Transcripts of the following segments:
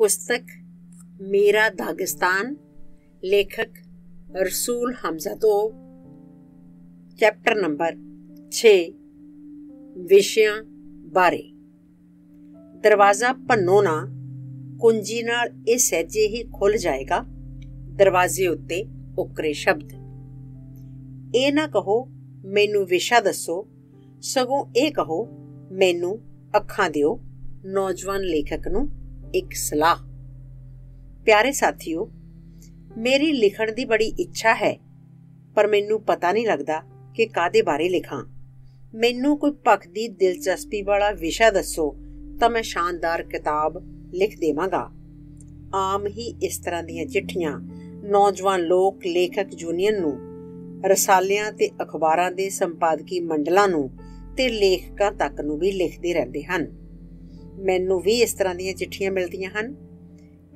पुस्तक मेरा दागिस्तान, लेखक रसूल हमजा तोब, चैप्टर नंबर 6, विषयां बारे। दरवाजा भन्नो ना, कुंजी नाल इह सहजे ही खुल जाएगा। दरवाजे उत्ते उकरे शब्द। ਇਹ ना कहो मैनू विशा दसो, सगों ਇਹ कहो मैनू ਅੱਖਾਂ दिओ। नौजवान लेखक नूं एक सलाह। प्यारे साथियों, मेरी लिखण दी बड़ी इच्छा है, पर मैनू पता नहीं लगदा कि काहदे बारे लिखां। मैनू कोई भखदी दिलचस्पी वाला विशा दसो तां मैं शानदार किताब लिख देवांगा। आम ही इस तरह दीयां चिट्ठियां नौजवान लोक लेखक यूनियन नूं, रसालियां ते अखबारां दे संपादकी मंडलां नूं ते लेखकां तक नूं भी लिखदे रहिंदे हन। मैनू भी इस तरह दीयां चिट्ठियां मिलदियां हन।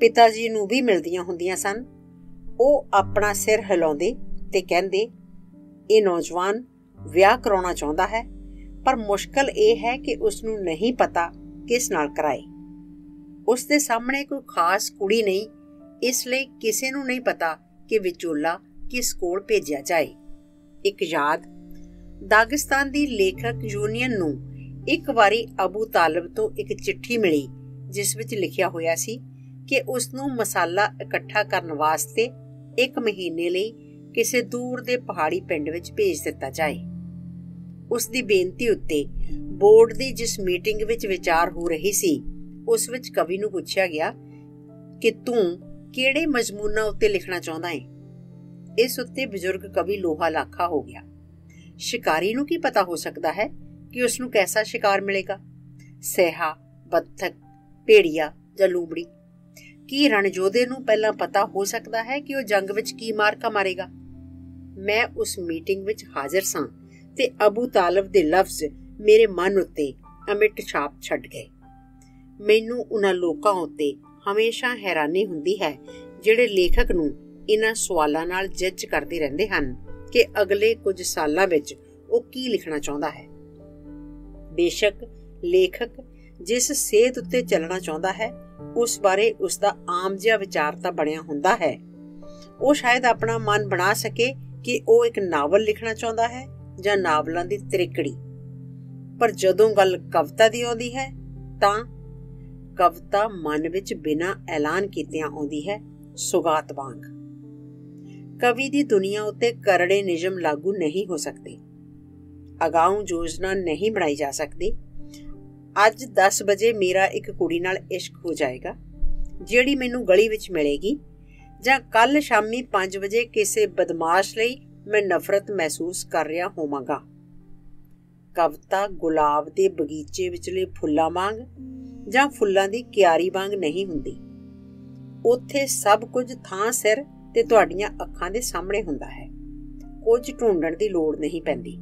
पिता जी नूं भी मिलदियां हुंदियां सन। ਉਹ अपना सिर हिलाउंदे ते कहंदे, ਇਹ नौजवान ਵਿਆਹ ਕਰਾਉਣਾ ਚਾਹੁੰਦਾ ਹੈ, ਪਰ ਮੁਸ਼ਕਲ ਇਹ ਹੈ ਕਿ ਉਸਨੂੰ ਨਹੀਂ ਪਤਾ ਕਿਸ ਨਾਲ ਕਰਾਏ। ਉਸ ਦੇ ਸਾਹਮਣੇ ਕੋਈ ਖਾਸ ਕੁੜੀ ਨਹੀਂ, ਇਸ ਲਈ ਕਿਸੇ ਨੂੰ ਨਹੀਂ ਪਤਾ ਕਿ ਵਿਚੋਲਾ ਕਿਸ ਕੋਲ ਭੇਜਿਆ ਜਾਏ। ਇੱਕ ਯਾਦ, ਦਾਗਿਸਤਾਨ ਦੀ ਲੇਖਕ ਯੂਨੀਅਨ ਨੂੰ ਇੱਕ ਵਾਰੀ ਅਬੂ ਤਾਲਿਬ ਤੋਂ ਇੱਕ ਚਿੱਠੀ ਮਿਲੀ, ਜਿਸ ਵਿੱਚ ਲਿਖਿਆ ਹੋਇਆ ਸੀ ਕਿ ਉਸ ਨੂੰ ਮਸਾਲਾ ਇਕੱਠਾ ਕਰਨ ਵਾਸਤੇ 1 ਮਹੀਨੇ ਲਈ ਕਿਸੇ ਦੂਰ ਦੇ ਪਹਾੜੀ ਪਿੰਡ ਵਿੱਚ ਭੇਜ ਦਿੱਤਾ ਜਾਏ। ਉਸ ਦੀ ਬੇਨਤੀ ਉੱਤੇ ਬੋਰਡ ਦੀ ਜਿਸ ਮੀਟਿੰਗ ਵਿੱਚ ਵਿਚਾਰ ਹੋ ਰਹੀ ਸੀ, ਉਸ ਵਿੱਚ ਕਵੀ ਨੂੰ ਪੁੱਛਿਆ ਗਿਆ ਕਿ ਤੂੰ ਕਿਹੜੇ ਮਜ਼ਮੂਨਾਂ ਉੱਤੇ ਲਿਖਣਾ ਚਾਹੁੰਦਾ ਹੈ। ਇਸ ਉੱਤੇ ਬਜ਼ੁਰਗ ਕਵੀ ਲੋਹਾ ਲਾਖਾ ਹੋ ਗਿਆ। ਸ਼ਿਕਾਰੀ ਨੂੰ ਕੀ ਪਤਾ ਹੋ ਸਕਦਾ ਹੈ ਕਿ ਉਸ ਨੂੰ ਕੈਸਾ ਸ਼ਿਕਾਰ ਮਿਲੇਗਾ? ਸਹਿਹਾ, ਬੱਤਖ, ਭੇੜੀਆ ਜਾਂ ਲੂੰਬੜੀ? ਕੀ ਰਣਜੋਧੇ ਨੂੰ ਪਹਿਲਾਂ ਪਤਾ ਹੋ ਸਕਦਾ ਹੈ ਕਿ ਉਹ ਜੰਗ ਵਿੱਚ ਕੀ ਮਾਰਕਾ ਮਾਰੇਗਾ? ਮੈਂ ਉਸ ਮੀਟਿੰਗ ਵਿੱਚ ਹਾਜ਼ਰ ਸਾਂ ਤੇ ਅਬੂ ਤਾਲਿਬ ਦੇ ਲਫ਼ਜ਼ ਮੇਰੇ ਮਨ ਉੱਤੇ ਅਮਿੱਟ ਛਾਪ ਛੱਡ ਗਏ। ਮੈਨੂੰ ਉਹਨਾਂ ਲੋਕਾਂ ਉੱਤੇ ਹਮੇਸ਼ਾ ਹੈਰਾਨੀ ਹੁੰਦੀ ਹੈ ਜਿਹੜੇ ਲੇਖਕ ਨੂੰ ਇਹਨਾਂ ਸਵਾਲਾਂ ਨਾਲ ਜੱਜ ਕਰਦੇ ਰਹਿੰਦੇ ਹਨ ਕਿ ਅਗਲੇ ਕੁਝ ਸਾਲਾਂ ਵਿੱਚ ਉਹ ਕੀ ਲਿਖਣਾ ਚਾਹੁੰਦਾ ਹੈ। ਬੇਸ਼ੱਕ ਲੇਖਕ ਜਿਸ ਸੇਧ ਉੱਤੇ ਚੱਲਣਾ ਚਾਹੁੰਦਾ ਹੈ, ਉਸ ਬਾਰੇ ਉਸਦਾ ਆਮ ਜਿਹਾ ਵਿਚਾਰ ਤਾਂ ਬਣਿਆ ਹੁੰਦਾ ਹੈ। ਉਹ ਸ਼ਾਇਦ ਆਪਣਾ ਮਨ ਬਣਾ ਸਕੇ ਕਿ ਉਹ ਇੱਕ ਨਾਵਲ ਲਿਖਣਾ ਚਾਹੁੰਦਾ ਹੈ ਜਾਂ ਨਾਵਲਾਂ ਦੀ ਤ੍ਰਿਕੜੀ। ਪਰ ਜਦੋਂ ਗੱਲ ਕਵਿਤਾ ਦੀ ਆਉਂਦੀ ਹੈ ਤਾਂ ਕਵਿਤਾ ਮਨ ਵਿੱਚ ਬਿਨਾਂ ਐਲਾਨ ਕੀਤਿਆਂ ਆਉਂਦੀ ਹੈ, ਸੁਗਾਤ ਵਾਂਗ। ਕਵੀ ਦੀ ਦੁਨੀਆ ਉੱਤੇ ਕਰੜੇ ਨਿਯਮ ਲਾਗੂ ਨਹੀਂ ਹੋ ਸਕਦੇ। ਅਗਾਊਂ ਯੋਜਨਾ ਨਹੀਂ ਬਣਾਈ ਜਾ ਸਕਦੀ। ਅੱਜ 10 ਵਜੇ ਮੇਰਾ ਇੱਕ ਕੁੜੀ ਨਾਲ ਇਸ਼ਕ ਹੋ ਜਾਏਗਾ ਜਿਹੜੀ ਮੈਨੂੰ ਗਲੀ ਵਿੱਚ ਮਿਲੇਗੀ, ਜਾਂ ਕੱਲ ਸ਼ਾਮੀ 5 ਵਜੇ ਕਿਸੇ ਬਦਮਾਸ਼ ਲਈ ਮੈਂ ਨਫ਼ਰਤ ਮਹਿਸੂਸ ਕਰ ਰਿਹਾ ਹੋਵਾਂਗਾ। ਕਵਿਤਾ ਗੁਲਾਬ ਦੇ ਬਗੀਚੇ ਵਿਚਲੇ ਫੁੱਲਾਂ ਵਾਂਗ ਜਾਂ ਫੁੱਲਾਂ ਦੀ ਕਿਆਰੀ ਵਾਂਗ ਨਹੀਂ ਹੁੰਦੀ। ਉੱਥੇ ਸਭ ਕੁਝ ਥਾਂ ਸਿਰ ਤੇ ਤੁਹਾਡੀਆਂ ਅੱਖਾਂ ਦੇ ਸਾਹਮਣੇ ਹੁੰਦਾ ਹੈ। ਕੁਝ ਢੂੰਡਣ ਦੀ ਲੋੜ ਨਹੀਂ ਪੈਂਦੀ।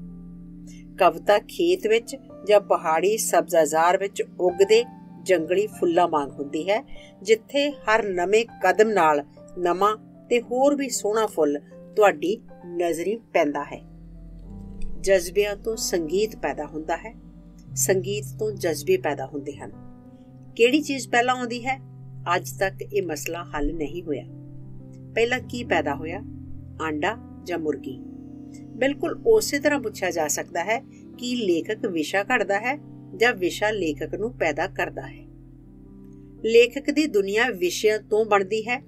ਕਵਿਤਾ ਖੇਤ ਵਿੱਚ ਜਾਂ ਪਹਾੜੀ ਸਬਜ਼ਾਜ਼ਾਰ ਵਿੱਚ ਉੱਗਦੇ ਜੰਗਲੀ ਫੁੱਲਾਂ ਵਾਂਗ ਹੁੰਦੀ ਹੈ, ਜਿੱਥੇ ਹਰ ਨਵੇਂ ਕਦਮ ਨਾਲ ਨਵਾਂ ਤੇ ਹੋਰ ਵੀ ਸੋਹਣਾ ਫੁੱਲ ਤੁਹਾਡੀ ਨਜ਼ਰੀ ਪੈਂਦਾ ਹੈ। ਜਜ਼ਬਿਆਂ ਤੋਂ ਸੰਗੀਤ ਪੈਦਾ ਹੁੰਦਾ ਹੈ, ਸੰਗੀਤ ਤੋਂ ਜਜ਼ਬੇ ਪੈਦਾ ਹੁੰਦੇ ਹਨ। ਕਿਹੜੀ ਚੀਜ਼ ਪਹਿਲਾਂ ਆਉਂਦੀ ਹੈ? ਅੱਜ ਤੱਕ ਇਹ ਮਸਲਾ ਹੱਲ ਨਹੀਂ ਹੋਇਆ। ਪਹਿਲਾਂ ਕੀ ਪੈਦਾ ਹੋਇਆ, ਆਂਡਾ ਜਾਂ ਮੁਰਗੀ? ਬਿਲਕੁਲ ਉਸੇ ਤਰ੍ਹਾਂ ਪੁੱਛਿਆ ਜਾ ਸਕਦਾ ਹੈ ਕਿ ਲੇਖਕ ਵਿਸ਼ਾ ਘੜਦਾ ਹੈ ਜਾਂ ਵਿਸ਼ਾ ਲੇਖਕ ਨੂੰ ਪੈਦਾ ਕਰਦਾ ਹੈ। ਲੇਖਕ ਦੀ ਦੁਨੀਆ ਵਿਸ਼ਿਆਂ ਤੋਂ ਬਣਦੀ ਹੈ,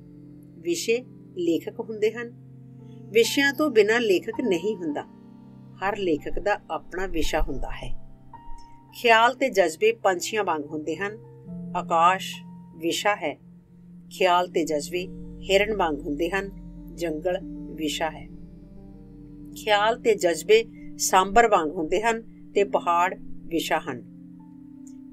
ਵਿਸ਼ੇ ਲੇਖਕ ਹੁੰਦੇ ਹਨ। ਵਿਸ਼ਿਆਂ ਤੋਂ ਬਿਨਾਂ ਲੇਖਕ ਨਹੀਂ ਹੁੰਦਾ। ਹਰ ਲੇਖਕ ਦਾ ਆਪਣਾ ਵਿਸ਼ਾ ਹੁੰਦਾ ਹੈ। ਖਿਆਲ ਤੇ ਜਜ਼ਬੇ ਪੰਛੀਆਂ ਵਾਂਗ ਹੁੰਦੇ ਹਨ। ਆਕਾਸ਼ ਵਿਸ਼ਾ ਹੈ। ਖਿਆਲ ਤੇ ਜਜ਼ਬੇ ਹਿਰਨ ਵਾਂਗ ਹੁੰਦੇ ਹਨ। ਜੰਗਲ ਵਿਸ਼ਾ ਹੈ। ਖਿਆਲ ਤੇ ਜਜ਼ਬੇ ਸਾਂਬਰ ਵਾਂਗ ਹੁੰਦੇ ਹਨ ਤੇ ਪਹਾੜ ਵਿਸ਼ਾ ਹਨ।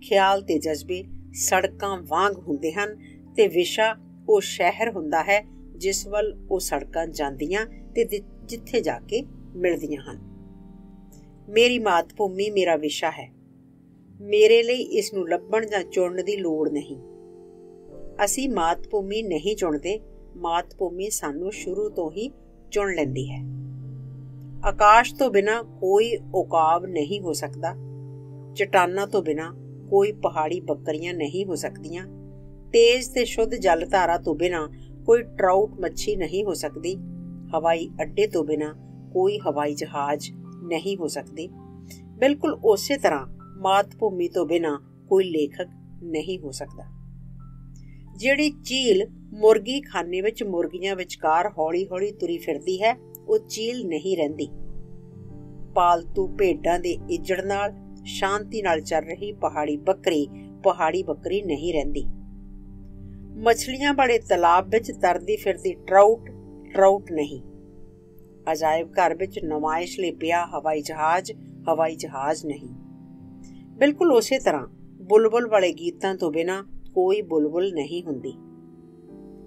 ਖਿਆਲ ਤੇ ਜਜ਼ਬੇ ਸੜਕਾਂ ਵਾਂਗ ਹੁੰਦੇ ਹਨ ਤੇ ਵਿਸ਼ਾ ਉਹ ਸ਼ਹਿਰ ਹੁੰਦਾ ਹੈ ਜਿਸ ਵੱਲ ਉਹ ਸੜਕਾਂ ਜਾਂਦੀਆਂ ਤੇ ਜਿੱਥੇ ਜਾ ਕੇ ਮਿਲਦੀਆਂ ਹਨ। ਮੇਰੀ ਮਾਤ ਭੂਮੀ ਮੇਰਾ ਵਿਸ਼ਾ ਹੈ। ਮੇਰੇ ਲਈ ਇਸ ਨੂੰ ਲੱਭਣ ਜਾਂ ਚੁਣਨ ਦੀ ਲੋੜ ਨਹੀਂ। ਅਸੀਂ ਮਾਤ ਭੂਮੀ ਨਹੀਂ ਚੁਣਦੇ, ਮਾਤ ਭੂਮੀ ਸਾਨੂੰ ਸ਼ੁਰੂ ਤੋਂ ਹੀ ਚੁਣ ਲੈਂਦੀ ਹੈ। ਆਕਾਸ਼ ਤੋਂ ਬਿਨਾਂ ਕੋਈ ਉਕਾਬ ਨਹੀਂ ਹੋ ਸਕਦਾ। ਚਟਾਨਾਂ ਤੋਂ ਬਿਨਾਂ ਕੋਈ ਪਹਾੜੀ ਬੱਕਰੀਆਂ ਨਹੀਂ ਹੋ ਸਕਦੀਆਂ। तेज ते शुद्ध जल धारा तो बिना कोई ट्राउट मच्छी नहीं हो सकती। हवाई अड्डे तो बिना कोई हवाई जहाज नहीं हो सकते। बिल्कुल उसी तरह मातभूमि तो बिना कोई लेखक नहीं हो सकता। ਜਿਹੜੀ ਝੀਲ ਮੁਰਗੀ ਖਾਨੇ ਵਿੱਚ ਮੁਰਗੀਆਂ ਵਿਚਕਾਰ ਹੌਲੀ-ਹੌਲੀ ਤੁਰੀ ਫਿਰਦੀ ਹੈ, ਉਹ ਝੀਲ ਨਹੀਂ ਰਹਿੰਦੀ। ਪਾਲਤੂ ਭੇਡਾਂ ਦੇ ਇੱਜੜ ਨਾਲ ਸ਼ਾਂਤੀ ਨਾਲ ਚੱਲ ਰਹੀ ਪਹਾੜੀ ਬੱਕਰੀ ਨਹੀਂ ਰਹਿੰਦੀ। ਮਛਲੀਆਂ ਵਾਲੇ ਤਲਾਬ ਵਿੱਚ ਤਰਦੀ ਫਿਰਦੀ ਟਰਾਊਟ ਨਹੀਂ। ਅਜਾਇਬ ਘਰ ਵਿੱਚ ਨੁਮਾਇਸ਼ ਲਈ ਪਿਆ ਹਵਾਈ ਜਹਾਜ਼ ਨਹੀਂ। ਬਿਲਕੁਲ ਉਸੇ ਤਰ੍ਹਾਂ ਬੁਲਬੁਲ ਵਾਲੇ ਗੀਤਾਂ ਤੋਂ ਬਿਨਾਂ ਕੋਈ ਬੁਲਬੁਲ ਨਹੀਂ ਹੁੰਦੀ।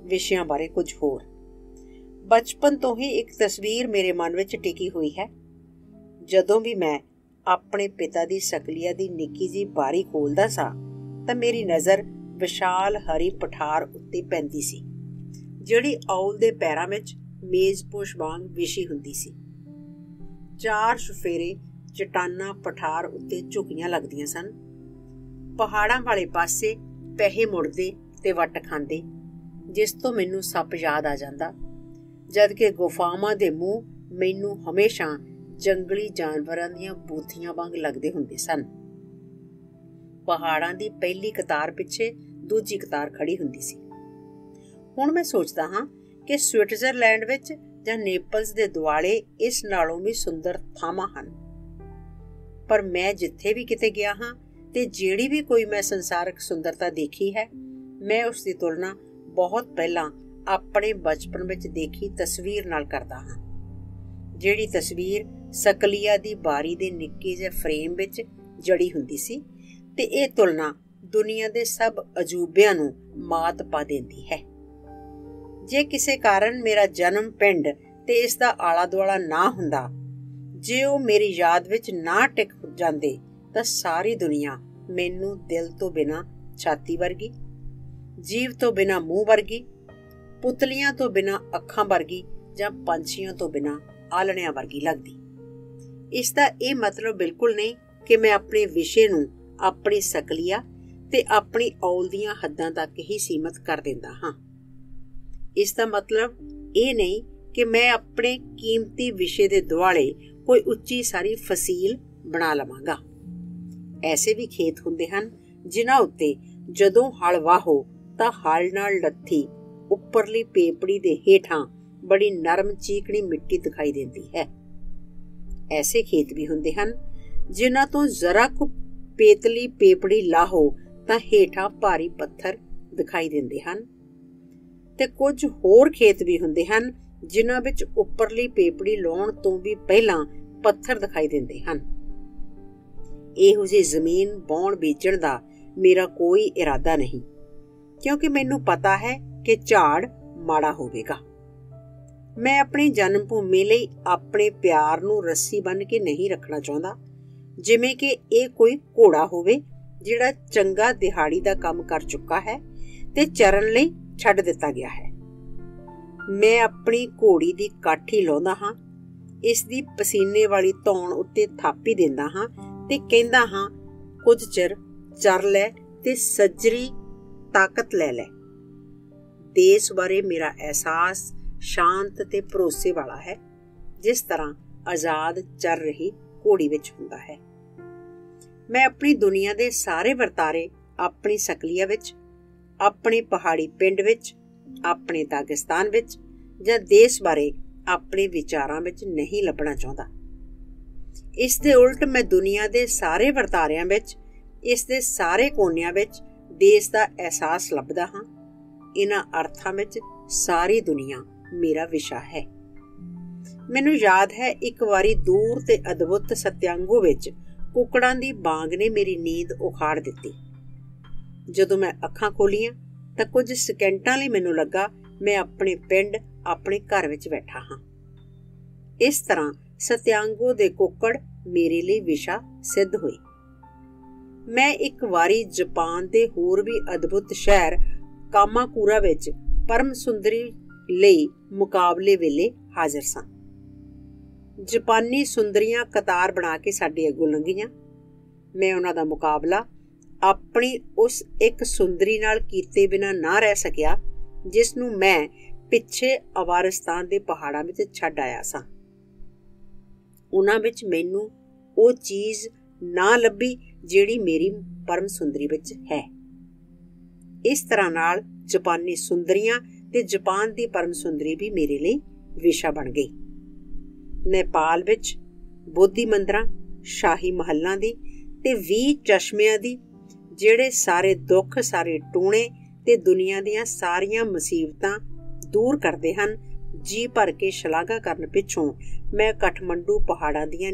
ਵਿਸ਼ਿਆਂ ਬਾਰੇ ਕੁਝ ਹੋਰ। ਬਚਪਨ ਤੋਂ ਹੀ ਇੱਕ ਤਸਵੀਰ ਮੇਰੇ ਮਨ ਵਿੱਚ ਟਿਕੀ ਹੋਈ ਹੈ। ਜਦੋਂ ਵੀ ਮੈਂ ਆਪਣੇ ਪਿਤਾ ਦੀ ਸਕਲੀਆ ਦੀ ਨਿੱਕੀ ਜਿਹੀ ਬਾਰੀ ਖੋਲ੍ਹਦਾ ਸਾਂ ਤਾਂ ਮੇਰੀ ਨਜ਼ਰ ਵਿਸ਼ਾਲ ਹਰੀ ਪਠਾਰ ਉੱਤੇ ਪੈਂਦੀ ਸੀ, ਜਿਹੜੀ ਔਲ ਦੇ ਪੈਰਾਂ ਵਿੱਚ ਮੇਜ਼ਪੋਸ਼ ਵਾਂਗ ਵਿਛੀ ਹੁੰਦੀ ਸੀ। 4 ਚੁਫੇਰੇ ਚਟਾਨਾਂ ਪਠਾਰ ਉੱਤੇ ਝੁਕੀਆਂ ਲੱਗਦੀਆਂ ਸਨ। ਪਹਾੜਾਂ ਵਾਲੇ ਪਾਸੇ ਪੈਸੇ ਮੁੜਦੇ ਤੇ ਵੱਟ ਖਾਂਦੇ, ਜਿਸ ਤੋਂ ਮੈਨੂੰ ਸੱਪ ਯਾਦ ਆ ਜਾਂਦਾ, ਜਦ ਕਿ ਗੁਫਾਵਾਂ ਦੇ ਮੂੰਹ ਮੈਨੂੰ ਹਮੇਸ਼ਾ ਜੰਗਲੀ ਜਾਨਵਰਾਂ ਦੀਆਂ ਬੂਥੀਆਂ ਵਾਂਗ ਲੱਗਦੇ ਹੁੰਦੇ ਸਨ। ਪਹਾੜਾਂ ਦੀ ਪਹਿਲੀ ਕਤਾਰ ਪਿੱਛੇ ਦੂਜੀ ਕਤਾਰ ਖੜੀ ਹੁੰਦੀ ਸੀ। ਹੁਣ ਮੈਂ ਸੋਚਦਾ ਹਾਂ ਕਿ ਸਵਿਟਜ਼ਰਲੈਂਡ ਵਿੱਚ ਜਾਂ ਨੇਪਲਸ ਦੇ ਦੁਆਲੇ ਇਸ ਨਾਲੋਂ ਵੀ ਸੁੰਦਰ ਥਾਵਾਂ ਹਨ। ਪਰ ਮੈਂ ਜਿੱਥੇ ਵੀ ਕਿਤੇ ਗਿਆ ਹਾਂ ਤੇ ਜਿਹੜੀ ਵੀ ਕੋਈ ਮੈਂ ਸੰਸਾਰਕ ਸੁੰਦਰਤਾ ਦੇਖੀ ਹੈ, ਮੈਂ ਉਸ ਦੀ ਤੁਲਨਾ ਬਹੁਤ ਪਹਿਲਾਂ ਆਪਣੇ ਬਚਪਨ ਵਿੱਚ ਦੇਖੀ ਤਸਵੀਰ ਨਾਲ ਕਰਦਾ ਹਾਂ, ਜਿਹੜੀ ਤਸਵੀਰ ਸਕਲੀਆ ਦੀ ਬਾਰੀ ਦੇ ਨਿੱਕੇ ਜਿਹੇ ਫਰੇਮ ਵਿੱਚ ਜੜੀ ਹੁੰਦੀ ਸੀ। ਤੇ ਇਹ ਤੁਲਨਾ ਦੁਨੀਆ ਦੇ ਸਭ ਅਜੂਬਿਆਂ ਨੂੰ ਮਾਤ ਪਾ ਦਿੰਦੀ ਹੈ। ਜੇ ਕਿਸੇ ਕਾਰਨ ਮੇਰਾ ਜਨਮ ਪਿੰਡ ਤੇ ਇਸ ਦਾ ਆਲਾ ਦੁਆਲਾ ਨਾ ਹੁੰਦਾ, ਜੇ ਉਹ ਮੇਰੀ ਯਾਦ ਵਿੱਚ ਨਾ ਟਿਕ ਜਾਂਦੇ, ਤਾਂ ਸਾਰੀ ਦੁਨੀਆ ਮੈਨੂੰ ਦਿਲ ਤੋਂ ਬਿਨਾਂ ਛਾਤੀ ਵਰਗੀ, ਜੀਵ ਤੋਂ ਬਿਨਾਂ ਮੂੰਹ ਵਰਗੀ, ਪੁਤਲੀਆਂ ਤੋਂ ਬਿਨਾਂ ਅੱਖਾਂ ਵਰਗੀ ਜਾਂ ਪੰਛੀਆਂ ਤੋਂ ਬਿਨਾਂ ਆਲਣਿਆਂ ਵਰਗੀ ਲੱਗਦੀ। ਇਸ ਦਾ ਇਹ ਮਤਲਬ ਬਿਲਕੁਲ ਨਹੀਂ ਕਿ ਮੈਂ ਆਪਣੇ ਵਿਸ਼ੇ ਨੂੰ ਆਪਣੀ ਸਕਲੀਆ ਤੇ ਆਪਣੀ ਔਲ ਦੀਆਂ ਹੱਦਾਂ ਤੱਕ ਹੀ ਸੀਮਤ ਕਰ ਦਿੰਦਾ ਹਾਂ। ਇਸ ਦਾ ਮਤਲਬ ਇਹ ਨਹੀਂ ਕਿ ਮੈਂ ਆਪਣੇ ਕੀਮਤੀ ਵਿਸ਼ੇ ਦੇ ਦੁਆਲੇ ਕੋਈ ਉੱਚੀ ਸਾਰੀ ਫਸੀਲ ਬਣਾ ਲਵਾਂਗਾ। ਐਸੇ ਵੀ ਖੇਤ ਹੁੰਦੇ ਹਨ ਜਿਨ੍ਹਾਂ ਉੱਤੇ ਜਦੋਂ ਹਲ ਵਾਹੋ ਤਾਂ ਹਲ ਨਾਲ ਲੱਥੀ ਉੱਪਰਲੀ ਪੇਪੜੀ ਦੇ ਹੇਠਾਂ ਬੜੀ ਨਰਮ ਚੀਕਣੀ ਮਿੱਟੀ ਦਿਖਾਈ ਦਿੰਦੀ ਹੈ। ਐਸੇ ਖੇਤ ਵੀ ਹੁੰਦੇ ਹਨ ਜਿਨ੍ਹਾਂ ਤੋਂ ਜ਼ਰਾ ਕੁ ਪੇਤਲੀ ਪੇਪੜੀ ਲਾਹੋ ਤਾਂ ਹੇਠਾਂ ਭਾਰੀ ਪੱਥਰ ਦਿਖਾਈ ਦਿੰਦੇ ਹਨ, ਤੇ ਕੁਝ ਹੋਰ ਖੇਤ ਵੀ ਹੁੰਦੇ ਹਨ ਜਿਨ੍ਹਾਂ ਵਿੱਚ ਉੱਪਰਲੀ ਪੇਪੜੀ ਲਾਉਣ ਤੋਂ ਵੀ ਪਹਿਲਾਂ ਪੱਥਰ ਦਿਖਾਈ ਦਿੰਦੇ ਹਨ। ਇਹੋ ਜਿਹੀ ਜ਼ਮੀਨ ਬਾਉਣ ਬੀਜਣ ਦਾ ਮੇਰਾ ਕੋਈ ਇਰਾਦਾ ਨਹੀਂ, ਕਿਉਂਕਿ ਮੈਨੂੰ ਪਤਾ ਹੈ ਕਿ ਝਾੜ ਮਾੜਾ ਹੋਵੇਗਾ। ਮੈਂ ਆਪਣੀ ਜਨਮ ਭੂਮੀ ਲਈ ਆਪਣੇ ਪਿਆਰ ਨੂੰ ਰੱਸੀ ਬੰਨ੍ਹ ਕੇ ਨਹੀਂ ਰੱਖਣਾ ਚਾਹੁੰਦਾ, ਜਿਵੇਂ ਕਿ ਇਹ ਕੋਈ ਘੋੜਾ ਹੋਵੇ ਜਿਹੜਾ ਚੰਗਾ ਦਿਹਾੜੀ ਦਾ ਕੰਮ ਕਰ ਚੁੱਕਾ ਹੈ ਤੇ ਚਰਨ ਲਈ ਛੱਡ ਦਿੱਤਾ ਗਿਆ ਹੈ। ਮੈਂ ਆਪਣੀ ਘੋੜੀ ਦੀ ਕਾਠੀ ਲਾਉਂਦਾ ਹਾਂ, ਇਸ ਦੀ ਪਸੀਨੇ ਵਾਲੀ ਧੌਣ ਉੱਤੇ ਥਾਪੀ ਦਿੰਦਾ ਹਾਂ ਤੇ ਕਹਿੰਦਾ ਹਾਂ, ਕੁਝ ਚਿਰ ਚਰ ਲੈ ਤੇ ਸੱਜਰੀ ਤਾਕਤ ਲੈ ਲੈ। ਦੇਸ਼ ਬਾਰੇ ਮੇਰਾ ਅਹਿਸਾਸ ਸ਼ਾਂਤ ਤੇ ਭਰੋਸੇ ਵਾਲਾ ਹੈ, ਜਿਸ ਤਰ੍ਹਾਂ ਆਜ਼ਾਦ ਚੱਲ ਰਹੀ ਘੋੜੀ ਵਿੱਚ ਹੁੰਦਾ ਹੈ। ਮੈਂ ਆਪਣੀ ਦੁਨੀਆ ਦੇ ਸਾਰੇ ਵਰਤਾਰੇ ਆਪਣੀ ਸਕਲੀਆ ਵਿੱਚ, ਆਪਣੇ ਪਹਾੜੀ ਪਿੰਡ ਵਿੱਚ, ਆਪਣੇ ਦਾਗਿਸਤਾਨ ਵਿੱਚ ਜਾਂ ਦੇਸ਼ ਬਾਰੇ ਆਪਣੇ ਵਿਚਾਰਾਂ ਵਿੱਚ ਨਹੀਂ ਲੱਭਣਾ ਚਾਹੁੰਦਾ। ਇਸ ਦੇ ਉਲਟ ਮੈਂ ਦੁਨੀਆ ਦੇ ਸਾਰੇ ਵਰਤਾਰਿਆਂ ਵਿੱਚ, ਇਸ ਦੇ ਸਾਰੇ ਕੋਨਿਆਂ ਵਿੱਚ ਦੇਸ਼ ਦਾ ਅਹਿਸਾਸ ਲੱਭਦਾ ਹਾਂ। ਇਹਨਾਂ ਅਰਥਾਂ ਵਿੱਚ ਸਾਰੀ ਦੁਨੀਆ ਮੇਰਾ ਵਿਸ਼ਾ ਹੈ। ਮੈਨੂੰ ਯਾਦ ਹੈ ਇੱਕ ਵਾਰੀ ਦੂਰ ਤੇ ਅਦਭੁਤ ਸਤਿਆਂਗੋ ਵਿੱਚ ਕੁੱਕੜਾਂ ਦੀ ਬਾਂਗ ਨੇ ਮੇਰੀ ਨੀਂਦ ਉਖਾੜ ਦਿੱਤੀ। ਜਦੋਂ ਮੈਂ ਅੱਖਾਂ ਖੋਲੀਆਂ ਤਾਂ ਕੁਝ ਸਕਿੰਟਾਂ ਲਈ ਮੈਨੂੰ ਲੱਗਾ ਮੈਂ ਆਪਣੇ ਪਿੰਡ, ਆਪਣੇ ਘਰ ਵਿੱਚ ਬੈਠਾ ਹਾਂ। ਇਸ ਤਰ੍ਹਾਂ ਸਤਿਆਂਗੋ ਦੇ ਕੁੱਕੜ ਮੇਰੇ ਲਈ ਵਿਸ਼ਾ ਸਿੱਧ ਹੋਏ। ਮੈਂ ਇੱਕ ਵਾਰੀ ਜਾਪਾਨ ਦੇ ਹੋਰ ਵੀ ਅਦਭੁਤ ਸ਼ਹਿਰ ਕਾਮਾਕੂਰਾ ਵਿੱਚ ਪਰਮ ਸੁੰਦਰੀ ਲਈ ਮੁਕਾਬਲੇ ਵੇਲੇ ਹਾਜ਼ਰ ਸਾਂ। ਜਾਪਾਨੀ ਸੁੰਦਰੀਆਂ ਕਤਾਰ ਬਣਾ ਕੇ ਸਾਡੇ ਅੱਗੋਂ ਲੰਘੀਆਂ। ਮੈਂ ਉਹਨਾਂ ਦਾ ਮੁਕਾਬਲਾ ਆਪਣੀ ਉਸ ਇੱਕ ਸੁੰਦਰੀ ਨਾਲ ਕੀਤੇ ਬਿਨਾਂ ਨਾ ਰਹਿ ਸਕਿਆ ਜਿਸ ਨੂੰ ਮੈਂ ਪਿੱਛੇ ਅਵਾਰਿਸਤਾਨ ਦੇ ਪਹਾੜਾਂ ਵਿੱਚ ਛੱਡ ਆਇਆ ਸਾਂ। ਉਹਨਾਂ ਵਿੱਚ ਮੈਨੂੰ ਉਹ ਚੀਜ਼ ਨਾ ਲੱਭੀ ਜਿਹੜੀ ਮੇਰੀ ਪਰਮ ਸੁੰਦਰੀ ਵਿੱਚ ਹੈ। ਇਸ ਤਰ੍ਹਾਂ ਨਾਲ ਜਾਪਾਨੀ ਸੁੰਦਰੀਆਂ ਤੇ ਜਾਪਾਨ ਦੀ ਪਰਮ ਸੁੰਦਰੀ ਵੀ ਮੇਰੇ ਲਈ ਵਿਸ਼ਾ ਬਣ ਗਈ। ਨੇਪਾਲ ਵਿੱਚ ਬੋਧੀ ਮੰਦਰਾਂ, ਸ਼ਾਹੀ ਮਹੱਲਾਂ ਦੀ ਤੇ 20 ਚਸ਼ਮਿਆਂ ਦੀ, ਜਿਹੜੇ ਸਾਰੇ ਦੁੱਖ, ਸਾਰੇ ਟੂਣੇ ਤੇ ਦੁਨੀਆ ਦੀਆਂ ਸਾਰੀਆਂ ਮੁਸੀਬਤਾਂ ਦੂਰ ਕਰਦੇ ਹਨ, ਜੀ ਭਰ ਕੇ ਸ਼ਲਾਘਾ ਕਰਨ ਪਿੱਛੋਂ ਮੈਂ ਕਾਠਮੰਡੂ ਪਹਾੜਾਂ ਦੀਆਂ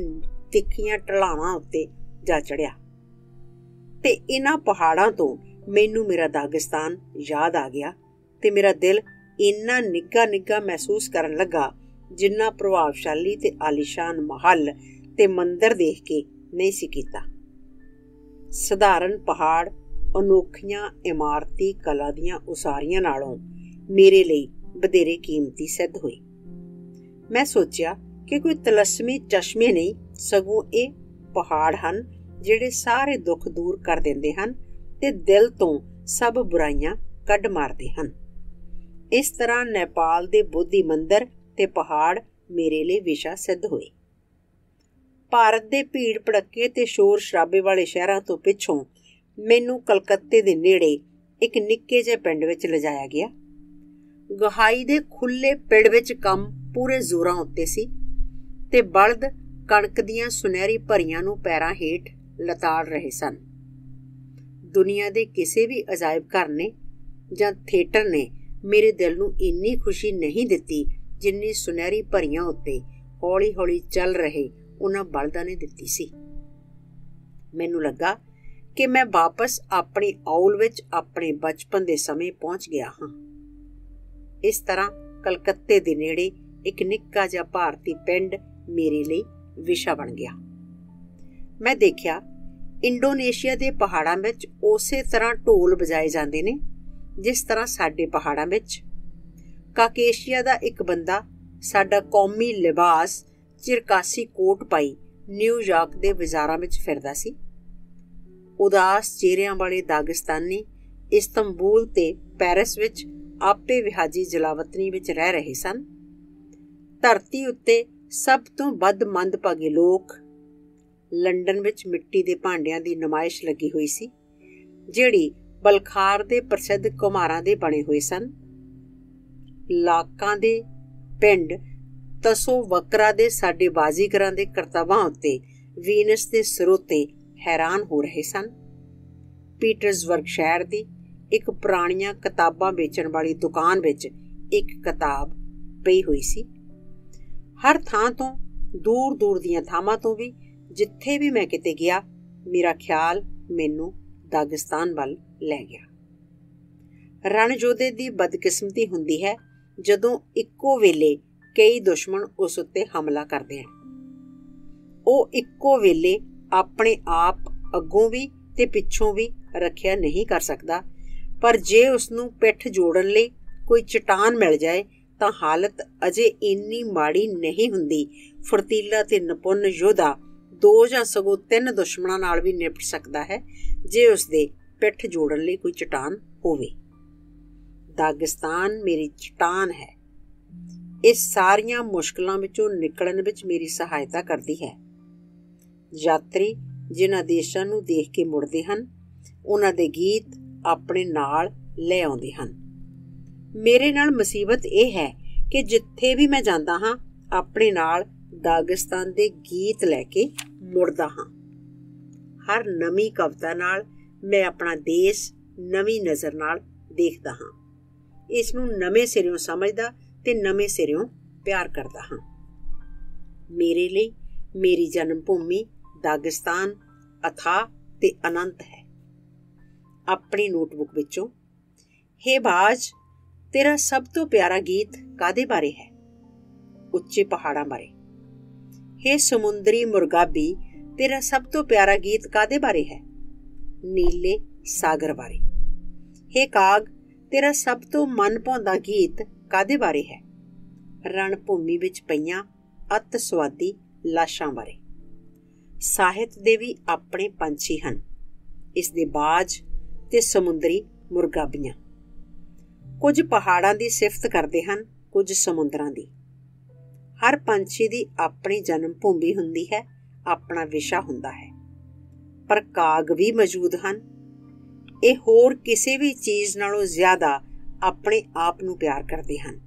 ਤਿੱਖੀਆਂ ਢਲਾਣਾਂ ਉੱਤੇ ਜਾ ਚੜਿਆ ਤੇ ਇਹਨਾਂ ਪਹਾੜਾਂ ਤੋਂ ਮੈਨੂੰ ਮੇਰਾ ਦਾਗਿਸਤਾਨ ਯਾਦ ਆ ਗਿਆ ਤੇ ਮੇਰਾ ਦਿਲ ਇੰਨਾ ਨਿੱਘਾ ਨਿੱਘਾ ਮਹਿਸੂਸ ਕਰਨ ਲੱਗਾ ਜਿੰਨਾ ਪ੍ਰਭਾਵਸ਼ਾਲੀ ਤੇ ਆਲੀਸ਼ਾਨ ਮਹੱਲ ਤੇ ਮੰਦਰ ਦੇਖ ਕੇ ਨਹੀਂ ਸੀ ਕੀਤਾ। ਸਧਾਰਨ ਪਹਾੜ ਅਨੋਖੀਆਂ ਇਮਾਰਤੀ ਕਲਾ ਦੀਆਂ ਉਸਾਰੀਆਂ ਨਾਲੋਂ ਮੇਰੇ ਲਈ ਵਧੇਰੇ ਕੀਮਤੀ ਸਿੱਧ ਹੋਈ। ਮੈਂ ਸੋਚਿਆ ਕਿ ਕੋਈ ਤਲਸਮੀ ਚਸ਼ਮੇ ਨਹੀਂ, ਸਗੋਂ ਇਹ ਪਹਾੜ ਹਨ ਜਿਹੜੇ ਸਾਰੇ ਦੁੱਖ ਦੂਰ ਕਰ ਦਿੰਦੇ ਹਨ ਤੇ ਦਿਲ ਤੋਂ ਸਭ ਬੁਰਾਈਆਂ ਕੱਢ ਮਾਰਦੇ ਹਨ। ਇਸ ਤਰ੍ਹਾਂ ਨੇਪਾਲ ਦੇ ਬੋਧੀ ਮੰਦਰ ਤੇ ਪਹਾੜ ਮੇਰੇ ਲਈ ਵਿਸ਼ਾ ਸਿੱਧ ਹੋਏ। ਭਾਰਤ ਦੇ ਭੀੜ ਭੜੱਕੇ ਤੇ ਸ਼ੋਰ ਸ਼ਰਾਬੇ ਵਾਲੇ ਸ਼ਹਿਰਾਂ ਤੋਂ ਪਿੱਛੋਂ ਮੈਨੂੰ ਕਲਕੱਤੇ ਦੇ ਨੇੜੇ ਇੱਕ ਨਿੱਕੇ ਜਿਹੇ ਪਿੰਡ ਵਿੱਚ ਲਿਜਾਇਆ ਗਿਆ। ਗਹਾਈ ਦੇ ਖੁੱਲ੍ਹੇ ਪਿੰਡ ਵਿੱਚ ਕੰਮ ਪੂਰੇ ਜ਼ੋਰਾਂ ਉੱਤੇ ਸੀ ਤੇ ਬਲਦ ਕਣਕ ਦੀਆਂ ਸੁਨਹਿਰੀ ਭਰੀਆਂ ਨੂੰ ਪੈਰਾਂ ਹੇਠ ਲਤਾੜ ਰਹੇ ਸਨ। ਦੁਨੀਆ ਦੇ ਕਿਸੇ ਵੀ ਅਜਾਇਬ ਘਰ ਨੇ ਜਾਂ ਥੀਏਟਰ ਨੇ ਮੇਰੇ ਦਿਲ ਨੂੰ ਇੰਨੀ ਖੁਸ਼ੀ ਨਹੀਂ ਦਿੱਤੀ ਜਿੰਨੀ ਸੁਨਹਿਰੀ ਭਰੀਆਂ ਉੱਤੇ ਹੌਲੀ ਹੌਲੀ ਚੱਲ ਰਹੇ ਉਹਨਾਂ ਬਲਦਾਂ ਨੇ ਦਿੱਤੀ ਸੀ। ਮੈਨੂੰ ਲੱਗਾ ਕਿ ਮੈਂ ਵਾਪਸ ਆਪਣੀ ਔਲ ਵਿੱਚ ਆਪਣੇ ਬਚਪਨ ਦੇ ਸਮੇਂ ਪਹੁੰਚ ਗਿਆ ਹਾਂ। ਇਸ ਤਰ੍ਹਾਂ ਕਲਕੱਤੇ ਦੇ ਨੇੜੇ ਇੱਕ ਨਿੱਕਾ ਜਿਹਾ ਭਾਰਤੀ ਪਿੰਡ ਮੇਰੇ ਲਈ ਵਿਸ਼ਾ ਬਣ ਗਿਆ। ਮੈਂ ਦੇਖਿਆ ਇੰਡੋਨੇਸ਼ੀਆ ਦੇ ਪਹਾੜਾਂ ਵਿੱਚ ਉਸੇ ਤਰ੍ਹਾਂ ਢੋਲ ਵਜਾਏ ਜਾਂਦੇ ਨੇ ਜਿਸ ਤਰ੍ਹਾਂ ਸਾਡੇ ਪਹਾੜਾਂ ਵਿੱਚ। ਕਾਕੇਸ਼ੀਆ ਦਾ ਇੱਕ ਬੰਦਾ ਸਾਡਾ ਕੌਮੀ ਲਿਬਾਸ ਚਿਰਕਾਸੀ ਕੋਟ ਪਾਈ ਨਿਊਯਾਰਕ ਦੇ ਬਾਜ਼ਾਰਾਂ ਵਿੱਚ ਫਿਰਦਾ ਸੀ। ਉਦਾਸ ਚਿਹਰਿਆਂ ਵਾਲੇ ਦਾਗਿਸਤਾਨੀ ਇਸਤੰਬੂਲ ਤੇ ਪੈਰਿਸ ਵਿੱਚ ਆਪੇ ਵਿਹਾਜੀ ਜਲਾਵਤਨੀ ਵਿੱਚ ਰਹਿ ਰਹੇ ਸਨ। ਧਰਤੀ ਉੱਤੇ ਸਭ ਤੋਂ ਵੱਧ ਮੰਦਭਾਗੇ ਲੋਕ ਲੰਡਨ ਵਿੱਚ ਮਿੱਟੀ ਦੇ ਭਾਂਡਿਆਂ ਦੀ ਨੁਮਾਇਸ਼ ਲੱਗੀ ਹੋਈ ਸੀ, ਜਿਹੜੀ ਬਲਖਾਰ ਦੇ ਪ੍ਰਸਿੱਧ ਕੁਮਾਰਾਂ ਦੇ ਬਣੇ ਹੋਏ ਸਨ। ਲਾਕਾਂ ਦੇ ਪਿੰਡ ਤਸੋਵਕਰਾ ਦੇ ਸਾਡੇ ਬਾਜ਼ੀਗਰਾਂ ਦੇ ਕਰਤੱਵਾਂ ਉੱਤੇ ਵੀਨਸ ਦੇ ਸਰੋਤੇ ਹੈਰਾਨ ਹੋ ਰਹੇ ਸਨ। ਪੀਟਰਸਬਰਗ ਸ਼ਹਿਰ ਦੀ ਇੱਕ ਪੁਰਾਣੀਆਂ ਕਿਤਾਬਾਂ ਵੇਚਣ ਵਾਲੀ ਦੁਕਾਨ ਵਿੱਚ ਇੱਕ ਕਿਤਾਬ ਪਈ ਹੋਈ ਸੀ। ਹਰ ਥਾਂ ਤੋਂ, ਦੂਰ ਦੂਰ ਦੀਆਂ ਥਾਵਾਂ ਤੋਂ ਵੀ, ਜਿੱਥੇ ਵੀ ਮੈਂ ਕਿਤੇ ਗਿਆ, ਮੇਰਾ ਖਿਆਲ ਮੈਨੂੰ ਦਾਗਿਸਤਾਨ ਵੱਲ ਲੈ ਗਿਆ। ਰਣਜੋਧੇ ਦੀ ਬਦਕਿਸਮਤੀ ਹੁੰਦੀ ਹੈ ਜਦੋਂ ਇੱਕੋ ਵੇਲੇ ਕਈ ਦੁਸ਼ਮਣ ਉਸ ਉੱਤੇ ਹਮਲਾ ਕਰਦੇ ਹਨ। ਉਹ ਇੱਕੋ ਵੇਲੇ ਆਪਣੇ ਆਪ ਅੱਗੋਂ ਵੀ ਤੇ ਪਿੱਛੋਂ ਵੀ ਰੱਖਿਆ ਨਹੀਂ ਕਰ ਸਕਦਾ, ਪਰ ਜੇ ਉਸਨੂੰ ਪਿੱਠ ਜੋੜਨ ਲਈ ਕੋਈ ਚਟਾਨ ਮਿਲ ਜਾਏ ਤਾਂ ਹਾਲਤ ਅਜੇ ਇੰਨੀ ਮਾੜੀ ਨਹੀਂ ਹੁੰਦੀ। ਫੁਰਤੀਲਾ ਤੇ ਨਿਪੁੰਨ ਯੋਧਾ 2 ਜਾਂ ਸਗੋਂ 3 ਦੁਸ਼ਮਣਾਂ ਨਾਲ ਵੀ ਨਿਪਟ ਸਕਦਾ ਹੈ ਜੇ ਉਸਦੇ ਪਿੱਠ ਜੋੜਨ ਲਈ ਕੋਈ ਚਟਾਨ ਹੋਵੇ। ਦਾਗਿਸਤਾਨ ਮੇਰੀ ਚਟਾਨ ਹੈ। ਇਹ ਸਾਰੀਆਂ ਮੁਸ਼ਕਲਾਂ ਵਿੱਚੋਂ ਨਿਕਲਣ ਵਿੱਚ ਮੇਰੀ ਸਹਾਇਤਾ ਕਰਦੀ ਹੈ। ਯਾਤਰੀ ਜਿਨ੍ਹਾਂ ਦੇਸ਼ਾਂ ਨੂੰ ਦੇਖ ਕੇ ਮੁੜਦੇ ਹਨ, ਉਹਨਾਂ ਦੇ ਗੀਤ ਆਪਣੇ ਨਾਲ ਲੈ ਆਉਂਦੇ ਹਨ। ਮੇਰੇ ਨਾਲ ਮੁਸੀਬਤ ਇਹ ਹੈ ਕਿ ਜਿੱਥੇ ਵੀ ਮੈਂ ਜਾਂਦਾ ਹਾਂ, ਆਪਣੇ ਨਾਲ ਦਾਗਿਸਤਾਨ ਦੇ ਗੀਤ ਲੈ ਕੇ ਮੁੜਦਾ ਹਾਂ। ਹਰ ਨਵੀਂ ਕਵਿਤਾ ਨਾਲ ਮੈਂ ਆਪਣਾ ਦੇਸ਼ ਨਵੀਂ ਨਜ਼ਰ ਨਾਲ ਦੇਖਦਾ ਹਾਂ, ਇਸ ਨੂੰ ਨਵੇਂ ਸਿਰਿਓਂ ਸਮਝਦਾ ਤੇ ਨਵੇਂ ਸਿਰਿਓਂ ਪਿਆਰ ਕਰਦਾ ਹਾਂ। ਮੇਰੇ ਲਈ ਮੇਰੀ ਜਨਮ ਭੂਮੀ ਦਾਗਿਸਤਾਨ ਅਥਾਹ ਤੇ ਅਨੰਤ ਹੈ। ਆਪਣੀ ਨੋਟਬੁੱਕ ਵਿੱਚੋਂ, ਹੇ ਬਾਜ, ਤੇਰਾ ਸਭ ਤੋਂ ਪਿਆਰਾ ਗੀਤ ਕਾਹਦੇ ਬਾਰੇ ਹੈ? ਉੱਚੇ ਪਹਾੜਾਂ ਬਾਰੇ। ਹੇ ਸਮੁੰਦਰੀ ਮੁਰਗਾਬੀ, ਤੇਰਾ ਸਭ ਤੋਂ ਪਿਆਰਾ ਗੀਤ ਕਾਹਦੇ ਬਾਰੇ ਹੈ? ਨੀਲੇ ਸਾਗਰ ਬਾਰੇ। ਹੇ ਕਾਗ, ਤੇਰਾ ਸਭ ਤੋਂ ਮਨ ਭਾਉਂਦਾ ਗੀਤ ਕਾਹਦੇ ਬਾਰੇ ਹੈ? ਰਣ ਭੂਮੀ ਵਿੱਚ ਪਈਆਂ ਅਤ ਸਵਾਦੀ ਲਾਸ਼ਾਂ ਬਾਰੇ। ਸਾਹਿਤ ਦੇ ਵੀ ਆਪਣੇ ਪੰਛੀ ਹਨ। ਇਸ ਦੇ ਬਾਜ ਤੇ ਸਮੁੰਦਰੀ ਮੁਰਗਾਬੀਆਂ। ਕੁਝ ਪਹਾੜਾਂ ਦੀ ਸਿਫਤ ਕਰਦੇ ਹਨ, ਕੁਝ ਸਮੁੰਦਰਾਂ ਦੀ। ਹਰ ਪੰਛੀ ਦੀ ਆਪਣੀ ਜਨਮ ਭੂਮੀ ਹੁੰਦੀ ਹੈ, ਆਪਣਾ ਵਿਸ਼ਾ ਹੁੰਦਾ ਹੈ। ਪਰ ਕਾਗ ਵੀ ਮੌਜੂਦ ਹਨ। ਇਹ ਹੋਰ ਕਿਸੇ ਵੀ ਚੀਜ਼ ਨਾਲੋਂ ਜ਼ਿਆਦਾ ਆਪਣੇ ਆਪ ਨੂੰ ਪਿਆਰ ਕਰਦੇ ਹਨ।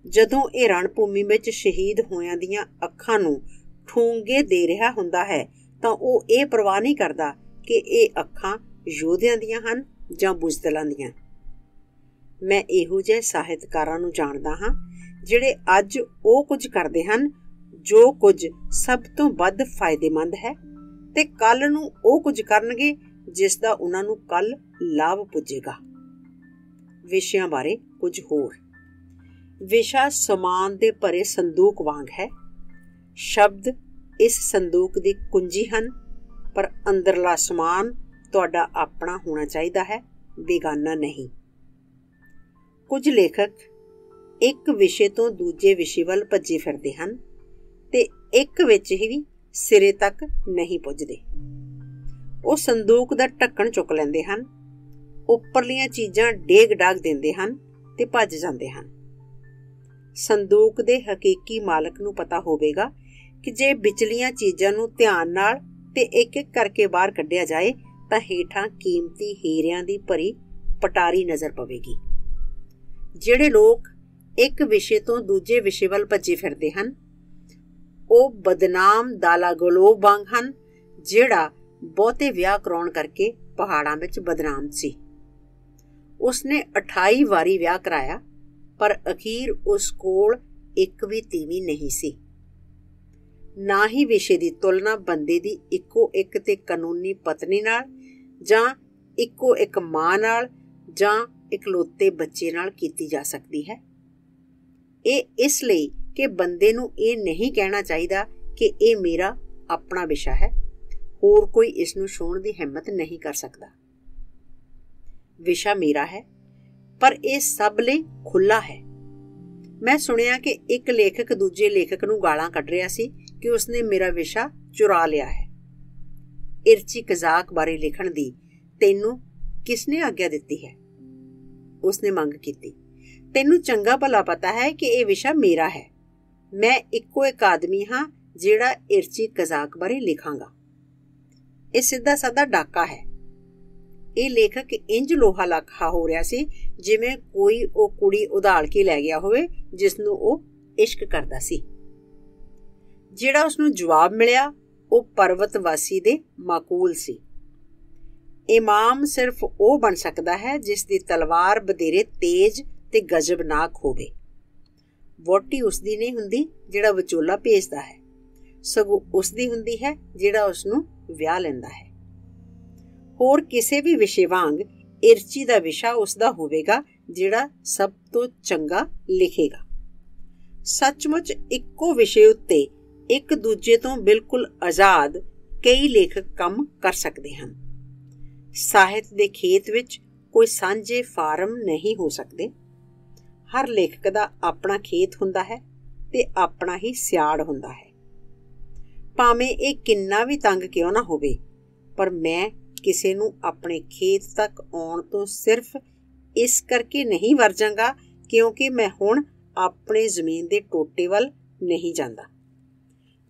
ਜਦੋਂ ਇਹ ਰਣ ਭੂਮੀ ਵਿੱਚ ਸ਼ਹੀਦ ਹੋਇਆਂ ਦੀਆਂ ਅੱਖਾਂ ਨੂੰ ਠੂੰਗੇ ਦੇ ਰਿਹਾ ਹੁੰਦਾ ਹੈ ਤਾਂ ਉਹ ਇਹ ਪਰਵਾਹ ਨਹੀਂ ਕਰਦਾ ਕਿ ਇਹ ਅੱਖਾਂ ਯੋਧਿਆਂ ਦੀਆਂ ਹਨ ਜਾਂ ਬੁਜ਼ਦਲਾਂ ਦੀਆਂ। ਮੈਂ ਇਹੋ ਜਿਹੇ ਸਾਹਿਤਕਾਰਾਂ ਨੂੰ ਜਾਣਦਾ ਹਾਂ ਜਿਹੜੇ ਅੱਜ ਉਹ ਕੁਝ ਕਰਦੇ ਹਨ ਜੋ ਕੁਝ ਸਭ ਤੋਂ ਵੱਧ ਫਾਇਦੇਮੰਦ ਹੈ, ਤੇ ਕੱਲ ਨੂੰ ਉਹ ਕੁਝ ਕਰਨਗੇ ਜਿਸ ਦਾ ਉਹਨਾਂ ਨੂੰ ਕੱਲ ਲਾਭ ਪੁੱਜੇਗਾ। ਵਿਸ਼ਿਆਂ ਬਾਰੇ ਕੁਝ ਹੋਰ। ਵਿਸ਼ਾ ਸਮਾਨ ਦੇ ਭਰੇ ਸੰਦੂਕ ਵਾਂਗ ਹੈ। ਸ਼ਬਦ ਇਸ ਸੰਦੂਕ ਦੀ ਕੁੰਜੀ ਹਨ, ਪਰ ਅੰਦਰਲਾ ਸਮਾਨ ਤੁਹਾਡਾ ਆਪਣਾ ਹੋਣਾ ਚਾਹੀਦਾ ਹੈ, ਬੇਗਾਨਾ ਨਹੀਂ। ਕੁਝ ਲੇਖਕ ਇੱਕ ਵਿਸ਼ੇ ਤੋਂ ਦੂਜੇ ਵਿਸ਼ੇ ਵੱਲ ਭੱਜੇ ਫਿਰਦੇ ਹਨ ਤੇ ਇੱਕ ਵਿੱਚ ਹੀ ਸਿਰੇ ਤੱਕ ਨਹੀਂ ਪੁੱਜਦੇ। ਉਹ ਸੰਦੂਕ ਦਾ ਢੱਕਣ ਚੁੱਕ ਲੈਂਦੇ ਹਨ, ਉੱਪਰਲੀਆਂ ਚੀਜ਼ਾਂ ਡੇਗ ਡਾਗ ਦਿੰਦੇ ਹਨ ਤੇ ਭੱਜ ਜਾਂਦੇ ਹਨ। ਸੰਦੂਕ ਦੇ ਹਕੀਕੀ ਮਾਲਕ ਨੂੰ ਪਤਾ ਹੋਵੇਗਾ ਕਿ ਜੇ ਵਿਚਲੀਆਂ ਚੀਜ਼ਾਂ ਨੂੰ ਧਿਆਨ ਨਾਲ ਤੇ ਇੱਕ ਇੱਕ ਕਰਕੇ ਬਾਹਰ ਕੱਢਿਆ ਜਾਏ ਤਾਂ ਹੇਠਾਂ ਕੀਮਤੀ ਹੀਰਿਆਂ ਦੀ ਭਰੀ ਪਟਾਰੀ ਨਜ਼ਰ ਪਵੇਗੀ। ਜਿਹੜੇ ਲੋਕ ਇੱਕ ਵਿਸ਼ੇ ਤੋਂ ਦੂਜੇ ਵਿਸ਼ੇ ਵੱਲ ਭੱਜੇ ਫਿਰਦੇ ਹਨ ਉਹ ਬਦਨਾਮ ਦਾਲਾ ਗਲੋਬ ਵਾਂਗ ਹਨ, ਜਿਹੜਾ ਬਹੁਤੇ ਵਿਆਹ ਕਰਾਉਣ ਕਰਕੇ ਪਹਾੜਾਂ ਵਿੱਚ ਬਦਨਾਮ ਸੀ। ਉਸਨੇ 28 ਵਾਰੀ ਵਿਆਹ ਕਰਾਇਆ, ਪਰ ਅਖੀਰ ਉਸ ਕੋਲ ਇੱਕ ਵੀ ਤੀਵੀਂ ਨਹੀਂ ਸੀ। ਨਾ ਹੀ ਵਿਸ਼ੇ ਦੀ ਤੁਲਨਾ ਬੰਦੇ ਦੀ ਇੱਕੋ ਇੱਕ ਤੇ ਕਾਨੂੰਨੀ ਪਤਨੀ ਨਾਲ ਜਾਂ ਇੱਕੋ ਇੱਕ ਮਾਂ ਨਾਲ ਜਾਂ ਇਕਲੌਤੇ ਬੱਚੇ ਨਾਲ ਕੀਤੀ ਜਾ ਸਕਦੀ ਹੈ। ਇਹ ਇਸ ਲਈ ਕਿ ਬੰਦੇ ਨੂੰ ਇਹ ਨਹੀਂ ਕਹਿਣਾ ਚਾਹੀਦਾ ਕਿ ਇਹ ਮੇਰਾ ਆਪਣਾ ਵਿਸ਼ਾ ਹੈ, ਹੋਰ ਕੋਈ ਇਸ ਨੂੰ ਛੂਹਣ ਦੀ ਹਿੰਮਤ ਨਹੀਂ ਕਰ ਸਕਦਾ। ਵਿਸ਼ਾ ਮੇਰਾ ਹੈ, ਪਰ ਇਹ ਸਭ ਲਈ ਖੁੱਲ੍ਹਾ ਹੈ। ਮੈਂ ਸੁਣਿਆ ਕਿ ਇੱਕ ਲੇਖਕ ਦੂਜੇ ਲੇਖਕ ਨੂੰ ਗਾਲਾਂ ਕੱਢ ਰਿਹਾ ਸੀ ਕਿ ਉਸਨੇ ਮੇਰਾ ਵਿਸ਼ਾ ਚੁਰਾ ਲਿਆ ਹੈ। ਇਰਚੀ ਕਜ਼ਾਕ ਬਾਰੇ ਲਿਖਣ ਦੀ ਤੈਨੂੰ ਕਿਸਨੇ ਆਗਿਆ ਦਿੱਤੀ ਹੈ? ਉਸਨੇ ਮੰਗ ਕੀਤੀ। ਤੈਨੂੰ ਚੰਗਾ ਭਲਾ ਪਤਾ ਹੈ ਕਿ ਇਹ ਵਿਸ਼ਾ ਮੇਰਾ ਹੈ। ਮੈਂ ਇੱਕੋ ਇੱਕ ਆਦਮੀ ਹਾਂ ਜਿਹੜਾ ਇਰਚੀ ਕਜ਼ਾਕ ਬਾਰੇ ਲਿਖਾਂਗਾ। ਇਹ ਸਿੱਧਾ ਸਾਦਾ ਡਾਕਾ ਹੈ। ਇਹ ਲੇਖਕ ਇੰਜ ਲੋਹਾ ਲੱਖਾ ਹੋ ਰਿਹਾ ਸੀ ਜਿਵੇਂ ਕੋਈ ਉਹ ਕੁੜੀ ਉਧਾਲ ਕੇ ਲੈ ਗਿਆ ਹੋਵੇ ਜਿਸ ਨੂੰ ਉਹ ਇਸ਼ਕ ਕਰਦਾ ਸੀ। ਜਿਹੜਾ ਉਸਨੂੰ ਜਵਾਬ ਮਿਲਿਆ ਉਹ ਪਰਵਤਵਾਸੀ ਦੇ ਮਾਕੂਲ ਸੀ। ਇਮਾਮ ਸਿਰਫ ਉਹ ਬਣ ਸਕਦਾ ਹੈ ਜਿਸ ਦੀ ਤਲਵਾਰ ਵਧੇਰੇ ਤੇਜ਼ ਤੇ ਗਜ਼ਬਨਾਕ ਹੋਵੇ। ਵਹੁਟੀ ਉਸਦੀ ਨਹੀਂ ਹੁੰਦੀ ਜਿਹੜਾ ਵਿਚੋਲਾ ਭੇਜਦਾ ਹੈ, ਸਗੋਂ ਉਸਦੀ ਹੁੰਦੀ ਹੈ ਜਿਹੜਾ ਉਸਨੂੰ ਵਿਆਹ ਲੈਂਦਾ ਹੈ। ਹੋਰ ਕਿਸੇ ਵੀ ਵਿਸ਼ੇ ਵਾਂਗ ਇਰਚੀ ਦਾ ਵਿਸ਼ਾ ਉਸਦਾ ਹੋਵੇਗਾ ਜਿਹੜਾ ਸਭ ਤੋਂ ਚੰਗਾ ਲਿਖੇਗਾ। ਸੱਚਮੁੱਚ ਇੱਕੋ ਵਿਸ਼ੇ ਉੱਤੇ ਇੱਕ ਦੂਜੇ ਤੋਂ ਬਿਲਕੁਲ ਆਜ਼ਾਦ ਕਈ ਲੇਖਕ ਕੰਮ ਕਰ ਸਕਦੇ ਹਨ। ਸਾਹਿਤ ਦੇ ਖੇਤ ਵਿੱਚ ਕੋਈ ਸਾਂਝੇ ਫਾਰਮ ਨਹੀਂ ਹੋ ਸਕਦੇ। ਹਰ ਲੇਖਕ ਦਾ ਆਪਣਾ ਖੇਤ ਹੁੰਦਾ ਹੈ ਤੇ ਆਪਣਾ ਹੀ ਸਿਆੜ ਹੁੰਦਾ ਹੈ। ਭਾਵੇਂ ਇਹ ਕਿੰਨਾ ਵੀ ਤੰਗ ਕਿਉਂ ਨਾ ਹੋਵੇ, ਪਰ ਮੈਂ ਕਿਸੇ ਨੂੰ ਆਪਣੇ ਖੇਤ ਤੱਕ ਆਉਣ ਤੋਂ ਸਿਰਫ ਇਸ ਕਰਕੇ ਨਹੀਂ ਵਰਜਾਂਗਾ ਕਿਉਂਕਿ ਮੈਂ ਹੁਣ ਆਪਣੇ ਜ਼ਮੀਨ ਦੇ ਟੋਟੇ ਵੱਲ ਨਹੀਂ ਜਾਂਦਾ।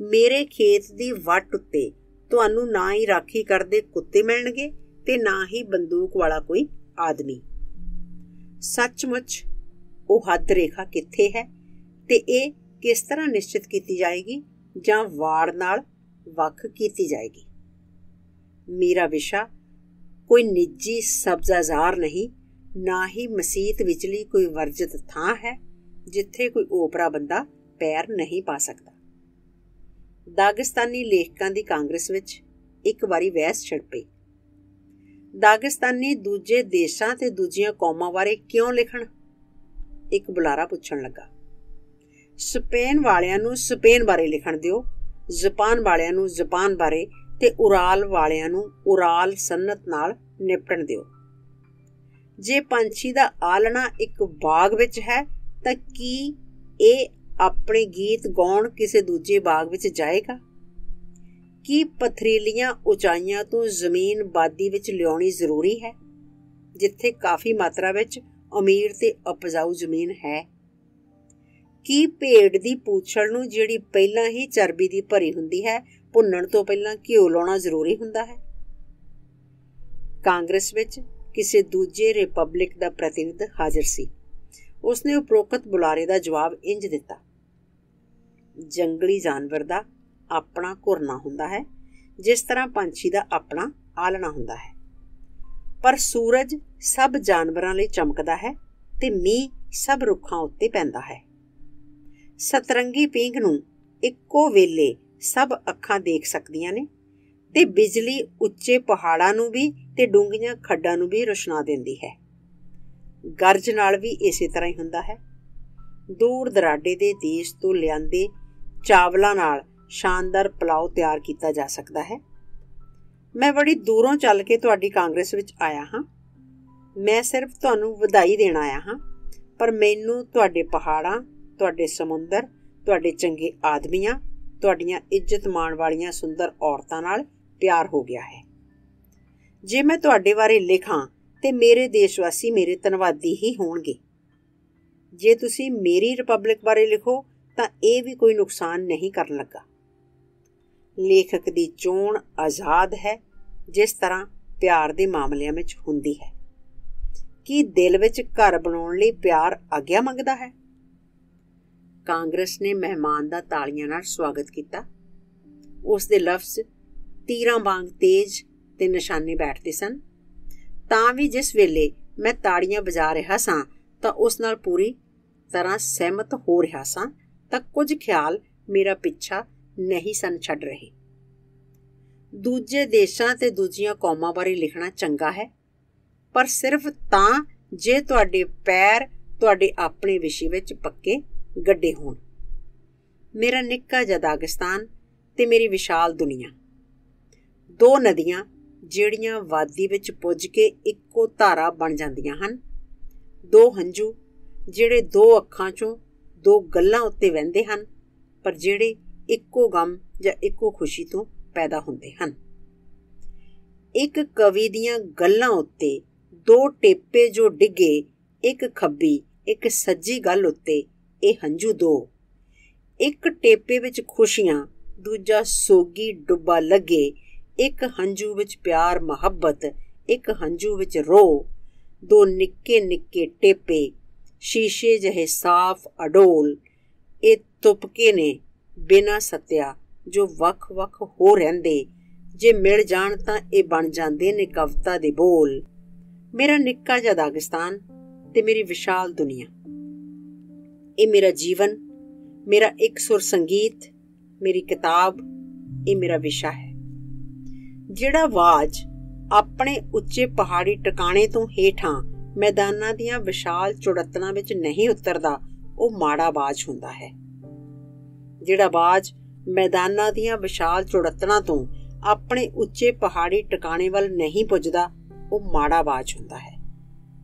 ਮੇਰੇ ਖੇਤ ਦੀ ਵੱਟ ਉੱਤੇ ਤੁਹਾਨੂੰ ਨਾ ਹੀ ਰਾਖੀ ਕਰਦੇ ਕੁੱਤੇ ਮਿਲਣਗੇ ਤੇ ਨਾ ਹੀ ਬੰਦੂਕ ਵਾਲਾ ਕੋਈ ਆਦਮੀ। ਸੱਚਮੁੱਚ ਉਹ ਹੱਦ ਰੇਖਾ ਕਿੱਥੇ ਹੈ ਤੇ ਇਹ ਕਿਸ ਤਰ੍ਹਾਂ ਨਿਸ਼ਚਿਤ ਕੀਤੀ ਜਾਏਗੀ ਜਾਂ ਵਾੜ ਨਾਲ ਵੱਖ ਕੀਤੀ ਜਾਏਗੀ? ਮੇਰਾ ਵਿਸ਼ਾ ਕੋਈ ਨਿੱਜੀ ਸਬਜ਼ਾਜ਼ਾਰ ਨਹੀਂ, ਨਾ ਹੀ ਮਸੀਤ ਵਿਚਲੀ ਕੋਈ ਵਰਜਿਤ ਥਾਂ ਹੈ ਜਿੱਥੇ ਕੋਈ ਓਪਰਾ ਬੰਦਾ ਪੈਰ ਨਹੀਂ ਪਾ ਸਕਦਾ। ਦਾਗਿਸਤਾਨੀ ਲੇਖਕਾਂ ਦੀ ਕਾਂਗਰਸ ਵਿੱਚ ਇੱਕ ਵਾਰੀ ਬਹਿਸ ਛਿੜ ਪਈ। ਦਾਗਿਸਤਾਨੀ ਦੂਜੇ ਦੇਸ਼ਾਂ ਤੇ ਦੂਜੀਆਂ ਕੌਮਾਂ ਬਾਰੇ ਕਿਉਂ ਲਿਖਣ? ਇੱਕ ਬੁਲਾਰਾ ਪੁੱਛਣ ਲੱਗਾ। ਸਪੇਨ ਵਾਲਿਆਂ ਨੂੰ ਸਪੇਨ ਬਾਰੇ ਲਿਖਣ ਦਿਓ, ਜਾਪਾਨ ਵਾਲਿਆਂ ਨੂੰ ਜਾਪਾਨ ਬਾਰੇ ਤੇ ਉਰਾਲ ਵਾਲਿਆਂ ਨੂੰ ਉਰਾਲ ਸਨਅਤ ਨਾਲ ਨਿਪਟਣ ਦਿਓ। ਜੇ ਪੰਛੀ ਦਾ ਆਲਣਾ ਇੱਕ ਬਾਗ ਵਿੱਚ ਹੈ ਤਾਂ ਕੀ ਇਹ ਆਪਣੇ ਗੀਤ ਗਾਉਣ ਕਿਸੇ ਦੂਜੇ ਬਾਗ ਵਿੱਚ ਜਾਏਗਾ? ਕੀ ਪਥਰੀਲੀਆਂ ਉਚਾਈਆਂ ਤੋਂ ਜ਼ਮੀਨ ਬਾਦੀ ਵਿੱਚ ਲਿਆਉਣੀ ਜ਼ਰੂਰੀ ਹੈ, ਜਿੱਥੇ ਕਾਫੀ ਮਾਤਰਾ ਵਿੱਚ ਅਮੀਰ ਤੇ ਉਪਜਾਊ ਜ਼ਮੀਨ ਹੈ? ਕੀ ਭੇਡ ਦੀ ਪੂਛਲ ਨੂੰ, ਜਿਹੜੀ ਪਹਿਲਾਂ ਹੀ ਚਰਬੀ ਦੀ ਭਰੀ ਹੁੰਦੀ ਹੈ, ਭੁੰਨਣ ਤੋਂ ਪਹਿਲਾਂ ਘਿਓ ਲਾਉਣਾ ਜ਼ਰੂਰੀ ਹੁੰਦਾ ਹੈ? ਕਾਂਗਰਸ ਵਿੱਚ ਕਿਸੇ ਦੂਜੇ ਰਿਪਬਲਿਕ ਦਾ ਪ੍ਰਤੀਨਿਧ ਹਾਜ਼ਰ ਸੀ। ਉਸਨੇ ਉਪਰੋਕਤ ਬੁਲਾਰੇ ਦਾ ਜਵਾਬ ਇੰਝ ਦਿੱਤਾ, ਜੰਗਲੀ ਜਾਨਵਰ ਦਾ ਆਪਣਾ ਘੁਰਨਾ ਹੁੰਦਾ ਹੈ, ਜਿਸ ਤਰ੍ਹਾਂ ਪੰਛੀ ਦਾ ਆਪਣਾ ਆਲਣਾ ਹੁੰਦਾ ਹੈ। ਪਰ ਸੂਰਜ ਸਭ ਜਾਨਵਰਾਂ ਲਈ ਚਮਕਦਾ ਹੈ ਤੇ ਮੀਂਹ ਸਭ ਰੁੱਖਾਂ ਉੱਤੇ ਪੈਂਦਾ ਹੈ। ਸਤਰੰਗੀ ਪੀਂਘ ਨੂੰ ਇੱਕੋ ਵੇਲੇ ਸਭ ਅੱਖਾਂ ਦੇਖ ਸਕਦੀਆਂ ਨੇ ਤੇ ਬਿਜਲੀ ਉੱਚੇ ਪਹਾੜਾਂ ਨੂੰ ਵੀ ਤੇ ਡੂੰਘੀਆਂ ਖੱਡਾਂ ਨੂੰ ਵੀ ਰੁਸ਼ਨਾ ਦਿੰਦੀ ਹੈ। ਗਰਜ ਨਾਲ ਵੀ ਇਸੇ ਤਰ੍ਹਾਂ ਹੀ ਹੁੰਦਾ ਹੈ। ਦੂਰ ਦਰਾਡੇ ਦੇ ਦੇਸ਼ ਤੋਂ ਲਿਆਂਦੇ ਚਾਵਲਾਂ ਨਾਲ ਸ਼ਾਨਦਾਰ ਪੁਲਾਓ ਤਿਆਰ ਕੀਤਾ ਜਾ ਸਕਦਾ ਹੈ। ਮੈਂ ਬੜੀ ਦੂਰੋਂ ਚੱਲ ਕੇ ਤੁਹਾਡੀ ਕਾਂਗਰਸ ਵਿੱਚ ਆਇਆ ਹਾਂ। ਮੈਂ ਸਿਰਫ ਤੁਹਾਨੂੰ ਵਧਾਈ ਦੇਣ ਆਇਆ ਹਾਂ, ਪਰ ਮੈਨੂੰ ਤੁਹਾਡੇ ਪਹਾੜਾਂ, ਤੁਹਾਡੇ ਸਮੁੰਦਰ, ਤੁਹਾਡੇ ਚੰਗੇ ਆਦਮੀਆਂ, ਤੁਹਾਡੀਆਂ ਇੱਜ਼ਤ ਮਾਣ ਵਾਲੀਆਂ ਸੁੰਦਰ ਔਰਤਾਂ ਨਾਲ ਪਿਆਰ ਹੋ ਗਿਆ ਹੈ। ਜੇ ਮੈਂ ਤੁਹਾਡੇ ਬਾਰੇ ਲਿਖਾਂ ਤੇ ਮੇਰੇ ਦੇਸ਼ਵਾਸੀ ਮੇਰੇ ਧੰਨਵਾਦੀ ਹੀ ਹੋਣਗੇ। ਜੇ ਤੁਸੀਂ ਮੇਰੀ ਰਿਪਬਲਿਕ ਬਾਰੇ ਲਿਖੋ ਤਾਂ ਇਹ ਵੀ ਕੋਈ ਨੁਕਸਾਨ ਨਹੀਂ ਕਰਨ ਲੱਗਾ। ਲੇਖਕ ਦੀ ਚੋਣ ਆਜ਼ਾਦ ਹੈ, ਜਿਸ ਤਰ੍ਹਾਂ ਪਿਆਰ ਦੇ ਮਾਮਲਿਆਂ ਵਿੱਚ ਹੁੰਦੀ ਹੈ। ਕੀ ਦਿਲ ਵਿੱਚ ਘਰ ਬਣਾਉਣ ਲਈ ਪਿਆਰ ਆਗਿਆ ਮੰਗਦਾ ਹੈ? ਕਾਂਗਰਸ ਨੇ ਮਹਿਮਾਨ ਦਾ ਤਾਲੀਆਂ ਨਾਲ ਸਵਾਗਤ ਕੀਤਾ। ਉਸ ਦੇ ਲਫ਼ਜ਼ ਤੀਰਾਂ ਵਾਂਗ ਤੇਜ਼ ਤੇ ਨਿਸ਼ਾਨੇ ਬੈਠਦੇ ਸਨ। ਤਾਂ ਵੀ ਜਿਸ ਵੇਲੇ ਮੈਂ ਤਾੜੀਆਂ ਵਜਾ ਰਿਹਾ ਸਾਂ ਤਾਂ ਉਸ ਨਾਲ ਪੂਰੀ ਤਰ੍ਹਾਂ ਸਹਿਮਤ ਹੋ ਰਿਹਾ ਸਾਂ, ਤਾਂ ਕੁਝ ਖਿਆਲ ਮੇਰਾ ਪਿੱਛਾ ਨਹੀਂ ਸਨ ਛੱਡ ਰਹੇ। ਦੂਜੇ ਦੇਸ਼ਾਂ ਤੇ ਦੂਜੀਆਂ ਕੌਮਾਂ ਬਾਰੇ ਲਿਖਣਾ ਚੰਗਾ ਹੈ, ਪਰ ਸਿਰਫ ਤਾਂ ਜੇ ਤੁਹਾਡੇ ਪੈਰ ਤੁਹਾਡੇ ਆਪਣੇ ਵਿਸ਼ੇ ਵਿੱਚ ਪੱਕੇ ਗੱਡੇ ਹੋਣ। ਮੇਰਾ ਨਿੱਕਾ ਜਿਹਾ ਦਾਗਿਸਤਾਨ ਤੇ ਮੇਰੀ ਵਿਸ਼ਾਲ ਦੁਨੀਆ, ਦੋ ਨਦੀਆਂ ਜਿਹੜੀਆਂ ਵਾਦੀ ਵਿੱਚ ਪੁੱਜ ਕੇ ਇੱਕੋ ਧਾਰਾ ਬਣ ਜਾਂਦੀਆਂ ਹਨ, ਦੋ ਹੰਝੂ ਜਿਹੜੇ ਦੋ ਅੱਖਾਂ 'ਚੋਂ ਦੋ ਗੱਲਾਂ ਉੱਤੇ ਵਹਿੰਦੇ ਹਨ, ਪਰ ਜਿਹੜੇ ਇੱਕੋ ਗਮ ਜਾਂ ਇੱਕੋ ਖੁਸ਼ੀ ਤੋਂ ਪੈਦਾ ਹੁੰਦੇ ਹਨ। ਇੱਕ ਕਵੀ ਦੀਆਂ ਗੱਲਾਂ ਉੱਤੇ ਦੋ ਟੇਪੇ ਜੋ ਡਿੱਗੇ, ਇੱਕ ਖੱਬੀ ਇੱਕ ਸੱਜੀ ਗੱਲ ਉੱਤੇ, ਇਹ ਹੰਝੂ ਦੋ। ਇੱਕ ਟੇਪੇ ਵਿੱਚ ਖੁਸ਼ੀਆਂ, ਦੂਜਾ ਸੋਗੀ ਡੁੱਬਾ ਲੱਗੇ। ਇੱਕ ਹੰਝੂ ਵਿੱਚ ਪਿਆਰ ਮੁਹੱਬਤ, ਇੱਕ ਹੰਝੂ ਵਿੱਚ ਰੋਹ। ਦੋ ਨਿੱਕੇ ਨਿੱਕੇ ਟੇਪੇ, ਸ਼ੀਸ਼ੇ ਜਿਹੇ ਸਾਫ਼ ਅਡੋਲ, ਇਹ ਤੁਪਕੇ ਨੇ ਬਿਨਾਂ ਸੱਤਿਆ ਜੋ ਵੱਖ ਵੱਖ ਹੋ ਰਹਿੰਦੇ। ਜੇ ਮਿਲ ਜਾਣ ਤਾਂ ਇਹ ਬਣ ਜਾਂਦੇ ਨੇ ਕਵਿਤਾ ਦੇ ਬੋਲ। ਮੇਰਾ ਨਿੱਕਾ ਜਿਹਾ ਦਾਗਿਸਤਾਨ ਤੇ ਮੇਰੀ ਵਿਸ਼ਾਲ ਦੁਨੀਆ, ਇਹ ਮੇਰਾ ਜੀਵਨ, ਮੇਰਾ ਇੱਕ ਸੁਰ ਸੰਗੀਤ, ਮੇਰੀ ਕਿਤਾਬ, ਇਹ ਮੇਰਾ ਵਿਸ਼ਾ ਹੈ। ਜਿਹੜਾ ਆਵਾਜ਼ ਆਪਣੇ ਉੱਚੇ ਪਹਾੜੀ ਟਿਕਾਣੇ ਤੋਂ ਹੇਠਾਂ ਮੈਦਾਨਾਂ ਦੀਆਂ ਵਿਸ਼ਾਲ ਚੁੜੱਤਨਾਂ ਵਿੱਚ ਨਹੀਂ ਉਤਰਦਾ, ਉਹ ਮਾੜਾ ਆਵਾਜ਼ ਹੁੰਦਾ ਹੈ। ਜਿਹੜਾ ਆਵਾਜ਼ ਮੈਦਾਨਾਂ ਦੀਆਂ ਵਿਸ਼ਾਲ ਚੁੜੱਤਨਾਂ ਤੋਂ ਆਪਣੇ ਉੱਚੇ ਪਹਾੜੀ ਟਿਕਾਣੇ ਵੱਲ ਨਹੀਂ ਪੁੱਜਦਾ, ਉਹ ਮਾੜਾ ਆਵਾਜ਼ ਹੁੰਦਾ ਹੈ।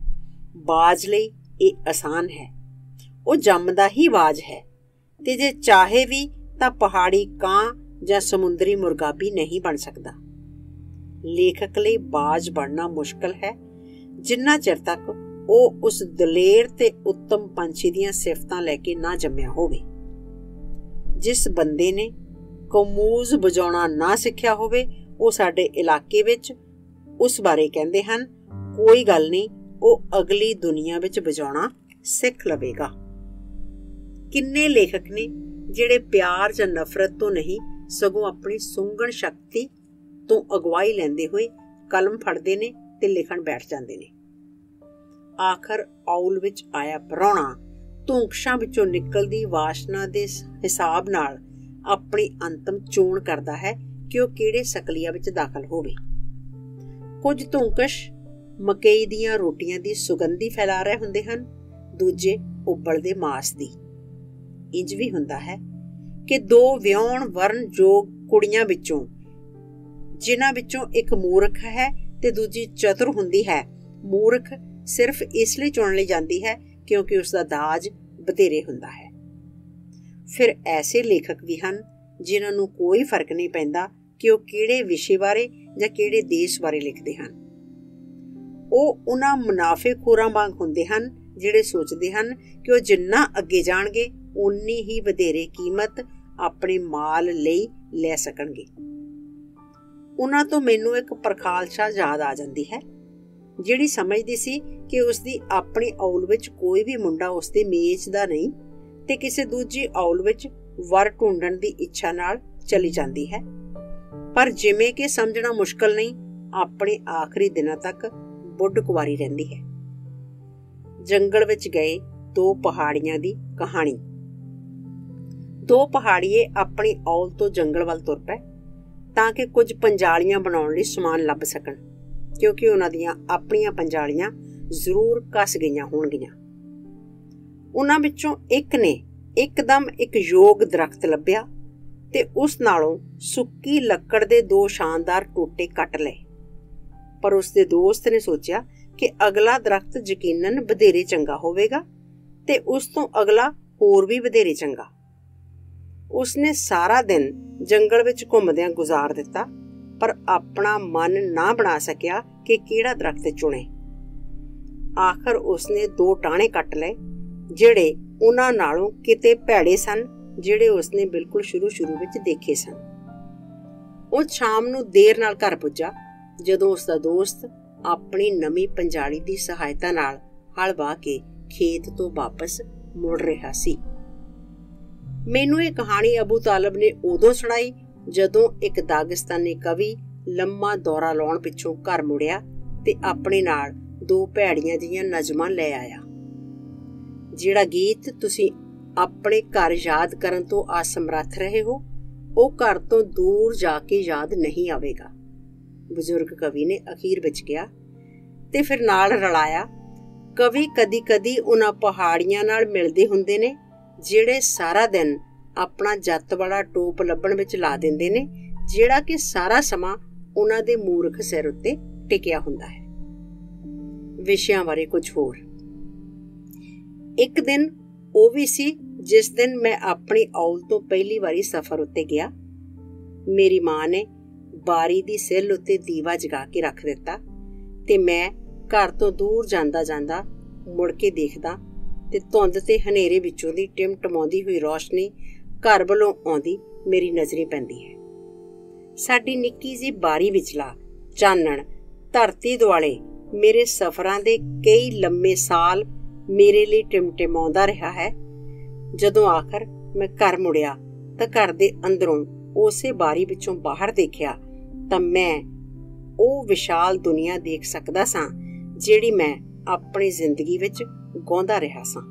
ਬਾਜ਼ ਲਈ ਇਹ ਆਸਾਨ ਹੈ, ਉਹ ਜੰਮਦਾ ਹੀ ਆਵਾਜ਼ ਹੈ, ਤੇ ਜੇ ਚਾਹੇ ਵੀ ਤਾਂ ਪਹਾੜੀ ਕਾਂ ਜਾਂ ਸਮੁੰਦਰੀ ਮੁਰਗਾਬੀ ਨਹੀਂ ਬਣ ਸਕਦਾ। ਲੇਖਕ ਲਈ ਬਾਜ਼ ਬਣਨਾ ਮੁਸ਼ਕਲ ਹੈ, ਜਿੰਨਾ ਚਿਰ ਤੱਕ ਉਹ ਉਸ ਦਲੇਰ ਤੇ ਉੱਤਮ ਪੰਛੀ ਦੀਆਂ ਸਿਫਤਾਂ ਲੈ ਕੇ ਨਾ ਜੰਮਿਆ ਹੋਵੇ। ਜਿਸ ਬੰਦੇ ਨੇ ਕਮੂਜ਼ ਵਜਾਉਣਾ ਨਾ ਸਿੱਖਿਆ ਹੋਵੇ, ਉਹ ਸਾਡੇ ਇਲਾਕੇ ਵਿੱਚ ਉਸ ਬਾਰੇ ਕਹਿੰਦੇ ਹਨ, ਕੋਈ ਗੱਲ ਨਹੀਂ, ਉਹ ਅਗਲੀ ਦੁਨੀਆ ਵਿੱਚ ਵਜਾਉਣਾ ਸਿੱਖ ਲਵੇਗਾ। ਕਿੰਨੇ ਲੇਖਕ ਨੇ ਜਿਹੜੇ ਪਿਆਰ ਜਾਂ ਨਫ਼ਰਤ ਤੋਂ ਨਹੀਂ, ਸਗੋਂ ਆਪਣੀ ਸੁੰਘਣ ਸ਼ਕਤੀ ਤੋਂ ਅਗਵਾਈ ਲੈਂਦੇ ਹੋਏ ਕਲਮ ਫੜਦੇ ਨੇ ਤੇ ਲਿਖਣ ਬੈਠ ਜਾਂਦੇ ਨੇ। ਆਖਰ ਔਲ ਵਿੱਚ ਆਇਆ ਪ੍ਰਾਹੁਣਾ ਧੂੰਕਸ਼ਾਂ ਵਿੱਚੋਂ ਨਿਕਲਦੀ ਵਾਸ਼ਨਾ ਦੇ ਹਿਸਾਬ ਨਾਲ ਆਪਣੀ ਅੰਤਮ ਚੋਣ ਕਰਦਾ ਹੈ ਕਿ ਉਹ ਕਿਹੜੇ ਸਕਲੀਆ ਵਿੱਚ ਦਾਖਲ ਹੋਵੇ। ਕੁਝ ਧੂੰਕਸ਼ ਮਕਈ ਦੀਆਂ ਰੋਟੀਆਂ ਦੀ ਸੁਗੰਧੀ ਫੈਲਾ ਰਹੇ ਹੁੰਦੇ ਹਨ, ਦੂਜੇ ਉਬਲਦੇ ਮਾਸ ਦੀ। ਇੰਜ ਵੀ ਹੁੰਦਾ ਹੈ ਕਿ ਦੋ ਵਿਆਹੁਣ ਵਰਨ ਯੋਗ ਕੁੜੀਆਂ ਵਿੱਚੋਂ, ਜਿਨ੍ਹਾਂ ਵਿੱਚੋਂ ਇੱਕ ਮੂਰਖ ਹੈ ਤੇ ਦੂਜੀ ਚਤੁਰ ਹੁੰਦੀ ਹੈ, ਮੂਰਖ ਸਿਰਫ ਇਸ ਲਈ ਚੁਣ ਲਈ ਜਾਂਦੀ ਹੈ ਕਿਉਂਕਿ ਉਸਦਾ ਦਾਜ ਵਧੇਰੇ ਹੁੰਦਾ ਹੈ। ਫਿਰ ਐਸੇ ਲੇਖਕ ਵੀ ਹਨ ਜਿਨ੍ਹਾਂ ਨੂੰ ਕੋਈ ਫਰਕ ਨਹੀਂ ਪੈਂਦਾ ਕਿ ਉਹ ਕਿਹੜੇ ਵਿਸ਼ੇ ਬਾਰੇ ਜਾਂ ਕਿਹੜੇ ਦੇਸ਼ ਬਾਰੇ ਲਿਖਦੇ ਹਨ। ਉਹ ਉਹਨਾਂ ਮੁਨਾਫੇਖੋਰਾਂ ਵਾਂਗ ਹੁੰਦੇ ਹਨ ਜਿਹੜੇ ਸੋਚਦੇ ਹਨ ਕਿ ਉਹ ਜਿੰਨਾ ਅੱਗੇ ਜਾਣਗੇ ਉਨੀ ਹੀ ਵਧੇਰੇ ਕੀਮਤ ਆਪਣੇ ਮਾਲ ਲਈ ਲੈ ਸਕਣਗੇ। ਉਹਨਾਂ ਤੋਂ ਮੈਨੂੰ ਇੱਕ ਪ੍ਰਖਾਲਸ਼ਾ ਯਾਦ ਆ ਜਾਂਦੀ ਹੈ, ਜਿਹੜੀ ਸਮਝਦੀ ਸੀ ਕਿ ਉਸਦੀ ਆਪਣੀ ਔਲ ਵਿੱਚ ਕੋਈ ਵੀ ਮੁੰਡਾ ਉਸਦੇ ਮੇਚ ਦਾ ਨਹੀਂ ਤੇ ਕਿਸੇ ਦੂਜੀ ਔਲ ਵਿੱਚ ਵਰ ਢੂੰਡਣ ਦੀ ਇੱਛਾ ਨਾਲ ਚਲੀ ਜਾਂਦੀ ਹੈ। ਪਰ ਜਿਵੇਂ ਕਿ ਸਮਝਣਾ ਮੁਸ਼ਕਲ ਨਹੀਂ, ਆਪਣੇ ਆਖਰੀ ਦਿਨਾਂ ਤੱਕ ਬੁੱਢ ਕੁਵਾਰੀ ਰਹਿੰਦੀ ਹੈ। ਜੰਗਲ ਵਿੱਚ ਗਏ ਦੋ ਪਹਾੜੀਆਂ ਦੀ ਕਹਾਣੀ। ਦੋ ਪਹਾੜੀਏ ਆਪਣੀ ਔਲ ਤੋਂ ਜੰਗਲ ਵੱਲ ਤੁਰ ਪਏ ਤਾਂ ਕਿ ਕੁਝ ਪੰਜਾਲੀਆਂ ਬਣਾਉਣ ਲਈ ਸਮਾਨ ਲੱਭ ਸਕਣ, ਕਿਉਂਕਿ ਉਹਨਾਂ ਦੀਆਂ ਆਪਣੀਆਂ ਪੰਜਾਲੀਆਂ ਜ਼ਰੂਰ ਕੱਸ ਗਈਆਂ ਹੋਣਗੀਆਂ। ਉਹਨਾਂ ਵਿੱਚੋਂ ਇੱਕ ਨੇ ਇੱਕਦਮ ਇੱਕ ਯੋਗ ਦਰਖਤ ਲੱਭਿਆ ਤੇ ਉਸ ਨਾਲੋਂ ਸੁੱਕੀ ਲੱਕੜ ਦੇ ਦੋ ਸ਼ਾਨਦਾਰ ਟੋਟੇ ਕੱਟ ਲਏ। ਪਰ ਉਸਦੇ ਦੋਸਤ ਨੇ ਸੋਚਿਆ ਕਿ ਅਗਲਾ ਦਰਖਤ ਯਕੀਨਨ ਵਧੇਰੇ ਚੰਗਾ ਹੋਵੇਗਾ ਤੇ ਉਸ ਤੋਂ ਅਗਲਾ ਹੋਰ ਵੀ ਵਧੇਰੇ ਚੰਗਾ। ਉਸਨੇ ਸਾਰਾ ਦਿਨ ਜੰਗਲ ਵਿੱਚ ਘੁੰਮਦਿਆਂ ਗੁਜ਼ਾਰ ਦਿੱਤਾ, ਪਰ ਆਪਣਾ ਮਨ ਨਾ ਬਣਾ ਸਕਿਆ ਕਿ ਕਿਹੜਾ ਦਰਖਤ ਚੁਣੇ। ਆਖਰ ਉਸਨੇ ਦੋ ਟਾਹਣੇ ਕੱਟ ਲਏ ਜਿਹੜੇ ਉਹਨਾਂ ਨਾਲੋਂ ਕਿਤੇ ਭੈੜੇ ਸਨ, ਜਿਹੜੇ ਉਸਨੇ ਬਿਲਕੁਲ ਸ਼ੁਰੂ ਵਿੱਚ ਦੇਖੇ ਸਨ। ਉਹ ਸ਼ਾਮ ਨੂੰ ਦੇਰ ਨਾਲ ਘਰ ਪੁੱਜਾ ਜਦੋਂ ਉਸਦਾ ਦੋਸਤ ਆਪਣੀ ਨਵੀਂ ਪੰਜਾਲੀ ਦੀ ਸਹਾਇਤਾ ਨਾਲ ਹਲ ਵਾਹ ਕੇ ਖੇਤ ਤੋਂ ਵਾਪਸ ਮੁੜ ਰਿਹਾ ਸੀ। ਮੈਨੂੰ ਇਹ ਕਹਾਣੀ ਅਬੂ ਤਾਲਬ ਨੇ ਉਦੋਂ ਸੁਣਾਈ ਜਦੋਂ ਇੱਕ ਦਾਗਿਸਤਾਨੀ ਕਵੀ ਲੰਮਾ ਦੌਰਾ ਲਾਉਣ ਪਿੱਛੋਂ ਘਰ ਮੁੜਿਆ ਤੇ ਆਪਣੇ ਨਾਲ ਦੋ ਭੈੜੀਆਂ ਜਿਹੀਆਂ ਨਜ਼ਮਾਂ ਲੈ ਆਇਆ। ਜਿਹੜਾ ਗੀਤ ਤੁਸੀਂ ਆਪਣੇ ਘਰ ਯਾਦ ਕਰਨ ਤੋਂ ਅਸਮਰੱਥ ਰਹੇ ਹੋ, ਉਹ ਘਰ ਤੋਂ ਦੂਰ ਜਾ ਕੇ ਯਾਦ ਨਹੀਂ ਆਵੇਗਾ, ਬਜ਼ੁਰਗ ਕਵੀ ਨੇ ਅਖੀਰ ਵਿੱਚ ਕਿਹਾ ਤੇ ਫਿਰ ਨਾਲ ਰਲਾਇਆ, ਕਵੀ ਕਦੀ-ਕਦੀ ਉਹਨਾਂ ਪਹਾੜੀਆਂ ਨਾਲ ਮਿਲਦੇ ਹੁੰਦੇ ਨੇ ਜਿਹੜੇ ਸਾਰਾ ਦਿਨ ਆਪਣਾ ਜੱਤ ਵਾਲਾ ਟੋਪ ਲੱਭਣ ਵਿੱਚ ਲਾ ਦਿੰਦੇ ਨੇ, ਜਿਹੜਾ ਕਿ ਸਾਰਾ ਸਮਾਂ ਉਹਨਾਂ ਦੇ ਮੂਰਖ ਸਿਰ ਉੱਤੇ ਟਿਕਿਆ ਹੁੰਦਾ ਹੈ। ਵਿਸ਼ਿਆਂ ਬਾਰੇ ਕੁਝ ਹੋਰ। ਇੱਕ ਦਿਨ ਉਹ ਵੀ ਸੀ ਜਿਸ ਦਿਨ ਮੈਂ ਆਪਣੀ ਔਲ ਤੋਂ ਪਹਿਲੀ ਵਾਰੀ ਸਫ਼ਰ ਉੱਤੇ ਗਿਆ। ਮੇਰੀ ਮਾਂ ਨੇ ਬਾਰੀ ਦੀ ਸਿੱਲ ਉੱਤੇ ਦੀਵਾ ਜਗਾ ਕੇ ਰੱਖ ਦਿੱਤਾ ਤੇ ਮੈਂ ਘਰ ਤੋਂ ਦੂਰ ਜਾਂਦਾ ਮੁੜ ਕੇ ਦੇਖਦਾ ਤੇ ਧੁੰਦ ਤੇ ਹਨੇਰੇ ਵਿੱਚੋਂ ਦੀ ਟਿਮਟਮਾਉਂਦੀ ਹੋਈ ਰੌਸ਼ਨੀ ਘਰ ਵੱਲੋਂ ਆਉਂਦੀ ਮੇਰੀ ਨਜ਼ਰੀ ਪੈਂਦੀ ਹੈ। ਸਾਡੀ ਨਿੱਕੀ ਜਿਹੀ ਬਾਰੀ ਵਿਚਲਾ ਚਾਨਣ ਧਰਤੀ ਦੁਆਲੇ ਮੇਰੇ ਸਫ਼ਰਾਂ ਦੇ ਕਈ ਲੰਮੇ ਸਾਲ ਮੇਰੇ ਲਈ ਟਿਮਟਿਮਾਉਂਦਾ ਰਿਹਾ ਹੈ। ਜਦੋਂ ਆਖਰ ਮੈਂ ਘਰ ਮੁੜਿਆ ਤਾਂ ਘਰ ਦੇ ਅੰਦਰੋਂ ਉਸੇ ਬਾਰੀ ਵਿੱਚੋਂ ਬਾਹਰ ਦੇਖਿਆ ਤਾਂ ਮੈਂ ਉਹ ਵਿਸ਼ਾਲ ਦੁਨੀਆ ਦੇਖ ਸਕਦਾ ਸਾਂ ਜਿਹੜੀ ਮੈਂ ਆਪਣੀ ਜ਼ਿੰਦਗੀ ਵਿੱਚ ਗਾਉਂਦਾ ਰਿਹਾ ਸਾਂ।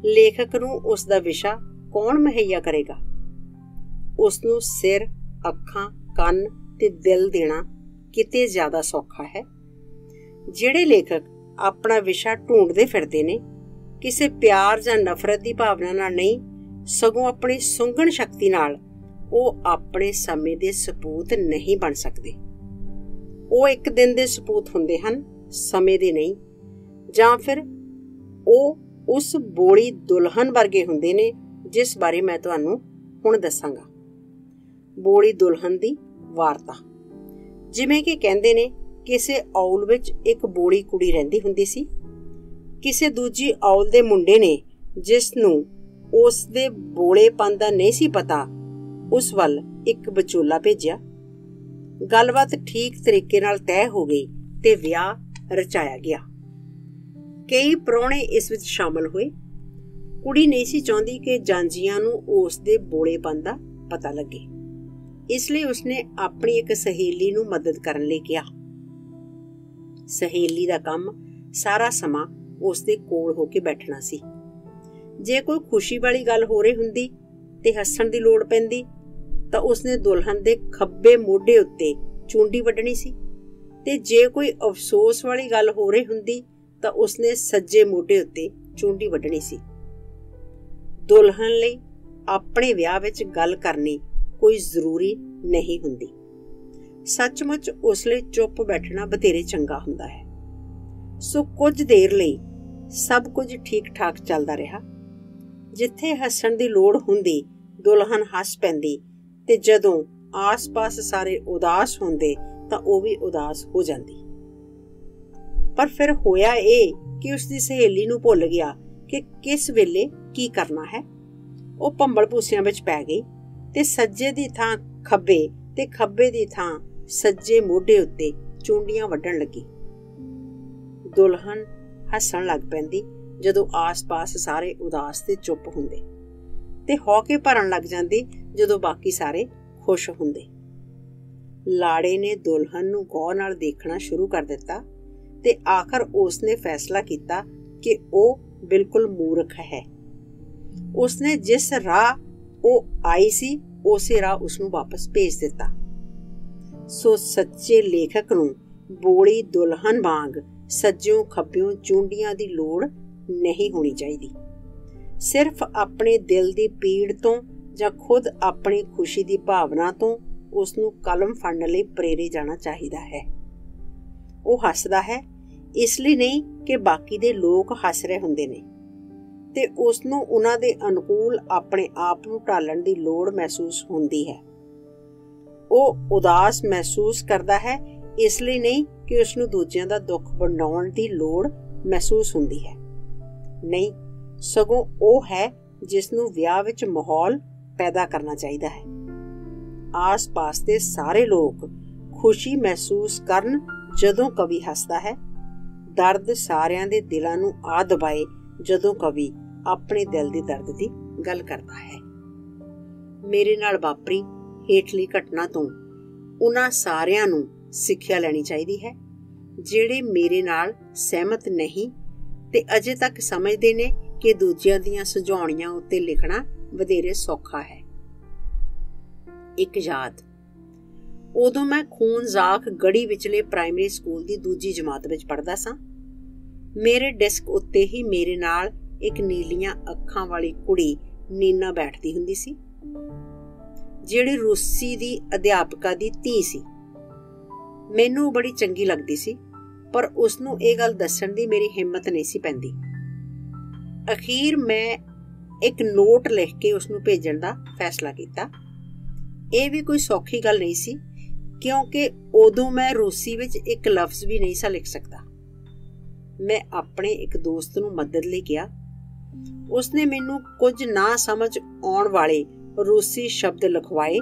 ਲੇਖਕ ਨੂੰ ਉਸ ਦਾ ਵਿਸ਼ਾ ਕੌਣ ਮੁਹੱਈਆ ਕਰੇਗਾ? ਉਸ ਨੂੰ ਸਿਰ, ਅੱਖਾਂ, ਕੰਨ ਤੇ ਦਿਲ ਦੇਣਾ ਕਿਤੇ ਜ਼ਿਆਦਾ ਸੌਖਾ ਹੈ। ਜਿਹੜੇ ਲੇਖਕ ਆਪਣਾ ਵਿਸ਼ਾ ਢੂੰਡਦੇ ਫਿਰਦੇ ਨੇ, ਕਿਸੇ ਪਿਆਰ ਜਾਂ ਨਫ਼ਰਤ ਦੀ ਭਾਵਨਾ ਨਾਲ ਨਹੀਂ, ਸਗੋਂ ਆਪਣੀ ਸੁੰਘਣ ਸ਼ਕਤੀ ਨਾਲ, ਉਹ ਆਪਣੇ ਸਮੇਂ ਦੇ ਸਪੂਤ ਨਹੀਂ ਬਣ ਸਕਦੇ। ਉਹ ਇੱਕ ਦਿਨ ਦੇ ਸਪੂਤ ਹੁੰਦੇ ਹਨ, ਸਮੇਂ ਦੇ ਨਹੀਂ। ਜਾਂ ਫਿਰ ਉਹ ਉਸ ਬੋਲੀ ਦੁਲਹਨ ਵਰਗੇ ਹੁੰਦੇ ਨੇ ਜਿਸ ਬਾਰੇ ਮੈਂ ਤੁਹਾਨੂੰ ਹੁਣ ਦੱਸਾਂਗਾ। ਬੋਲੀ ਦੁਲਹਨ ਦੀ ਵਾਰਤਾ। ਜਿਵੇਂ ਕਿ ਕਹਿੰਦੇ ਨੇ, ਕਿਸੇ ਔਲ ਵਿੱਚ ਇੱਕ ਬੋਲੀ ਕੁੜੀ ਰਹਿੰਦੀ ਹੁੰਦੀ ਸੀ। ਕਿਸੇ ਦੂਜੀ ਔਲ ਦੇ ਮੁੰਡੇ ਨੇ, ਜਿਸ ਨੂੰ ਉਸ ਦੇ ਬੋਲੇਪਨ ਦਾ ਨਹੀਂ ਸੀ ਪਤਾ, ਉਸ ਵੱਲ ਇੱਕ ਵਿਚੋਲਾ ਭੇਜਿਆ। ਗੱਲਬਾਤ ਠੀਕ ਤਰੀਕੇ ਨਾਲ ਤੈਅ ਹੋ ਗਈ ਤੇ ਵਿਆਹ ਰਚਾਇਆ ਗਿਆ। ਕਈ ਪ੍ਰਾਹੁਣੇ ਇਸ ਵਿੱਚ ਸ਼ਾਮਲ ਹੋਏ। ਕੁੜੀ ਨਹੀਂ ਸੀ ਚਾਹੁੰਦੀ ਕਿ ਜਾਂਜੀਆਂ ਨੂੰ ਉਸ ਦੇ ਬੋਲੇਪਨ ਦਾ ਪਤਾ ਲੱਗੇ, ਇਸ ਲਈ ਉਸਨੇ ਆਪਣੀ ਇੱਕ ਸਹੇਲੀ ਨੂੰ ਮਦਦ ਕਰਨ ਲਈ ਕਿਹਾ। ਸਹੇਲੀ ਦਾ ਕੰਮ ਸਾਰਾ ਸਮਾਂ ਉਸ ਦੇ ਕੋਲ ਹੋ ਕੇ ਬੈਠਣਾ ਸੀ। ਜੇ ਕੋਈ ਖੁਸ਼ੀ ਵਾਲੀ ਗੱਲ ਹੋ ਰਹੀ ਹੁੰਦੀ ਤੇ ਹੱਸਣ ਦੀ ਲੋੜ ਪੈਂਦੀ ਤਾਂ ਉਸਨੇ ਦੁਲਹਨ ਦੇ ਖੱਬੇ ਮੋਢੇ ਉੱਤੇ ਚੂੰਡੀ ਵੱਢਣੀ ਸੀ, ਤੇ ਜੇ ਕੋਈ ਅਫਸੋਸ ਵਾਲੀ ਗੱਲ ਹੋ ਰਹੀ ਹੁੰਦੀ ਤਾਂ ਉਸਨੇ ਸੱਜੇ ਮੋਢੇ ਉੱਤੇ ਚੂੰਡੀ ਵੱਢਣੀ ਸੀ। ਦੁਲਹਨ ਲਈ ਆਪਣੇ ਵਿਆਹ ਵਿੱਚ ਗੱਲ ਕਰਨੀ ਕੋਈ ਜ਼ਰੂਰੀ ਨਹੀਂ ਹੁੰਦੀ। ਸੱਚਮੁੱਚ ਉਸ ਲਈ ਚੁੱਪ ਬੈਠਣਾ ਬਥੇਰੇ ਚੰਗਾ ਹੁੰਦਾ ਹੈ। ਸੋ ਕੁਝ ਦੇਰ ਲਈ ਸਭ ਕੁਝ ਠੀਕ ਠਾਕ ਚੱਲਦਾ ਰਿਹਾ। ਜਿੱਥੇ ਹੱਸਣ ਦੀ ਲੋੜ ਹੁੰਦੀ ਦੁਲਹਨ ਹੱਸ ਪੈਂਦੀ, ਤੇ ਜਦੋਂ ਆਸ-ਪਾਸ ਸਾਰੇ ਉਦਾਸ ਹੁੰਦੇ ਤਾਂ ਉਹ ਵੀ ਉਦਾਸ ਹੋ ਜਾਂਦੀ। ਪਰ ਫਿਰ ਹੋਇਆ ਇਹ ਕਿ ਉਸਦੀ ਸਹੇਲੀ ਨੂੰ ਭੁੱਲ ਗਿਆ ਕਿ ਕਿਸ ਵੇਲੇ ਕੀ ਕਰਨਾ ਹੈ। ਉਹ ਭੰਬਲ ਭੂਸਿਆਂ ਵਿੱਚ ਪੈ ਗਈ ਤੇ ਸੱਜੇ ਦੀ ਥਾਂ ਖੱਬੇ ਤੇ ਖੱਬੇ ਦੀ ਥਾਂ ਸੱਜੇ ਮੋਢੇ ਉੱਤੇ ਚੁੰਡੀਆਂ ਵੱਢਣ ਲੱਗੀ। ਦੁਲਹਨ ਹੱਸਣ ਲੱਗ ਪੈਂਦੀ ਜਦੋਂ ਆਸ-ਪਾਸ ਸਾਰੇ ਉਦਾਸ ਤੇ ਚੁੱਪ ਹੁੰਦੇ, ਤੇ ਹੌਕੇ ਭਰਨ ਲੱਗ ਜਾਂਦੀ ਜਦੋਂ ਬਾਕੀ ਸਾਰੇ ਖੁਸ਼ ਹੁੰਦੇ। ਲਾੜੇ ਨੇ ਦੁਲਹਨ ਨੂੰ ਗੌਰ ਨਾਲ ਦੇਖਣਾ ਸ਼ੁਰੂ ਕਰ ਦਿੱਤਾ ਤੇ ਆਖਰ ਉਸਨੇ ਫੈਸਲਾ ਕੀਤਾ ਕਿ ਉਹ ਬਿਲਕੁਲ ਮੂਰਖ ਹੈ। ਉਸਨੇ ਜਿਸ ਰਾਹ ਉਹ ਆਈ ਸੀ ਉਸੇ ਰਾਹ ਉਸਨੂੰ ਵਾਪਸ ਭੇਜ ਦਿੱਤਾ। ਸੋ ਸੱਚੇ ਲੇਖਕ ਨੂੰ ਬੋਲੀ ਦੁਲਹਨ ਵਾਂਗ ਸੱਜਿਓਂ ਖੱਬਿਓਂ ਚੁੰਡੀਆਂ ਦੀ ਲੋੜ ਨਹੀਂ ਹੋਣੀ ਚਾਹੀਦੀ। ਸਿਰਫ ਆਪਣੇ ਦਿਲ ਦੀ ਪੀੜ ਤੋਂ ਜਾਂ ਖੁਦ ਆਪਣੀ ਖੁਸ਼ੀ ਦੀ ਭਾਵਨਾ ਤੋਂ ਉਸਨੂੰ ਕਲਮ ਫੜਨ ਲਈ ਪ੍ਰੇਰੇ ਜਾਣਾ ਚਾਹੀਦਾ ਹੈ। ਉਹ ਹੱਸਦਾ ਹੈ ਇਸ ਲਈ ਨਹੀਂ ਕਿ ਬਾਕੀ ਦੇ ਲੋਕ ਹੱਸ ਰਹੇ ਹੁੰਦੇ ਨੇ, ਤੇ ਉਸਨੂੰ ਉਹਨਾਂ ਦੇ ਅਨੁਕੂਲ ਆਪਣੇ ਆਪ ਨੂੰ ਢਾਲਣ ਦੀ ਲੋੜ ਮਹਿਸੂਸ ਹੁੰਦੀ ਹੈ। ਉਹ ਉਦਾਸ ਮਹਿਸੂਸ ਕਰਦਾ ਹੈ ਇਸ ਲਈ ਨਹੀਂ ਕਿ ਉਸਨੂੰ ਦੂਜਿਆਂ ਦਾ ਦੁੱਖ ਵੰਡਾਉਣ ਦੀ ਲੋੜ ਮਹਿਸੂਸ ਹੁੰਦੀ ਹੈ। ਨਹੀਂ, ਸਗੋਂ ਉਹ ਹੈ ਜਿਸ ਨੂੰ ਵਿਆਹ ਵਿੱਚ ਮਾਹੌਲ ਪੈਦਾ ਕਰਨਾ ਚਾਹੀਦਾ ਹੈ। ਆਸ-ਪਾਸ ਦੇ ਸਾਰੇ ਲੋਕ ਖੁਸ਼ੀ ਮਹਿਸੂਸ ਕਰਨ ਜਦੋਂ ਕਵੀ ਹੱਸਦਾ ਹੈ। ਦਰਦ ਸਾਰਿਆਂ ਦੇ ਦਿਲਾਂ ਨੂੰ ਆ ਦਬਾਏ ਜਦੋਂ ਕਵੀ ਆਪਣੇ ਦਿਲ ਦੇ ਦਰਦ ਦੀ ਗੱਲ ਕਰਦਾ ਹੈ। ਮੇਰੇ ਨਾਲ ਵਾਪਰੀ ਹੇਠਲੀ ਘਟਨਾ ਤੋਂ ਉਹਨਾਂ ਸਾਰਿਆਂ ਨੂੰ ਸਿੱਖਿਆ ਲੈਣੀ ਚਾਹੀਦੀ ਹੈ ਜਿਹੜੇ ਮੇਰੇ ਨਾਲ ਸਹਿਮਤ ਨਹੀਂ ਤੇ ਅਜੇ ਤੱਕ ਸਮਝਦੇ ਨੇ ਕਿ ਦੂਜਿਆਂ ਦੀਆਂ ਸੁਝਾਉਣੀਆਂ ਉੱਤੇ ਲਿਖਣਾ ਵਧੇਰੇ ਸੌਖਾ ਹੈ। ਇੱਕ ਯਾਦ, ਉਦੋਂ ਮੈਂ ਖੂਨਜ਼ਾਖ ਗੜੀ ਵਿਚਲੇ ਪ੍ਰਾਇਮਰੀ ਸਕੂਲ ਦੀ ਦੂਜੀ ਜਮਾਤ ਵਿੱਚ ਪੜ੍ਹਦਾ ਸਾਂ। ਮੇਰੇ ਡੈਸਕ ਉੱਤੇ ਹੀ ਮੇਰੇ ਨਾਲ ਇੱਕ ਨੀਲੀਆਂ ਅੱਖਾਂ ਵਾਲੀ ਕੁੜੀ ਨੀਨਾ ਬੈਠਦੀ ਹੁੰਦੀ ਸੀ, ਜਿਹੜੀ ਰੂਸੀ ਦੀ ਅਧਿਆਪਕਾ ਦੀ ਧੀ ਸੀ। ਮੈਨੂੰ ਬੜੀ ਚੰਗੀ ਲੱਗਦੀ ਸੀ, ਪਰ ਉਸਨੂੰ ਇਹ ਗੱਲ ਦੱਸਣ ਦੀ ਮੇਰੀ ਹਿੰਮਤ ਨਹੀਂ ਸੀ ਪੈਂਦੀ। ਅਖੀਰ ਮੈਂ ਇੱਕ ਨੋਟ ਲਿਖ ਕੇ ਉਸਨੂੰ ਭੇਜਣ ਦਾ ਫੈਸਲਾ ਕੀਤਾ। ਇਹ ਵੀ ਕੋਈ ਸੌਖੀ ਗੱਲ ਨਹੀਂ ਸੀ, ਕਿਉਂਕਿ ਉਦੋਂ ਮੈਂ ਰੂਸੀ ਵਿੱਚ ਇੱਕ ਲਫ਼ਜ਼ ਵੀ ਨਹੀਂ ਸੀ ਲਿਖ ਸਕਦਾ। ਮੈਂ ਆਪਣੇ ਇੱਕ ਦੋਸਤ ਨੂੰ ਮਦਦ ਲਈ ਕਿਹਾ। ਉਸਨੇ ਮੈਨੂੰ ਕੁਝ ਨਾ ਸਮਝ ਆਉਣ ਵਾਲੇ ਰੂਸੀ ਸ਼ਬਦ ਲਿਖਵਾਏ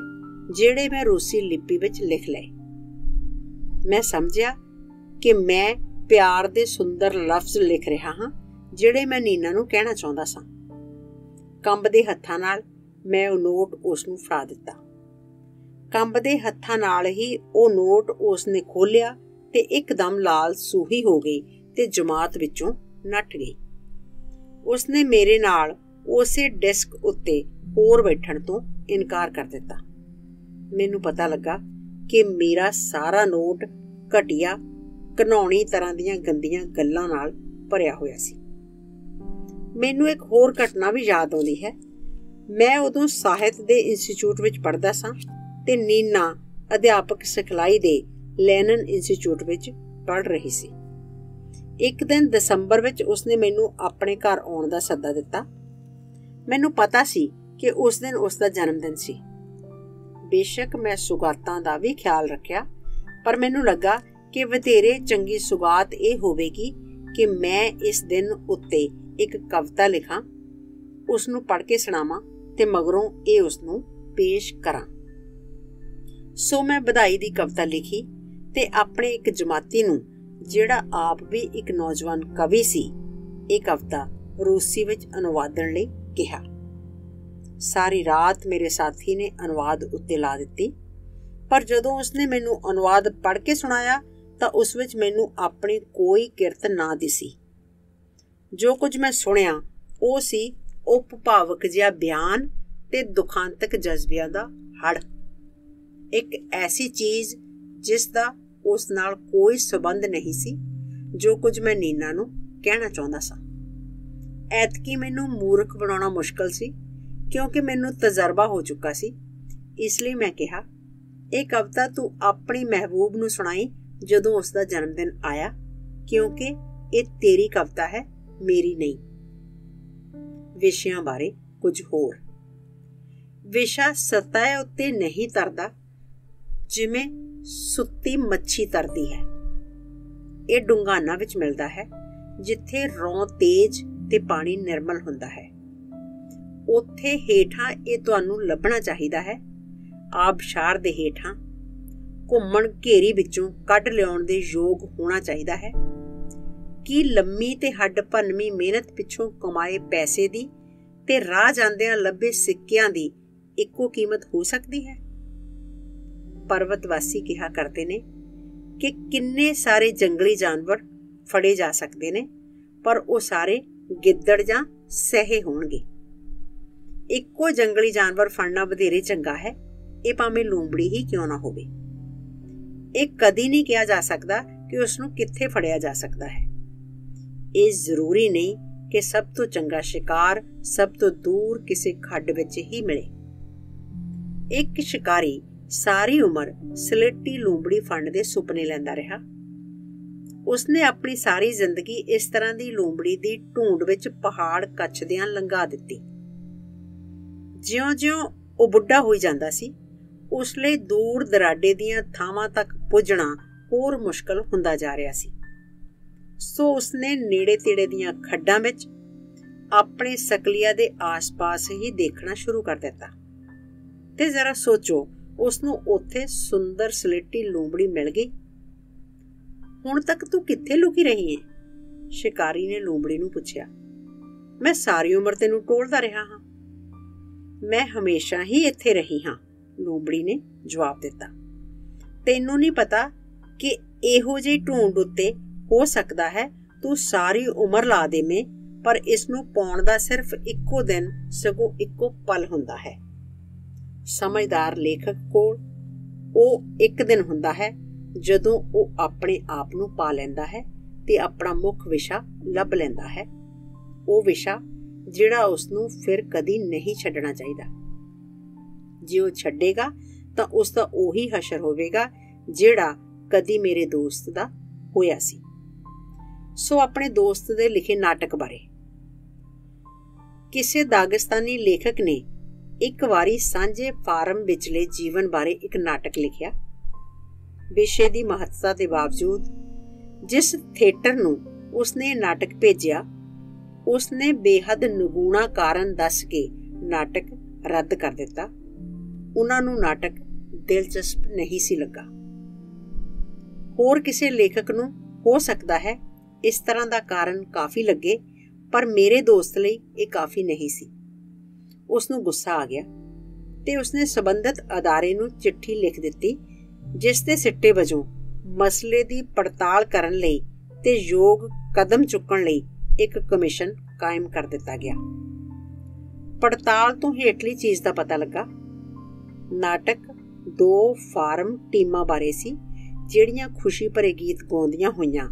ਜਿਹੜੇ ਮੈਂ ਰੂਸੀ ਲਿਪੀ ਵਿੱਚ ਲਿਖ ਲਏ। ਮੈਂ ਸਮਝਿਆ ਕਿ ਮੈਂ ਪਿਆਰ ਦੇ ਸੁੰਦਰ ਲਫ਼ਜ਼ ਲਿਖ ਰਿਹਾ ਹਾਂ ਜਿਹੜੇ ਮੈਂ ਨੀਨਾ ਨੂੰ ਕਹਿਣਾ ਚਾਹੁੰਦਾ ਸਾਂ। ਕੰਬਦੇ ਹੱਥਾਂ ਨਾਲ ਮੈਂ ਉਹ ਨੋਟ ਉਸਨੂੰ ਫੜਾ ਦਿੱਤਾ। ਕੰਬਦੇ ਹੱਥਾਂ ਨਾਲ ਹੀ ਉਹ ਨੋਟ ਉਸਨੇ ਖੋਲ੍ਹਿਆ ਤੇ ਇੱਕਦਮ ਲਾਲ ਸੂਹੀ ਹੋ ਗਈ ਤੇ ਜਮਾਤ ਵਿੱਚੋਂ ਨੱਠ ਗਈ। ਉਸਨੇ ਮੇਰੇ ਨਾਲ ਉਸੇ ਡੈਸਕ ਉੱਤੇ ਹੋਰ ਬੈਠਣ ਤੋਂ ਇਨਕਾਰ ਕਰ ਦਿੱਤਾ। ਮੈਨੂੰ ਪਤਾ ਲੱਗਾ ਕਿ ਮੇਰਾ ਸਾਰਾ ਨੋਟ ਘਟੀਆ ਘਿਨਾਉਣੀ ਤਰ੍ਹਾਂ ਦੀਆਂ ਗੰਦੀਆਂ ਗੱਲਾਂ ਨਾਲ ਭਰਿਆ ਹੋਇਆ ਸੀ। ਮੈਨੂੰ ਇੱਕ ਹੋਰ ਘਟਨਾ ਵੀ ਯਾਦ ਆਉਂਦੀ ਹੈ। ਮੈਂ ਉਦੋਂ ਸਾਹਿਤ ਦੇ ਇੰਸਟੀਚਿਊਟ ਵਿੱਚ ਪੜ੍ਹਦਾ ਸਾਂ ਤੇ ਨੀਨਾ ਅਧਿਆਪਕ ਸਿਖਲਾਈ ਦੇ ਲੈਨਨ ਇੰਸਟੀਚਿਊਟ ਵਿੱਚ ਪੜ੍ਹ ਰਹੀ ਸੀ। ਇੱਕ ਦਿਨ ਦਸੰਬਰ ਵਿੱਚ ਉਸਨੇ ਮੈਨੂੰ ਆਪਣੇ ਘਰ ਆਉਣ ਦਾ ਸੱਦਾ ਦਿੱਤਾ। ਮੈਨੂੰ ਪਤਾ ਸੀ ਕਿ ਉਸ ਦਿਨ ਉਸਦਾ ਜਨਮ ਦਿਨ ਸੀ। ਬੇਸ਼ੱਕ ਮੈਂ ਸੁਗਾਤਾਂ ਦਾ ਵੀ ਖਿਆਲ ਰੱਖਿਆ, ਪਰ ਮੈਨੂੰ ਲੱਗਾ ਕਿ ਵਧੇਰੇ ਚੰਗੀ ਸੁਗਾਤ ਇਹ ਹੋਵੇਗੀ ਕਿ ਮੈਂ ਇਸ ਦਿਨ ਉੱਤੇ ਇੱਕ ਕਵਿਤਾ ਲਿਖਾਂ, ਉਸਨੂੰ ਪੜ੍ਹ ਕੇ ਸੁਣਾਵਾਂ ਤੇ ਮਗਰੋਂ ਇਹ ਉਸਨੂੰ ਪੇਸ਼ ਕਰਾਂ। ਸੋ ਮੈਂ ਵਧਾਈ ਦੀ ਕਵਿਤਾ ਲਿਖੀ ਤੇ ਆਪਣੇ ਇੱਕ ਜਮਾਤੀ ਨੂੰ, ਜਿਹੜਾ ਆਪ ਵੀ ਇੱਕ ਨੌਜਵਾਨ ਕਵੀ ਸੀ, ਇਹ ਕਵਿਤਾ ਰੂਸੀ ਵਿੱਚ ਅਨੁਵਾਦਨ ਲਈ ਕਿਹਾ। ਸਾਰੀ ਰਾਤ ਮੇਰੇ ਸਾਥੀ ਨੇ ਅਨੁਵਾਦ ਉੱਤੇ ਲਾ ਦਿੱਤੀ, ਪਰ ਜਦੋਂ ਉਸਨੇ ਮੈਨੂੰ ਅਨੁਵਾਦ ਪੜ੍ਹ ਕੇ ਸੁਣਾਇਆ ਤਾਂ ਉਸ ਵਿੱਚ ਮੈਨੂੰ ਆਪਣੀ ਕੋਈ ਕਿਰਤ ਨਾ ਦਿਸੀ। ਜੋ ਕੁਝ ਮੈਂ ਸੁਣਿਆ ਉਹ ਸੀ ਉਪਭਾਵਕ ਜਿਹਾ ਬਿਆਨ ਤੇ ਦੁਖਾਂਤਕ ਜਜ਼ਬਿਆਂ ਦਾ ਹੜ੍ਹ। ਇੱਕ ਐਸੀ ਚੀਜ਼ ਜਿਸ ਦਾ ਉਸ ਨਾਲ ਕੋਈ ਸਬੰਧ ਨਹੀਂ ਸੀ, ਜੋ ਕੁਝ ਮੈਂ ਨੀਨਾ ਨੂੰ ਕਹਿਣਾ ਚਾਹੁੰਦਾ ਸਾਂ। ਐਤਕੀ ਮੈਨੂੰ ਮੂਰਖ ਬਣਾਉਣਾ ਮੁਸ਼ਕਲ ਸੀ, ਕਿਉਂਕਿ ਮੈਨੂੰ ਤਜਰਬਾ ਹੋ ਚੁੱਕਾ ਸੀ। ਇਸ ਲਈ ਮੈਂ ਕਿਹਾ, ਇਹ ਕਵਿਤਾ ਤੂੰ ਆਪਣੀ ਮਹਿਬੂਬ ਨੂੰ ਸੁਣਾਈ ਜਦੋਂ ਉਸਦਾ ਜਨਮ ਦਿਨ ਆਇਆ, ਕਿਉਂਕਿ ਇਹ ਤੇਰੀ ਕਵਿਤਾ ਹੈ, ਮੇਰੀ ਨਹੀਂ। ਵਿਸ਼ਿਆਂ ਬਾਰੇ ਕੁਝ ਹੋਰ। ਵਿਸ਼ਾ ਸਤਹ ਉੱਤੇ ਨਹੀਂ ਤਰਦਾ, ਜਿਵੇਂ ਸੁੱਤੀ ਮੱਛੀ ਤਰਦੀ ਹੈ। ਇਹ ਡੁੰਗਾਨਾ ਵਿੱਚ ਮਿਲਦਾ ਹੈ, ਜਿੱਥੇ ਰੌਂ ਤੇਜ਼ ਤੇ ਪਾਣੀ ਨਿਰਮਲ ਹੁੰਦਾ ਹੈ। ਉੱਥੇ ਹੇਠਾਂ ਇਹ ਤੁਹਾਨੂੰ ਲੱਭਣਾ ਚਾਹੀਦਾ ਹੈ। ਆਬਸ਼ਾਰ ਦੇ ਹੇਠਾਂ ਘੁੰਮਣ ਘੇਰੀ ਵਿੱਚੋਂ ਕੱਢ ਲਿਆਉਣ ਦੇ ਯੋਗ ਹੋਣਾ ਚਾਹੀਦਾ ਹੈ। ਕੀ ਲੰਮੀ ਤੇ ਹੱਡ ਭੰਨਵੀਂ ਮਿਹਨਤ ਪਿੱਛੋਂ ਕਮਾਏ ਪੈਸੇ ਦੀ ਤੇ ਰਾਹ ਜਾਂਦਿਆਂ ਲੱਭੇ ਸਿੱਕਿਆਂ ਦੀ ਇੱਕੋ ਕੀਮਤ ਹੋ ਸਕਦੀ ਹੈ? ਪਰਬਤਵਾਸੀ ਕਿਹਾ ਕਰਦੇ ਨੇ ਕਿ ਕਿੰਨੇ ਸਾਰੇ ਜੰਗਲੀ ਜਾਨਵਰ ਫੜੇ ਜਾ ਸਕਦੇ ਨੇ, ਪਰ ਉਹ ਸਾਰੇ ਗਿੱਦੜ ਜਾਂ ਸਹਿ ਹੋਣਗੇ। ਇੱਕੋ ਜੰਗਲੀ ਜਾਨਵਰ ਫੜਨਾ ਵਧੇਰੇ ਚੰਗਾ ਹੈ, ਇਹ ਭਾਵੇਂ ਲੂੰਬੜੀ ਹੀ ਕਿਉਂ ਨਾ ਹੋਵੇ। ਇਹ ਕਦੀ ਨਹੀਂ ਕਿਹਾ ਜਾ ਸਕਦਾ ਕਿ ਉਸ ਨੂੰ ਕਿੱਥੇ ਫੜਿਆ ਜਾ ਸਕਦਾ ਹੈ। ਇਹ ਜ਼ਰੂਰੀ ਨਹੀਂ ਕਿ ਸਭ ਤੋਂ ਚੰਗਾ ਸ਼ਿਕਾਰ ਸਭ ਤੋਂ ਦੂਰ ਕਿਸੇ ਖੱਡ ਵਿੱਚ ਹੀ ਮਿਲੇ। ਇੱਕ ਸ਼ਿਕਾਰੀ ਸਾਰੀ ਉਮਰ ਸਲੇਟੀ ਲੂੰਬੜੀ ਫੜਨ ਦੇ ਸੁਪਨੇ ਲੈਂਦਾ ਰਿਹਾ। ਉਸਨੇ ਆਪਣੀ ਸਾਰੀ ਜ਼ਿੰਦਗੀ ਇਸ ਤਰ੍ਹਾਂ ਦੀ ਲੂੰਬੜੀ ਦੀ ਢੂੰਡ ਵਿੱਚ ਪਹਾੜ ਕੱਛਦਿਆਂ ਲੰਘਾ ਦਿੱਤੀ। ਜਿਉਂ-ਜਿਉਂ ਉਹ ਬੁੱਢਾ ਹੋਈ ਜਾਂਦਾ ਸੀ, ਉਸ ਲਈ ਦੂਰ ਦਰਾਡੇ ਦੀਆਂ ਥਾਵਾਂ ਤੱਕ ਪੁੱਜਣਾ ਹੋਰ ਮੁਸ਼ਕਲ ਹੁੰਦਾ ਜਾ ਰਿਹਾ ਸੀ। ਸੋ ਉਸਨੇ ਨੇੜੇ ਤੇੜੇ ਦੀਆਂ ਖੱਡਾਂ ਵਿੱਚ ਆਪਣੇ ਸਕਲੀਆ ਦੇ ਆਸ-ਪਾਸ ਹੀ ਦੇਖਣਾ ਸ਼ੁਰੂ ਕਰ ਦਿੱਤਾ। ਤੇ ਜ਼ਰਾ ਸੋਚੋ, ਉਸਨੂੰ ਉੱਥੇ ਸੁੰਦਰ ਸਲੇਟੀ ਲੂੰਬੜੀ ਮਿਲ ਗਈ। ਹੁਣ ਤੱਕ ਤੂੰ ਕਿੱਥੇ ਲੁਕੀ ਰਹੀ ਹੈ? ਸ਼ਿਕਾਰੀ ਨੇ ਲੂੰਬੜੀ ਨੂੰ ਪੁੱਛਿਆ। ਮੈਂ ਸਾਰੀ ਉਮਰ ਤੈਨੂੰ ਟੋਲਦਾ ਰਿਹਾ ਹਾਂ। ਮੈਂ ਹਮੇਸ਼ਾ ਹੀ ਇੱਥੇ ਰਹੀ ਹਾਂ, ਲੂੰਬੜੀ ਨੇ ਜਵਾਬ ਦਿੱਤਾ। ਤੈਨੂੰ ਨਹੀਂ ਪਤਾ ਕਿ ਇਹੋ ਜਿਹੀ ਢੂੰਡ ਉੱਤੇ ਹੋ ਸਕਦਾ ਹੈ ਤੂੰ ਸਾਰੀ ਉਮਰ ਲਾ ਦੇਵੇਂ, ਪਰ ਇਸ ਨੂੰ ਪਾਉਣ ਦਾ ਸਿਰਫ ਇੱਕੋ ਦਿਨ ਸਗੋਂ ਇੱਕੋ ਪਲ ਹੁੰਦਾ ਹੈ। ਸਮਝਦਾਰ ਲੇਖਕ ਕੋਲ ਉਹ ਇੱਕ ਦਿਨ ਹੁੰਦਾ ਹੈ ਜਦੋਂ ਉਹ ਆਪਣੇ ਆਪ ਨੂੰ ਪਾ ਲੈਂਦਾ ਹੈ ਤੇ ਆਪਣਾ ਮੁੱਖ ਵਿਸ਼ਾ ਲੱਭ ਲੈਂਦਾ ਹੈ, ਉਹ ਵਿਸ਼ਾ ਜਿਹੜਾ ਉਸਨੂੰ ਫਿਰ ਕਦੀ ਨਹੀਂ ਛੱਡਣਾ ਚਾਹੀਦਾ। ਜੇ ਉਹ ਛੱਡੇਗਾ ਤਾਂ ਉਸ ਦਾ ਉਹੀ ਹਸ਼ਰ ਹੋਵੇਗਾ ਜਿਹੜਾ ਕਦੀ ਮੇਰੇ ਦੋਸਤ ਦਾ ਹੋਇਆ ਸੀ। ਸੋ ਆਪਣੇ ਦੋਸਤ ਦੇ ਲਿਖੇ ਨਾਟਕ ਬਾਰੇ। ਕਿਸੇ ਦਾਗਿਸਤਾਨੀ ਲੇਖਕ ਨੇ ਇੱਕ ਵਾਰੀ ਸਾਂਝੇ ਫਾਰਮ ਵਿਚਲੇ ਜੀਵਨ ਬਾਰੇ ਇੱਕ ਨਾਟਕ ਲਿਖਿਆ। ਵਿਸ਼ੇ ਦੀ ਮਹੱਤਤਾ ਦੇ ਬਾਵਜੂਦ ਜਿਸ ਥੀਏਟਰ ਨੂੰ ਉਸਨੇ ਨਾਟਕ ਭੇਜਿਆ, ਉਸਨੇ ਬੇਹੱਦ ਨਿਗੂਣਾ ਕਾਰਨ ਦੱਸ ਕੇ ਨਾਟਕ ਰੱਦ ਕਰ ਦਿੱਤਾ। ਉਹਨਾਂ ਨੂੰ ਨਾਟਕ ਦਿਲਚਸਪ ਨਹੀਂ ਸੀ ਲੱਗਾ। ਹੋਰ ਕਿਸੇ ਲੇਖਕ ਨੂੰ ਹੋ ਸਕਦਾ ਹੈ ਇਸ ਤਰ੍ਹਾਂ ਦਾ ਕਾਰਨ ਕਾਫੀ ਲੱਗੇ, ਪਰ ਮੇਰੇ ਦੋਸਤ ਲਈ ਇਹ ਕਾਫੀ ਨਹੀਂ ਸੀ। ਉਸਨੂੰ ਗੁੱਸਾ ਆ ਗਿਆ ਤੇ ਉਸਨੇ ਸੰਬੰਧਿਤ ਅਦਾਰੇ ਨੂੰ ਚਿੱਠੀ ਲਿਖ ਦਿੱਤੀ, ਜਿਸ ਦੇ ਸਿੱਟੇ ਵਜੋਂ ਮਸਲੇ ਦੀ ਪੜਤਾਲ ਕਰਨ ਲਈ ਤੇ ਯੋਗ ਕਦਮ ਚੁੱਕਣ ਲਈ ਇੱਕ ਕਮਿਸ਼ਨ ਕਾਇਮ ਕਰ ਦਿੱਤਾ ਗਿਆ। ਪੜਤਾਲ ਤੋਂ ਹੇਠਲੀ ਚੀਜ਼ ਦਾ ਪਤਾ ਲੱਗਾ। ਨਾਟਕ 2 ਫਾਰਮ ਟੀਮਾਂ ਬਾਰੇ ਸੀ, ਜਿਹੜੀਆਂ ਖੁਸ਼ੀ ਭਰੇ ਗੀਤ ਗਾਉਂਦੀਆਂ ਹੋਈਆਂ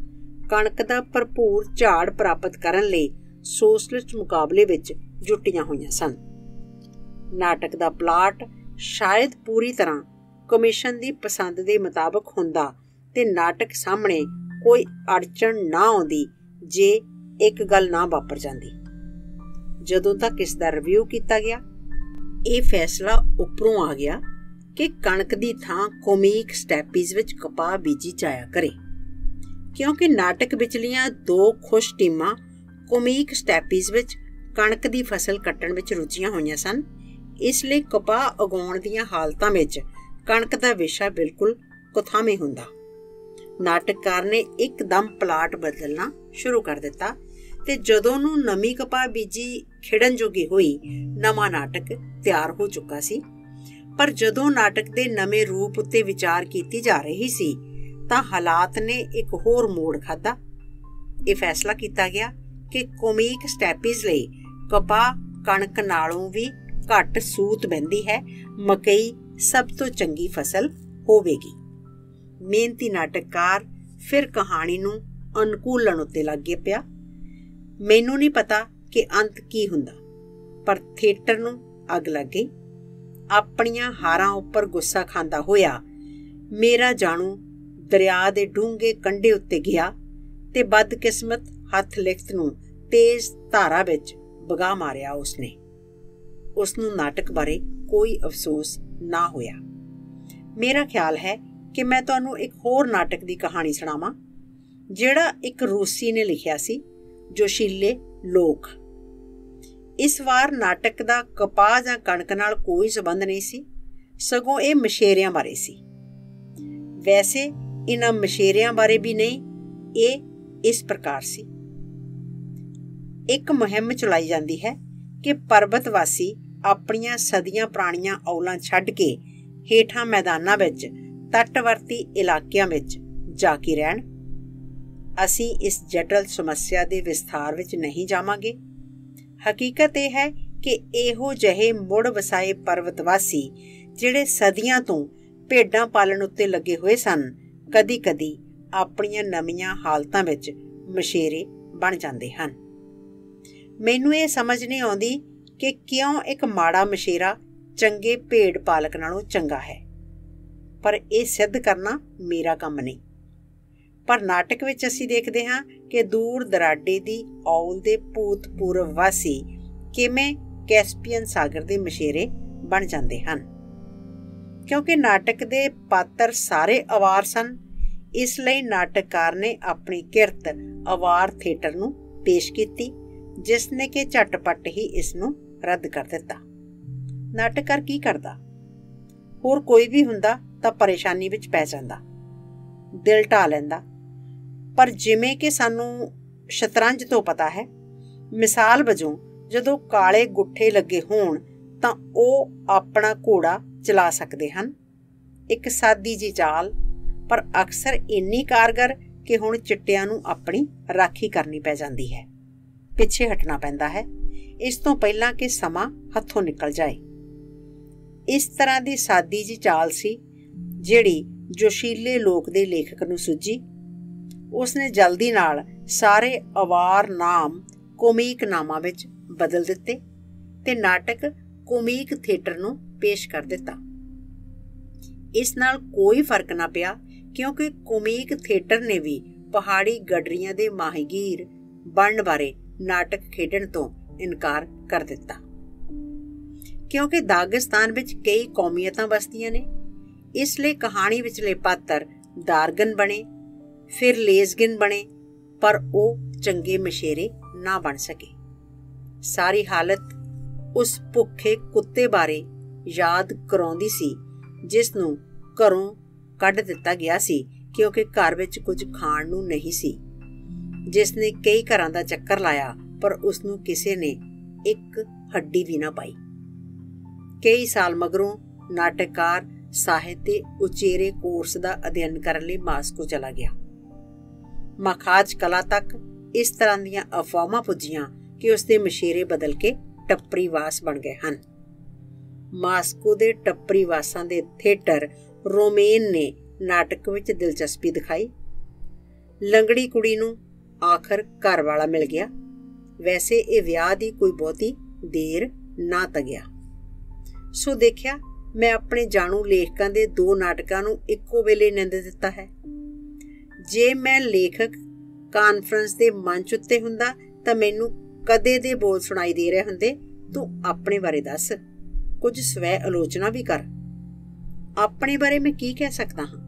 ਕਣਕ ਦਾ ਭਰਪੂਰ ਝਾੜ ਪ੍ਰਾਪਤ ਕਰਨ ਲਈ ਸੋਸ਼ਲਿਸਟ ਮੁਕਾਬਲੇ ਵਿੱਚ ਜੁਟੀਆਂ ਹੋਈਆਂ ਸਨ। ਨਾਟਕ ਦਾ ਪਲਾਟ ਸ਼ਾਇਦ ਪੂਰੀ ਤਰ੍ਹਾਂ ਕਮਿਸ਼ਨ ਦੀ ਪਸੰਦ ਦੇ ਮੁਤਾਬਕ ਹੁੰਦਾ ਤੇ ਨਾਟਕ ਸਾਹਮਣੇ ਕੋਈ ਅੜਚਣ ਨਾ ਆਉਂਦੀ ਜੇ ਇੱਕ ਗੱਲ ਨਾ ਵਾਪਰ ਜਾਂਦੀ। ਜਦੋਂ ਤੱਕ ਇਸ ਦਾ ਰਿਵਿਊ ਕੀਤਾ ਗਿਆ, ਇਹ ਫੈਸਲਾ ਉੱਪਰੋਂ ਆ ਗਿਆ ਕਿ ਕਣਕ ਦੀ ਥਾਂ ਕੋਮੀਕ ਸਟੈਪੀਜ਼ ਵਿੱਚ ਕਪਾਹ ਬੀਜੀ ਜਾਇਆ ਕਰੇ। ਕਿਉਂਕਿ ਨਾਟਕ ਵਿਚਲੀਆਂ 2 ਖੁਸ਼ ਟੀਮਾਂ ਕੋਮੀਕ ਸਟੈਪੀਜ਼ ਵਿੱਚ ਕਣਕ ਦੀ ਫਸਲ ਕੱਟਣ ਵਿੱਚ ਰੁੱਝੀਆਂ ਹੋਈਆਂ ਸਨ, ਇਸ ਲਈ ਕਪਾਹ ਉਗਾਉਣ ਦੀਆਂ ਹਾਲਤਾਂ ਵਿੱਚ ਕਣਕ ਦਾ ਵਿਸ਼ਾ ਬਿਲਕੁਲ ਕੁਥਾਵੇਂ ਹੁੰਦਾ। ਨਾਟਕਕਾਰ ਨੇ ਇੱਕਦਮ ਪਲਾਟ ਬਦਲਣਾ ਸ਼ੁਰੂ ਕਰ ਦਿੱਤਾ ਤੇ ਜਦੋਂ ਨੂੰ ਨਵੀਂ ਕਪਾਹ ਬੀਜੀ ਖਿੜਨ ਜੋਗੀ ਹੋਈ, ਨਵਾਂ ਨਾਟਕ ਤਿਆਰ ਹੋ ਚੁੱਕਾ ਸੀ। ਪਰ ਜਦੋਂ ਨਾਟਕ ਦੇ ਨਵੇਂ ਰੂਪ ਉੱਤੇ ਵਿਚਾਰ ਕੀਤੀ ਜਾ ਰਹੀ ਸੀ ਤਾਂ ਹਾਲਾਤ ਨੇ ਇੱਕ ਹੋਰ ਮੋੜ ਖਾਧਾ। ਇਹ ਫੈਸਲਾ ਕੀਤਾ ਗਿਆ ਕਿ ਕੋਮੀਕ ਸਟੈਪੀਜ਼ ਲਈ ਕਪਾਹ ਕਣਕ ਨਾਲੋਂ ਵੀ ਘੱਟ ਸੂਤ ਬਹਿੰਦੀ ਹੈ, ਮਕਈ ਸਭ ਤੋਂ ਚੰਗੀ ਫਸਲ ਹੋਵੇਗੀ। ਮਿਹਨਤੀ ਨਾਟਕਕਾਰ ਫਿਰ ਕਹਾਣੀ ਨੂੰ ਅਨੁਕੂਲਣ ਉੱਤੇ ਲੱਗ ਪਿਆ। ਮੈਨੂੰ ਨਹੀਂ ਪਤਾ ਕਿ ਅੰਤ ਕੀ ਹੁੰਦਾ, ਪਰ ਥੀਏਟਰ ਨੂੰ ਅੱਗ ਲੱਗ ਗਈ। ਆਪਣੀਆਂ ਹਾਰਾਂ ਉੱਪਰ ਗੁੱਸਾ ਖਾਂਦਾ ਹੋਇਆ ਮੇਰਾ ਜਾਣੂ ਦਰਿਆ ਦੇ ਡੂੰਘੇ ਕੰਢੇ ਉੱਤੇ ਗਿਆ ਤੇ ਬਦਕਿਸਮਤ ਹੱਥ ਲਿਖਤ ਨੂੰ ਤੇਜ਼ ਧਾਰਾ ਵਿੱਚ ਵਗਾ ਮਾਰਿਆ। ਉਸਨੂੰ ਨਾਟਕ ਬਾਰੇ ਕੋਈ ਅਫਸੋਸ ਨਾ ਹੋਇਆ। मेरा ख्याल है कि मैं तुहानूं एक होर नाटक की कहानी सुणावां जिहड़ा एक रूसी ने लिखिया सी, जोशीले लोक। इस वार नाटक का कपाह जां कणक नाल कोई संबंध नहीं सी, सगों ये मछेरियां बारे सी। वैसे इन्हां मछेरियां बारे भी नहीं, ये इस प्रकार सी। एक मुहिम चलाई जाती है कि पर्वतवासी अपनियां सदियां पुराणियां औलां छड्ड के हेठां मैदानां विच तटवर्ती इलाकिਆਂ ਵਿੱਚ ਜਾ ਕੇ ਰਹਿਣ। ਅਸੀਂ इस जटिल समस्या ਦੇ विस्तार ਵਿੱਚ नहीं जावांगे। हकीकत यह है कि ਇਹੋ ਜਿਹੇ ਮੁੜ ਵਸਾਏ पर्वतवासी ਜਿਹੜੇ सदियां ਤੋਂ ਭੇਡਾਂ ਪਾਲਣ ਉੱਤੇ ਲੱਗੇ ਹੋਏ ਸਨ, ਕਦੀ ਕਦੀ ਆਪਣੀਆਂ ਨਵੀਆਂ ਹਾਲਤਾਂ ਵਿੱਚ ਮਛੇਰੇ ਬਣ ਜਾਂਦੇ ਹਨ। ਮੈਨੂੰ ਇਹ ਸਮਝ ਨਹੀਂ ਆਉਂਦੀ ਕਿ ਕਿਉਂ ਇੱਕ ਮਾੜਾ ਮਛੇਰਾ ਚੰਗੇ ਭੇਡ ਪਾਲਕ ਨਾਲੋਂ ਚੰਗਾ ਹੈ, ਪਰ ਇਹ ਸਿੱਧ ਕਰਨਾ ਮੇਰਾ ਕੰਮ ਨਹੀਂ। ਪਰ ਨਾਟਕ ਵਿੱਚ ਅਸੀਂ ਦੇਖਦੇ ਹਾਂ ਕਿ ਦੂਰ ਦਰਾਡੇ ਦੀ ਔਲ ਦੇ ਭੂਤਪੂਰਵ ਵਾਸੀ ਕਿਵੇਂ ਕੈਸਪੀਅਨ ਸਾਗਰ ਦੇ ਮਛੇਰੇ ਬਣ ਜਾਂਦੇ ਹਨ। ਕਿਉਂਕਿ ਨਾਟਕ ਦੇ ਪਾਤਰ ਸਾਰੇ ਅਵਾਰ ਸਨ, ਇਸ ਲਈ ਨਾਟਕਕਾਰ ਨੇ ਆਪਣੀ ਕਿਰਤ ਅਵਾਰ ਥੀਏਟਰ ਨੂੰ ਪੇਸ਼ ਕੀਤੀ, ਜਿਸ ਨੇ ਕਿ ਝਟਪਟ ਹੀ ਇਸ ਨੂੰ ਰੱਦ ਕਰ ਦਿੱਤਾ। ਨਾਟਕਕਾਰ ਕੀ ਕਰਦਾ? ਹੋਰ ਕੋਈ ਵੀ ਹੁੰਦਾ ਤਾਂ ਪਰੇਸ਼ਾਨੀ ਵਿੱਚ ਪੈ ਜਾਂਦਾ, ਦਿਲ ਢਾਹ ਲੈਂਦਾ। ਪਰ ਜਿਵੇਂ ਕਿ ਸਾਨੂੰ ਸ਼ਤਰੰਜ ਤੋਂ ਪਤਾ ਹੈ, ਮਿਸਾਲ ਵਜੋਂ ਜਦੋਂ ਕਾਲੇ ਗੁੱਠੇ ਲੱਗੇ ਹੋਣ ਤਾਂ ਉਹ ਆਪਣਾ ਘੋੜਾ ਚਲਾ ਸਕਦੇ ਹਨ। ਇੱਕ ਸਾਦੀ ਜੀ ਚਾਲ, ਪਰ ਅਕਸਰ ਇੰਨੀ ਕਾਰਗਰ ਕਿ ਹੁਣ ਚਿੱਟਿਆਂ ਨੂੰ ਆਪਣੀ ਰਾਖੀ ਕਰਨੀ ਪੈ ਜਾਂਦੀ ਹੈ, ਪਿੱਛੇ ਹਟਣਾ ਪੈਂਦਾ ਹੈ, ਇਸ ਤੋਂ ਪਹਿਲਾਂ ਕਿ ਸਮਾਂ ਹੱਥੋਂ ਨਿਕਲ ਜਾਏ। ਇਸ ਤਰ੍ਹਾਂ ਦੀ ਸਾਦੀ ਜੀ ਚਾਲ ਸੀ ਜਿਹੜੀ ਜੋਸ਼ੀਲੇ ਲੋਕ ਦੇ ਲੇਖਕ ਨੂੰ ਸੁੱਝੀ। ਉਸਨੇ ਜਲਦੀ ਨਾਲ ਸਾਰੇ ਅਵਾਰ ਨਾਮ ਕੋਮੀਕ ਨਾਮਾਂ ਵਿੱਚ ਬਦਲ ਦਿੱਤੇ ਤੇ ਨਾਟਕ ਕੋਮੀਕ ਥੀਏਟਰ ਨੂੰ ਪੇਸ਼ ਕਰ ਦਿੱਤਾ। ਇਸ ਨਾਲ ਕੋਈ ਫਰਕ ਨਾ ਪਿਆ, ਕਿਉਂਕਿ ਕੋਮੀਕ ਥੀਏਟਰ ਨੇ ਵੀ ਪਹਾੜੀ ਗੱਡਰੀਆਂ ਦੇ ਮਾਹਿਗੀਰ ਬਣਨ ਬਾਰੇ ਨਾਟਕ ਖੇਡਣ ਤੋਂ ਇਨਕਾਰ ਕਰ ਦਿੱਤਾ। ਕਿਉਂਕਿ ਦਾਗਿਸਤਾਨ ਵਿੱਚ ਕਈ ਕੌਮੀਅਤਾਂ ਵਸਦੀਆਂ ਨੇ, ਇਸ ਲਈ ਕਹਾਣੀ ਵਿਚਲੇ ਪਾਤਰ ਦਾਰਗਨ ਬਣੇ, ਫਿਰ ਲੇਜ਼ਗਿਨ ਬਣੇ, ਪਰ ਉਹ ਚੰਗੇ ਮਛੇਰੇ ਨਾ ਬਣ ਸਕੇ। ਸਾਰੀ ਹਾਲਤ ਉਸ ਭੁੱਖੇ ਕੁੱਤੇ ਬਾਰੇ ਯਾਦ ਕਰਾਉਂਦੀ ਸੀ ਜਿਸ ਨੂੰ ਘਰੋਂ ਕੱਢ ਦਿੱਤਾ ਗਿਆ ਸੀ ਕਿਉਂਕਿ ਘਰ ਵਿੱਚ ਕੁਝ ਖਾਣ ਨੂੰ ਨਹੀਂ ਸੀ, ਜਿਸ ਨੇ ਕਈ ਘਰਾਂ ਦਾ ਚੱਕਰ ਲਾਇਆ ਪਰ ਉਸਨੂੰ ਕਿਸੇ ਨੇ ਇੱਕ ਹੱਡੀ ਵੀ ਨਾ ਪਾਈ। ਕਈ ਸਾਲ ਮਗਰੋਂ ਨਾਟਕਕਾਰ ਸਾਹਿਤ ਦੇ ਉਚੇਰੇ ਕੋਰਸ ਦਾ ਅਧਿਐਨ ਕਰਨ ਲਈ ਮਾਸਕੋ ਚਲਾ ਗਿਆ। ਮਖਾਜ ਕਲਾ ਤੱਕ ਇਸ ਤਰ੍ਹਾਂ ਦੀਆਂ ਅਫਵਾਹਾਂ ਪੁੱਜੀਆਂ ਕਿ ਉਸਦੇ ਮਛੇਰੇ ਬਦਲ ਕੇ ਟੱਪਰੀ ਵਾਸ ਬਣ ਗਏ ਹਨ। ਮਾਸਕੋ ਦੇ ਟੱਪਰੀ ਵਾਸਾਂ ਦੇ ਥੀਏਟਰ ਰੋਮੇਨ ਨੇ ਨਾਟਕ ਵਿੱਚ ਦਿਲਚਸਪੀ ਦਿਖਾਈ। ਲੰਗੜੀ ਕੁੜੀ ਨੂੰ ਆਖਰ ਘਰ ਵਾਲਾ ਮਿਲ ਗਿਆ। ਵੈਸੇ ਇਹ ਵਿਆਹ ਦੀ ਕੋਈ ਬਹੁਤੀ ਦੇਰ ਨਾ ਤਗਿਆ। ਸੋ ਦੇਖਿਆ, ਮੈਂ ਆਪਣੇ ਜਾਣੂ ਲੇਖਕਾਂ ਦੇ 2 ਨਾਟਕਾਂ ਨੂੰ ਇੱਕੋ ਵੇਲੇ ਨਿੰਦ ਦਿੱਤਾ ਹੈ। ਜੇ ਮੈਂ ਲੇਖਕ ਕਾਨਫਰੰਸ ਦੇ ਮੰਚ ਉੱਤੇ ਹੁੰਦਾ ਤਾਂ ਮੈਨੂੰ ਕਦੇ ਦੇ ਬੋਲ ਸੁਣਾਈ ਦੇ ਰਹੇ ਹੁੰਦੇ, ਤੂੰ ਆਪਣੇ ਬਾਰੇ ਦੱਸ, ਕੁਝ ਸਵੈ ਆਲੋਚਨਾ ਵੀ ਕਰ। ਆਪਣੇ ਬਾਰੇ ਮੈਂ ਕੀ ਕਹਿ ਸਕਦਾ ਹਾਂ?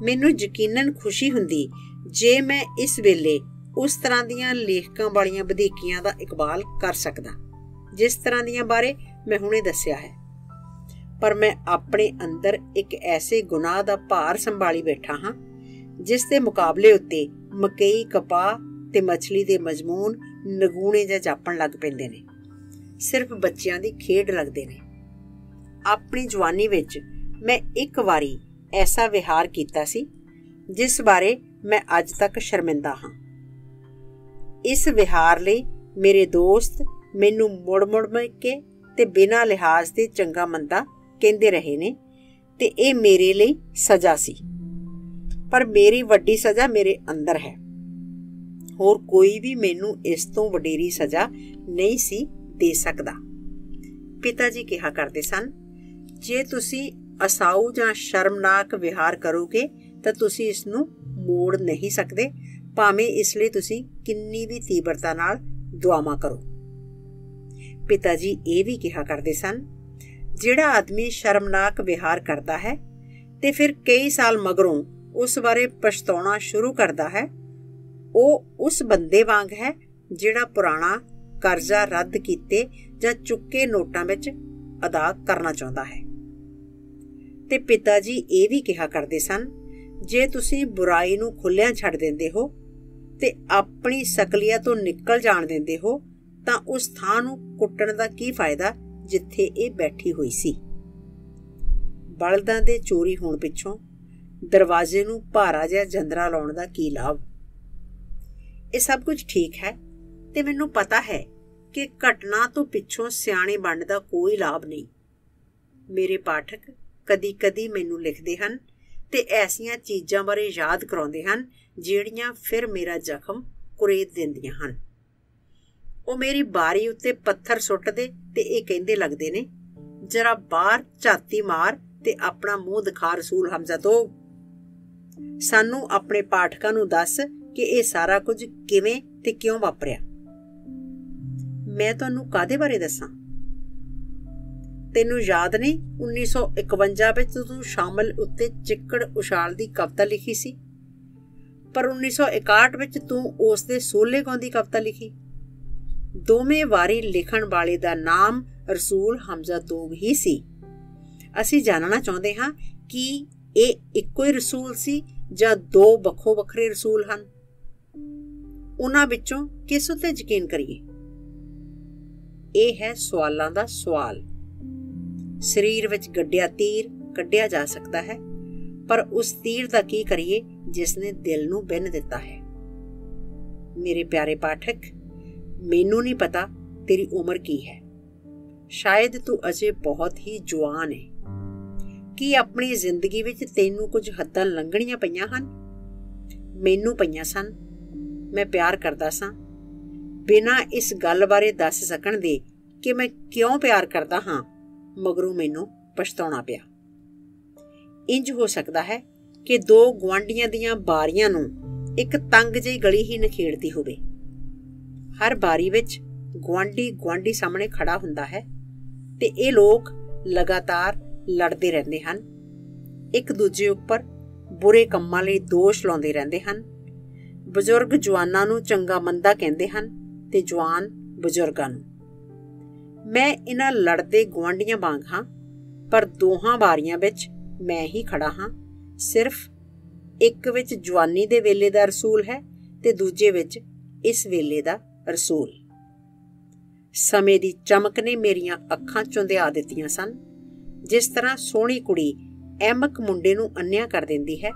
ਮੈਨੂੰ ਯਕੀਨਨ ਖੁਸ਼ੀ ਹੁੰਦੀ ਜੇ ਮੈਂ ਇਸ ਵੇਲੇ ਉਸ ਤਰ੍ਹਾਂ ਦੀਆਂ ਲੇਖਕਾਂ ਵਾਲੀਆਂ ਵਧੀਕੀਆਂ ਦਾ ਇਕਬਾਲ ਕਰ ਸਕਦਾ ਜਿਸ ਤਰ੍ਹਾਂ ਦੀਆਂ ਬਾਰੇ ਮੈਂ ਹੁਣੇ ਦੱਸਿਆ ਹੈ। ਪਰ ਮੈਂ ਆਪਣੇ ਅੰਦਰ ਇੱਕ ਐਸੇ ਗੁਨਾਹ ਦਾ ਭਾਰ ਸੰਭਾਲੀ ਬੈਠਾ ਹਾਂ ਜਿਸ ਦੇ ਮੁਕਾਬਲੇ ਉੱਤੇ ਮਕਈ, ਕਪਾਹ ਤੇ ਮਛਲੀ ਦੇ ਮਜ਼ਮੂਨ ਨਗੂਣੇ ਜਿਹਾ ਜਾਪਣ ਲੱਗ ਪੈਂਦੇ ਨੇ, ਸਿਰਫ ਬੱਚਿਆਂ ਦੀ ਖੇਡ ਲੱਗਦੇ ਨੇ। ਆਪਣੀ ਜਵਾਨੀ ਵਿੱਚ ਮੈਂ ਇੱਕ ਵਾਰੀ ਐਸਾ ਵਿਹਾਰ ਕੀਤਾ ਸੀ ਜਿਸ ਬਾਰੇ ਮੈਂ ਅੱਜ ਤੱਕ ਸ਼ਰਮਿੰਦਾ ਹਾਂ। ਇਸ ਵਿਹਾਰ ਲਈ ਮੇਰੇ ਦੋਸਤ ਮੈਨੂੰ ਮੁੜ-ਮੁੜ ਕੇ ਤੇ ਬਿਨਾਂ ਲਿਹਾਜ਼ ਦੇ ਚੰਗਾ ਮੰਦਾ ਕਹਿੰਦੇ ਰਹੇ ਨੇ ਤੇ ਇਹ ਮੇਰੇ ਲਈ ਸਜ਼ਾ ਸੀ। ਪਰ ਮੇਰੀ ਵੱਡੀ ਸਜ਼ਾ ਮੇਰੇ ਅੰਦਰ ਹੈ। ਹੋਰ ਕੋਈ ਵੀ ਮੈਨੂੰ ਇਸ ਤੋਂ ਵਡੇਰੀ ਸਜ਼ਾ ਨਹੀਂ ਸੀ ਦੇ ਸਕਦਾ। ਪਿਤਾ ਜੀ ਕਿਹਾ ਕਰਦੇ ਸਨ, ਜੇ ਤੁਸੀਂ ਅਸਾਊ ਜਾਂ ਸ਼ਰਮਨਾਕ ਵਿਹਾਰ ਕਰੋਗੇ ਤਾਂ ਤੁਸੀਂ ਇਸ ਨੂੰ ਮੋੜ ਨਹੀਂ ਸਕਦੇ, ਭਾਵੇਂ ਇਸ ਲਈ ਤੁਸੀਂ ਕਿੰਨੀ ਵੀ ਤੀਬਰਤਾ ਨਾਲ ਦੁਆਵਾਂ ਕਰੋ। ਪਿਤਾ ਜੀ ਇਹ ਵੀ ਕਿਹਾ ਕਰਦੇ ਸਨ, ਜਿਹੜਾ ਆਦਮੀ ਸ਼ਰਮਨਾਕ ਵਿਹਾਰ ਕਰਦਾ ਹੈ ਤੇ ਫਿਰ ਕਈ ਸਾਲ ਮਗਰੋਂ ਉਸ ਬਾਰੇ ਪਛਤਾਉਣਾ ਸ਼ੁਰੂ ਕਰਦਾ ਹੈ, ਉਹ ਉਸ ਬੰਦੇ ਵਾਂਗ ਹੈ ਜਿਹੜਾ ਪੁਰਾਣਾ ਕਰਜ਼ਾ ਰੱਦ ਕੀਤੇ ਜਾਂ ਚੁੱਕੇ ਨੋਟਾਂ ਵਿੱਚ ਅਦਾ ਕਰਨਾ ਚਾਹੁੰਦਾ ਹੈ। ਤੇ ਪਿਤਾ ਜੀ ਇਹ ਵੀ ਕਿਹਾ ਕਰਦੇ ਸਨ, ਜੇ ਤੁਸੀਂ ਬੁਰਾਈ ਨੂੰ ਖੁੱਲਿਆਂ ਛੱਡ ਦਿੰਦੇ ਹੋ ਤੇ ਆਪਣੀ ਸਕਲੀਆ ਤੋਂ ਨਿਕਲ ਜਾਣ ਦਿੰਦੇ ਹੋ ਤਾਂ ਉਸ ਥਾਂ ਨੂੰ ਕੁੱਟਣ ਦਾ ਕੀ ਫਾਇਦਾ ਜਿੱਥੇ ਇਹ ਬੈਠੀ ਹੋਈ ਸੀ। ਬਲਦਾਂ ਦੇ ਚੋਰੀ ਹੋਣ ਪਿੱਛੋਂ ਦਰਵਾਜ਼ੇ ਨੂੰ ਭਾਰਾ ਜਿਹਾ ਜੰਦਰਾ ਲਾਉਣ ਦਾ ਕੀ ਲਾਭ। ਇਹ ਸਭ ਕੁਝ ਠੀਕ ਹੈ ਤੇ ਮੈਨੂੰ ਪਤਾ ਹੈ ਕਿ ਘਟਨਾ ਤੋਂ ਪਿੱਛੋਂ ਸਿਆਣੇ ਬਣਨ ਦਾ ਕੋਈ ਲਾਭ ਨਹੀਂ। ਮੇਰੇ ਪਾਠਕ ਕਦੀ-ਕਦੀ ਮੈਨੂੰ ਲਿਖਦੇ ਹਨ ਤੇ ਐਸੀਆਂ ਚੀਜ਼ਾਂ ਬਾਰੇ ਯਾਦ ਕਰਾਉਂਦੇ ਹਨ ਜਿਹੜੀਆਂ ਫਿਰ ਮੇਰਾ ਜ਼ਖਮ ਕੁਰੇਦ ਦਿੰਦੀਆਂ ਹਨ। ਉਹ ਮੇਰੀ ਬਾਰੀ ਉੱਤੇ ਪੱਥਰ ਸੁੱਟਦੇ ਤੇ ਇਹ ਕਹਿੰਦੇ ਲੱਗਦੇ ਨੇ, ਜਰਾ ਬਾਹਰ ਝਾਤੀ ਮਾਰ ਤੇ ਆਪਣਾ ਮੂੰਹ ਦਿਖਾ ਰਸੂਲ ਹਮਜ਼ਾ ਤੋਂ। ਸਾਨੂੰ ਆਪਣੇ ਪਾਠਕਾਂ ਨੂੰ ਦੱਸ ਕਿ ਇਹ ਸਾਰਾ ਕੁਝ ਕਿਵੇਂ ਤੇ ਕਿਉਂ ਵਾਪਰਿਆ। ਮੈਂ ਤੁਹਾਨੂੰ ਕਾਹਦੇ ਬਾਰੇ ਦੱਸਾਂ? ਤੈਨੂੰ ਯਾਦ ਨਹੀਂ 1951 ਵਿੱਚ ਤੂੰ ਸ਼ਾਮਲ ਉੱਤੇ ਚਿੱਕੜ ਉਛਾਲ ਦੀ ਕਵਿਤਾ ਲਿਖੀ ਸੀ, ਪਰ 1961 ਵਿੱਚ ਤੂੰ ਉਸ ਦੇ ਸੋਲੇ ਗਾਉਂਦੀ ਕਵਿਤਾ ਲਿਖੀ। ਦੋਵੇਂ ਵਾਰੀ ਲਿਖਣ ਵਾਲੇ ਦਾ ਨਾਮ ਰਸੂਲ ਹਮਜ਼ਾ ਤੋਬ ਹੀ ਸੀ। ਅਸੀਂ ਜਾਣਨਾ ਚਾਹੁੰਦੇ ਹਾਂ ਕਿ ਇਹ ਇੱਕੋ ਹੀ ਰਸੂਲ ਸੀ ਜਾਂ ਦੋ ਵੱਖੋ ਵੱਖਰੇ ਰਸੂਲ ਹਨ। ਉਹਨਾਂ ਵਿੱਚੋਂ ਕਿਸ ਉੱਤੇ ਯਕੀਨ ਕਰੀਏ? ਇਹ ਹੈ ਸਵਾਲਾਂ ਦਾ ਸਵਾਲ। ਸਰੀਰ ਵਿੱਚ ਗੱਡਿਆ ਤੀਰ ਕੱਢਿਆ ਜਾ ਸਕਦਾ ਹੈ, ਪਰ ਉਸ ਤੀਰ ਦਾ ਕੀ ਕਰੀਏ ਜਿਸ ਨੇ ਦਿਲ ਨੂੰ ਬਿੰਨ ਦਿੱਤਾ ਹੈ। ਮੇਰੇ ਪਿਆਰੇ ਪਾਠਕ, ਮੈਨੂੰ ਨਹੀਂ ਪਤਾ ਤੇਰੀ ਉਮਰ ਕੀ ਹੈ। ਸ਼ਾਇਦ ਤੂੰ ਅਜੇ ਬਹੁਤ ਹੀ ਜਵਾਨ ਹੈ। ਕੀ ਆਪਣੀ ਜ਼ਿੰਦਗੀ ਵਿੱਚ ਤੈਨੂੰ ਕੁਝ ਹੱਦਾਂ ਲੰਘਣੀਆਂ ਪਈਆਂ ਹਨ? ਮੈਨੂੰ ਪਈਆਂ ਸਨ। ਮੈਂ ਪਿਆਰ ਕਰਦਾ ਸਾਂ, ਬਿਨਾਂ ਇਸ ਗੱਲ ਬਾਰੇ ਦੱਸ ਸਕਣ ਦੇ ਕਿ ਮੈਂ ਕਿਉਂ ਪਿਆਰ ਕਰਦਾ ਹਾਂ। ਮਗਰੋਂ ਮੈਨੂੰ ਪਛਤਾਉਣਾ ਪਿਆ। ਇੰਜ ਹੋ ਸਕਦਾ ਹੈ ਕਿ ਦੋ ਗੁਆਂਢੀਆਂ ਦੀਆਂ ਬਾਰੀਆਂ ਨੂੰ ਇੱਕ ਤੰਗ ਜਿਹੀ ਗਲੀ ਹੀ ਨਿਖੇੜਦੀ ਹੋਵੇ। ਹਰ ਬਾਰੀ ਵਿੱਚ ਗੁਆਂਢੀ ਸਾਹਮਣੇ ਖੜਾ ਹੁੰਦਾ ਹੈ ਤੇ ਇਹ ਲੋਕ ਲਗਾਤਾਰ ਲੜਦੇ ਰਹਿੰਦੇ ਹਨ, ਇੱਕ ਦੂਜੇ ਉੱਪਰ ਬੁਰੇ ਕੰਮਾਂ ਲਈ ਦੋਸ਼ ਲਾਉਂਦੇ ਰਹਿੰਦੇ ਹਨ। ਬਜ਼ੁਰਗ ਜਵਾਨਾਂ ਨੂੰ ਚੰਗਾ ਮੰਦਾ ਕਹਿੰਦੇ ਹਨ ਤੇ ਜਵਾਨ ਬਜ਼ੁਰਗਾਂ ਨੂੰ। ਮੈਂ ਇਹਨਾਂ ਲੜਦੇ ਗੁਆਂਢੀਆਂ ਵਾਂਗ ਹਾਂ, ਪਰ ਦੋਹਾਂ ਬਾਰੀਆਂ ਵਿੱਚ ਮੈਂ ਹੀ ਖੜਾ ਹਾਂ। ਸਿਰਫ ਇੱਕ ਵਿੱਚ ਜਵਾਨੀ ਦੇ ਵੇਲੇ ਦਾ ਰਸੂਲ ਹੈ ਤੇ ਦੂਜੇ ਵਿੱਚ ਇਸ ਵੇਲੇ ਦਾ ਰਸੂਲ। ਸਮੇਂ ਦੀ ਚਮਕ ਨੇ ਮੇਰੀਆਂ ਅੱਖਾਂ ਚੁੰਧਿਆ ਦਿੱਤੀਆਂ ਸਨ। ਜਿਸ ਤਰ੍ਹਾਂ ਸੋਹਣੀ ਕੁੜੀ ਅਹਿਮਕ ਮੁੰਡੇ ਨੂੰ ਅੰਨ੍ਹਿਆ ਕਰ ਦਿੰਦੀ ਹੈ,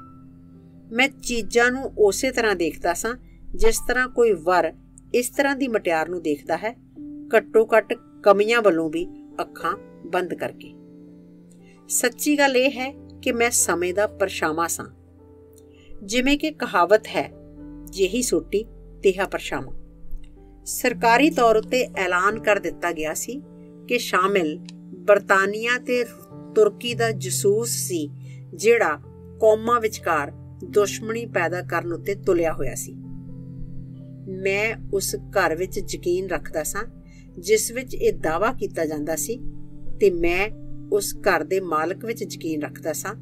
ਮੈਂ ਚੀਜ਼ਾਂ ਨੂੰ ਉਸੇ ਤਰ੍ਹਾਂ ਦੇਖਦਾ ਸਾਂ ਜਿਸ ਤਰ੍ਹਾਂ ਕੋਈ ਵਰ ਇਸ ਤਰ੍ਹਾਂ ਦੀ ਮਟਿਆਰ ਨੂੰ ਦੇਖਦਾ ਹੈ, ਘੱਟੋ ਘੱਟ ਕਮੀਆਂ ਵੱਲੋਂ ਵੀ ਅੱਖਾਂ ਬੰਦ ਕਰਕੇ। ਸੱਚੀ ਗੱਲ ਇਹ ਹੈ ਕਿ ਮੈਂ ਸਮੇਂ ਦਾ ਪਰਛਾਵਾਂ ਸਾਂ। ਜਿਵੇਂ ਕਿ ਕਹਾਵਤ ਹੈ, ਜਿਹੀ ਸੋਟੀ ਤੇਹਾ ਪਰਛਾਵਾਂ। ਸਰਕਾਰੀ ਤੌਰ ਉੱਤੇ ਐਲਾਨ ਕਰ ਦਿੱਤਾ ਗਿਆ ਸੀ ਕਿ ਸ਼ਾਮਿਲ ਬਰਤਾਨੀਆ ਤੇ ਤੁਰਕੀ ਦਾ ਜਸੂਸ ਸੀ ਜਿਹੜਾ ਕੌਮਾਂ ਵਿਚਕਾਰ ਦੁਸ਼ਮਣੀ ਪੈਦਾ ਕਰਨ ਉੱਤੇ ਤੁਲਿਆ ਹੋਇਆ ਸੀ। ਮੈਂ ਉਸ ਘਰ ਵਿੱਚ ਯਕੀਨ ਰੱਖਦਾ ਸਾਂ ਜਿਸ ਵਿੱਚ ਇਹ ਦਾਅਵਾ ਕੀਤਾ ਜਾਂਦਾ ਸੀ, ਤੇ ਮੈਂ ਉਸ ਘਰ ਦੇ ਮਾਲਕ ਵਿੱਚ ਯਕੀਨ ਰੱਖਦਾ ਸਾਂ।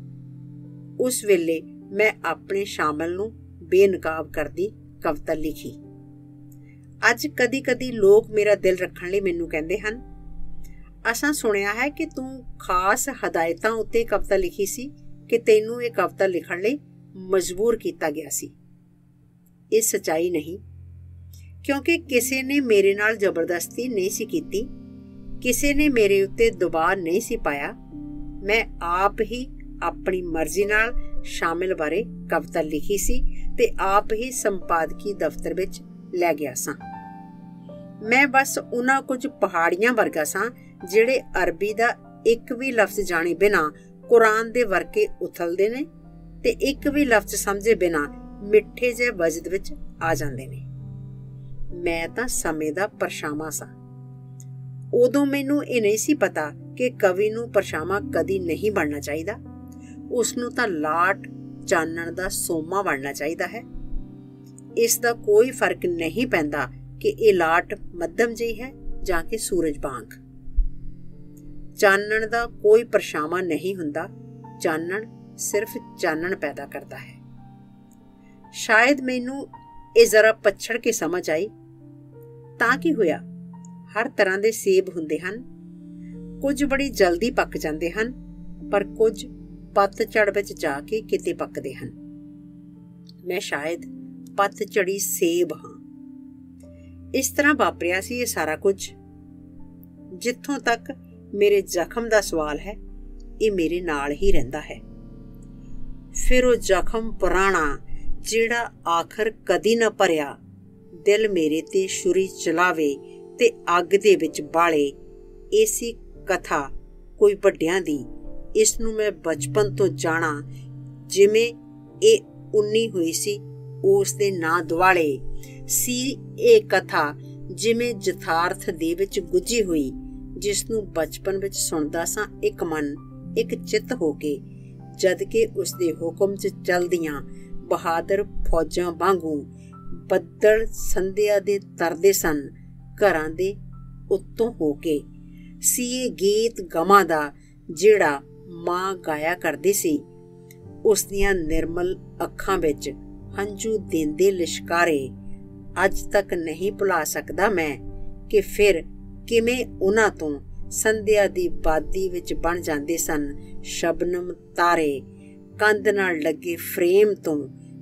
ਉਸ ਵੇਲੇ ਮੈਂ ਆਪਣੇ ਸ਼ਾਮਲ ਨੂੰ ਬੇਨਕਾਬ ਕਰਦੀ ਕਵਿਤਾ ਲਿਖੀ। ਅੱਜ ਕਦੀ-ਕਦੀ ਲੋਕ ਮੇਰਾ ਦਿਲ ਰੱਖਣ ਲਈ ਮੈਨੂੰ ਕਹਿੰਦੇ ਹਨ, ਅਸਾਂ ਸੁਣਿਆ ਹੈ ਕਿ ਤੂੰ ਖਾਸ ਹਦਾਇਤਾਂ ਉੱਤੇ ਕਵਿਤਾ ਲਿਖੀ ਸੀ ਕਿ ਤੈਨੂੰ ਇਹ ਕਵਿਤਾ ਲਿਖਣ ਲਈ ਮਜਬੂਰ ਕੀਤਾ ਗਿਆ ਸੀ। ਇਹ ਸੱਚਾਈ ਨਹੀਂ, ਕਿਉਂਕਿ ਕਿਸੇ ਨੇ ਮੇਰੇ ਨਾਲ ਜ਼ਬਰਦਸਤੀ ਨਹੀਂ ਸੀ ਕੀਤੀ, ਕਿਸੇ ਨੇ ਮੇਰੇ ਉੱਤੇ ਦਬਾਅ ਨਹੀਂ ਸੀ ਪਾਇਆ। ਮੈਂ ਆਪ ਹੀ ਆਪਣੀ ਮਰਜ਼ੀ ਨਾਲ ਸ਼ਾਮਿਲ ਬਾਰੇ ਕਵਿਤਾ ਲਿਖੀ ਸੀ ਤੇ ਆਪ ਹੀ ਸੰਪਾਦਕੀ ਦਫ਼ਤਰ ਵਿੱਚ ਲੈ ਗਿਆ ਸਾਂ। ਮੈਂ ਬਸ ਉਹਨਾਂ ਕੁਝ ਪਹਾੜੀਆਂ ਵਰਗਾ ਸਾਂ ਜਿਹੜੇ ਅਰਬੀ ਦਾ ਇੱਕ ਵੀ ਲਫ਼ਜ਼ ਜਾਣੇ ਬਿਨਾਂ ਕੁਰਾਨ ਦੇ ਵਰਕੇ ਉਥਲਦੇ ਨੇ ਤੇ ਇੱਕ ਵੀ ਲਫ਼ਜ਼ ਸਮਝੇ ਬਿਨਾਂ ਮਿੱਠੇ ਜਿਹੇ ਵਜਦ ਵਿੱਚ ਆ ਜਾਂਦੇ ਨੇ। ਮੈਂ ਤਾਂ ਸਮੇਂ ਦਾ ਪਰਛਾਵਾਂ ਸਾਂ। ਉਦੋਂ ਮੈਨੂੰ ਇਹ ਨਹੀਂ ਸੀ ਪਤਾ ਕਿ ਕਵੀ ਨੂੰ ਪਰਛਾਵਾਂ ਕਦੀ ਨਹੀਂ ਬਣਨਾ ਚਾਹੀਦਾ। ਉਸਨੂੰ ਤਾਂ ਲਾਟ ਚਾਨਣ ਦਾ ਸੋਮਾ ਬਣਨਾ ਚਾਹੀਦਾ ਹੈ। ਇਸ ਦਾ ਕੋਈ ਫਰਕ ਨਹੀਂ ਪੈਂਦਾ ਕਿ ਇਹ ਲਾਟ ਮੱਧਮ ਜਿਹੀ ਹੈ ਜਾਂ ਕਿ ਸੂਰਜ ਵਾਂਗ। ਚਾਨਣ ਦਾ ਕੋਈ ਪਰਛਾਵਾਂ ਨਹੀਂ ਹੁੰਦਾ। ਚਾਨਣ सिर्फ चानण पैदा करता है। शायद मैनू ये जरा पछड़ के समझ आई। तां की होया, हर तरह के सेब हुंदे हन। कुछ बड़ी जल्दी पक जाते हैं, पर कुछ पतझड़ विच जाके किते पकते हैं। मैं शायद पतझड़ी सेब हाँ। इस तरह वापरिया सी ये सारा कुछ। जिथों तक मेरे जख्म का सवाल है, ये मेरे नाल ही रहिंदा है। फिर वो जख्म पुराना जिहड़ा आखिर कदी न भरिया, दिल मेरे ते छुरी चलावे ते अग दे विच बाले। ऐसी कथा कोई वड्डियां दी, इसनूं मैं बचपन तो जाना, जिवें ये उन्नी हुई सी उस दे नां दुआले सी। ये कथा जिवें जथार्थ दे विच गुज्जी हुई, जिसनूं बचपन विच सुणदा सां एक मन एक चित हो के, जद के उसदे हुक्म च चलदियां बहादुर फौजां वांगू बदल संध्या दे तरदे सन घरां दे उत्तों हो के। सी ये गीत गमां दा जिहड़ा मां गाया करदी सी। उसदियां निर्मल अखां विच हंझू देंदे लिशकारे अज तक नहीं भुला सकदा मैं कि फिर किवें उन्हां तों संध्या दी बादी विच बन जांदे सन शबनम तारे। कंध नाल लगे फ्रेम तो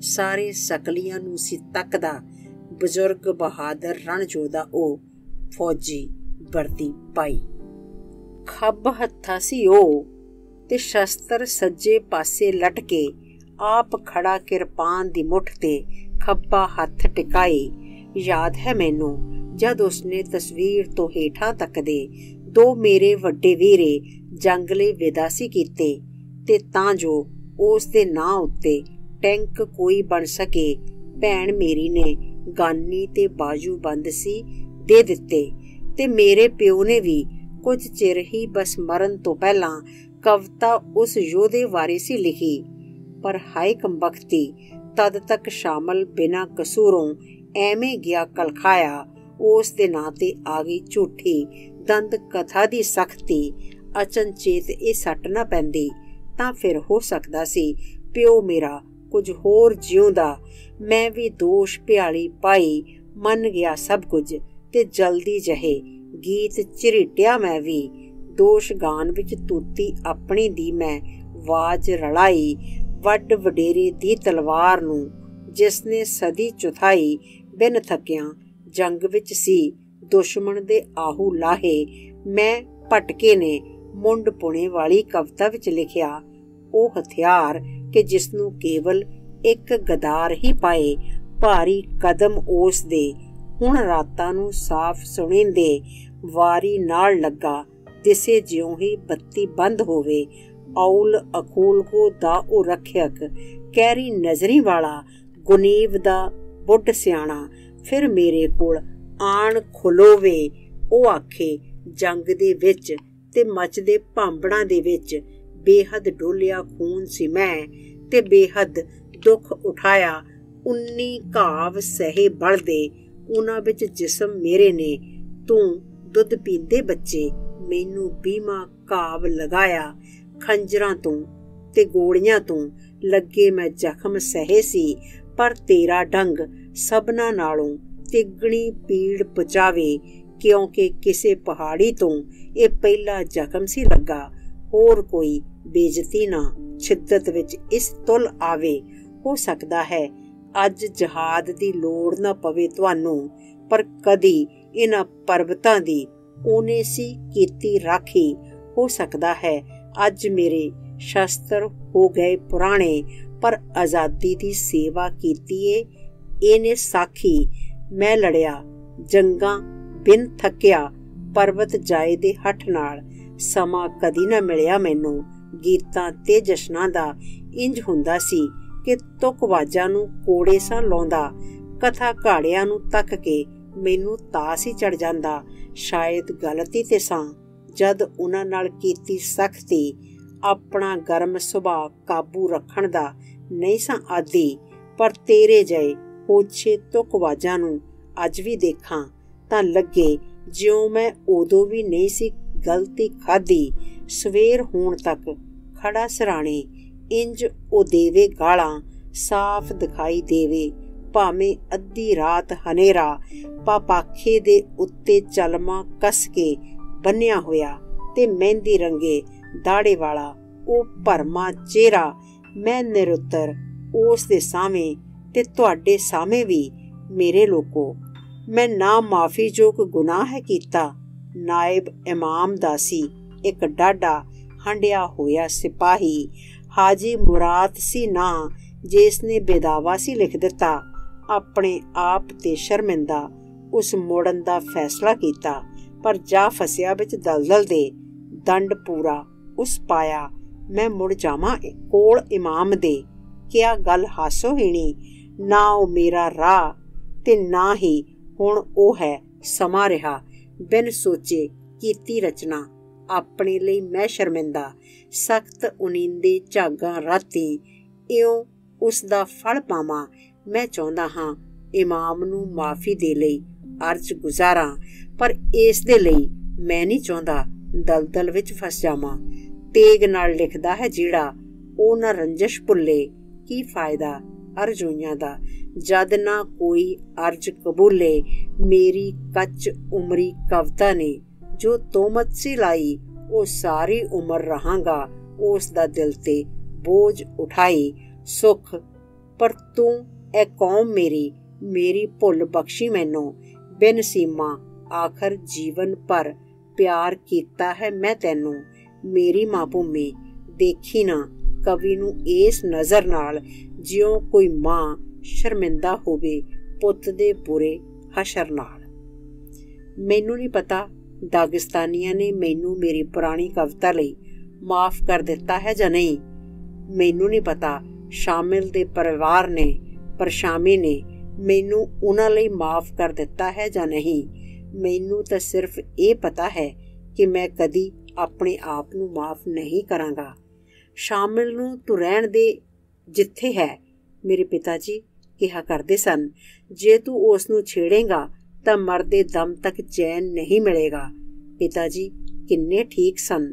सारे सकलियां नूं सी तकदा बजुर्ग बहादुर रणजोधा ओ फौजी वर्दी पाई। खब हत्था सी ओ ते शस्त्र सज्जे पासे लटके, आप खड़ा किरपान दी मुठ ते खब्बा हथ टिकाई। याद है मैनू जद उसने तस्वीर तो हेठां तकदे दो मेरे वड्डे वीरे जंगले विदासी कीते, ते तां जो उस दे नां उत्ते टैंक कोई बन सके, भैन मेरी ने गानी ते बाजू बंद सी दे दिते। ते मेरे प्यो ने भी कुछ चिर ही बस मरण तो पहला कविता उस योधे बारे सी लिखी, पर हाय कमबख्ती तद तक शामिल बिना कसूरों एवें गया कलखाया। उस दे नां ते आ गई झूठी दंद कथा दी सख्ती। अचनचेत ये सट ना पैंदी तां फिर हो सकदा सी प्यो मेरा कुछ होर जिउंदा। मैं भी दोष भ्याली पाई मन गया सब कुछ, ते जल्दी जहे गीत झिरिटिया मैं भी। दोष गान विच तूती अपनी दी मैं वाज रलाई। वड वडेरे दी तलवार नूं जिसने सदी चुथाई, बिन थकिया जंग विच सी दुश्मन दे आहू लाहे। मैं भटके ने मुंड पुणे वाली कविता विच लिखिया, ओ हथियार कि जिसनूं केवल एक गदार ही पाए। भारी कदम उस दे हुण रातां नूं साफ सुणींदे, वारी नाल लगा दिसे ज्यों ही बत्ती बंद होवे। औल अकूल को दा ओ रखियक, कैरी नजरी वाला गुनीव दा बुढ़ सियाणा। फिर मेरे कोल आण खलोवे, ओ आखे जंग दे विच ते मचदे भांबड़ां दे विच बेहद डोलिया खून सी मैं, ते बेहद दुख उठाया। 19 घाव सहे बलदे उन्हां विच जिसम मेरे ने। तू दुध पींदे बच्चे मैनू 20 घाव लगाया। खंजरां तो ते गोलियां तो लगे मैं जख्म सहे सी, पर तेरा डंग सबना नालों तिगणी पीड़ पहुंचावे, क्योंकि किसे पहाड़ी तो ये पहला जख्म सी लगा। होर कोई बेइज्जती ना शिद्दत विच इस तुल आवे। हो सकदा है अज जहाद दी लोड़ ना पवे तुहानू, पर कदी इन्हां पर्वतां दी ओने सी कीती राखी। हो सकदा है अज मेरे शस्त्र हो गए पुराने, पर आज़ादी दी सेवा कीती इहने साखी। मैं लड़िया जंगां बिन थकिया पर्वत जाए दे हठ नाल। समा कदी ना मिलिया मैनू गीतां ते जशनां दा। इंज हुंदा सी कि तुकवाजां नूं कोड़े सा लाउंदा, कथा घाड़ियां नूं तक के मैनू तास ही चढ़ जांदा। शायद गलती ते सां जद उन्हां नाल कीती सख्ती। अपना गर्म सुभाਅ काबू रखण दा नहीं सां आदी, पर तेरे जय होछे तुकवाजां नूं अज भी देखा तां लगे ज्यों मैं उदों भी नहीं सी गलती खाधी। सवेर होण तक खड़ा सराणे इंज ओ देवे गालां साफ दिखाई देवे, भावें अद्धी रात हनेरा पापाखे दे उत्ते चलमा कस के बन्निया होया ते मेहंदी रंगे दाड़े वाला ओ भरमा चेहरा मैं निरुत्तर उस दे सामे ते तुहाडे सामे भी मेरे लोको, मैं ना माफ़ी जोग गुनाह है कीता। नायब इमाम दा सी एक डाढा हंडिया होया सिपाही, हाजी मुराद सी ना जिसने बेदावा सी लिख दिता। अपने आप ते शर्मिंदा उस मुड़न दा फैसला कीता, पर जा फसिया विच दलदल दे दंड पूरा उस पाया। मैं मुड़ जावां कोल इमाम दे, क्या गल हासो हीणी, ना ओ मेरा राह ते ना ही हुण ओ है समा रहा। बिन सोचे कीती रचना अपने लिए मैं शर्मिंदा, सख्त उनींदे झागां राती इउं उसदा फल पावां। मैं चाहुंदा हां इमाम नूं माफ़ी दे लई अर्ज गुजारां, पर इस दे लई मैं नहीं चाहुंदा दलदल विच फस जावां। तेग नाल लिखदा है जिहड़ा ओ ना रंजश भुल्ले, की फायदा अर्जोइयां दा जद ना कोई अर्ज कबूले। मेरी कच उमरी कविता ने जो तोहमत सी लाई, ओ सारी उम्र रहांगा उस दा दिल ते बोझ उठाई। सुख पर तू ए कौम मेरी, मेरी भुल बख्शी मैनू बिन सीमा, आखिर जीवन भर प्यार कीता है मैं तैनू। मेरी माँ भूमि देखी ना कवि नू इस नज़र नाल, जियों कोई माँ शर्मिंदा होवे पुत दे बुरे हशर नाल। मैनू नहीं पता दागिस्तानियां ने मैनू मेरी पुरानी कविता लई माफ़ कर दिता है जां नहीं। मैनू नहीं पता शामिल दे परिवार ने पर शामी ने मैनू उन्हां लई माफ़ कर दिता है जां नहीं। मैनू तो सिर्फ ये पता है कि मैं कदी अपने आप नू माफ़ नहीं करांगा। शामिल नू तू रहण दे जिथे है, मेरे पिता जी कहा करते सन। जे तू उस नू छेड़ेगा तो मरदे दम तक चैन नहीं मिलेगा। पिता जी किन्ने ठीक सन।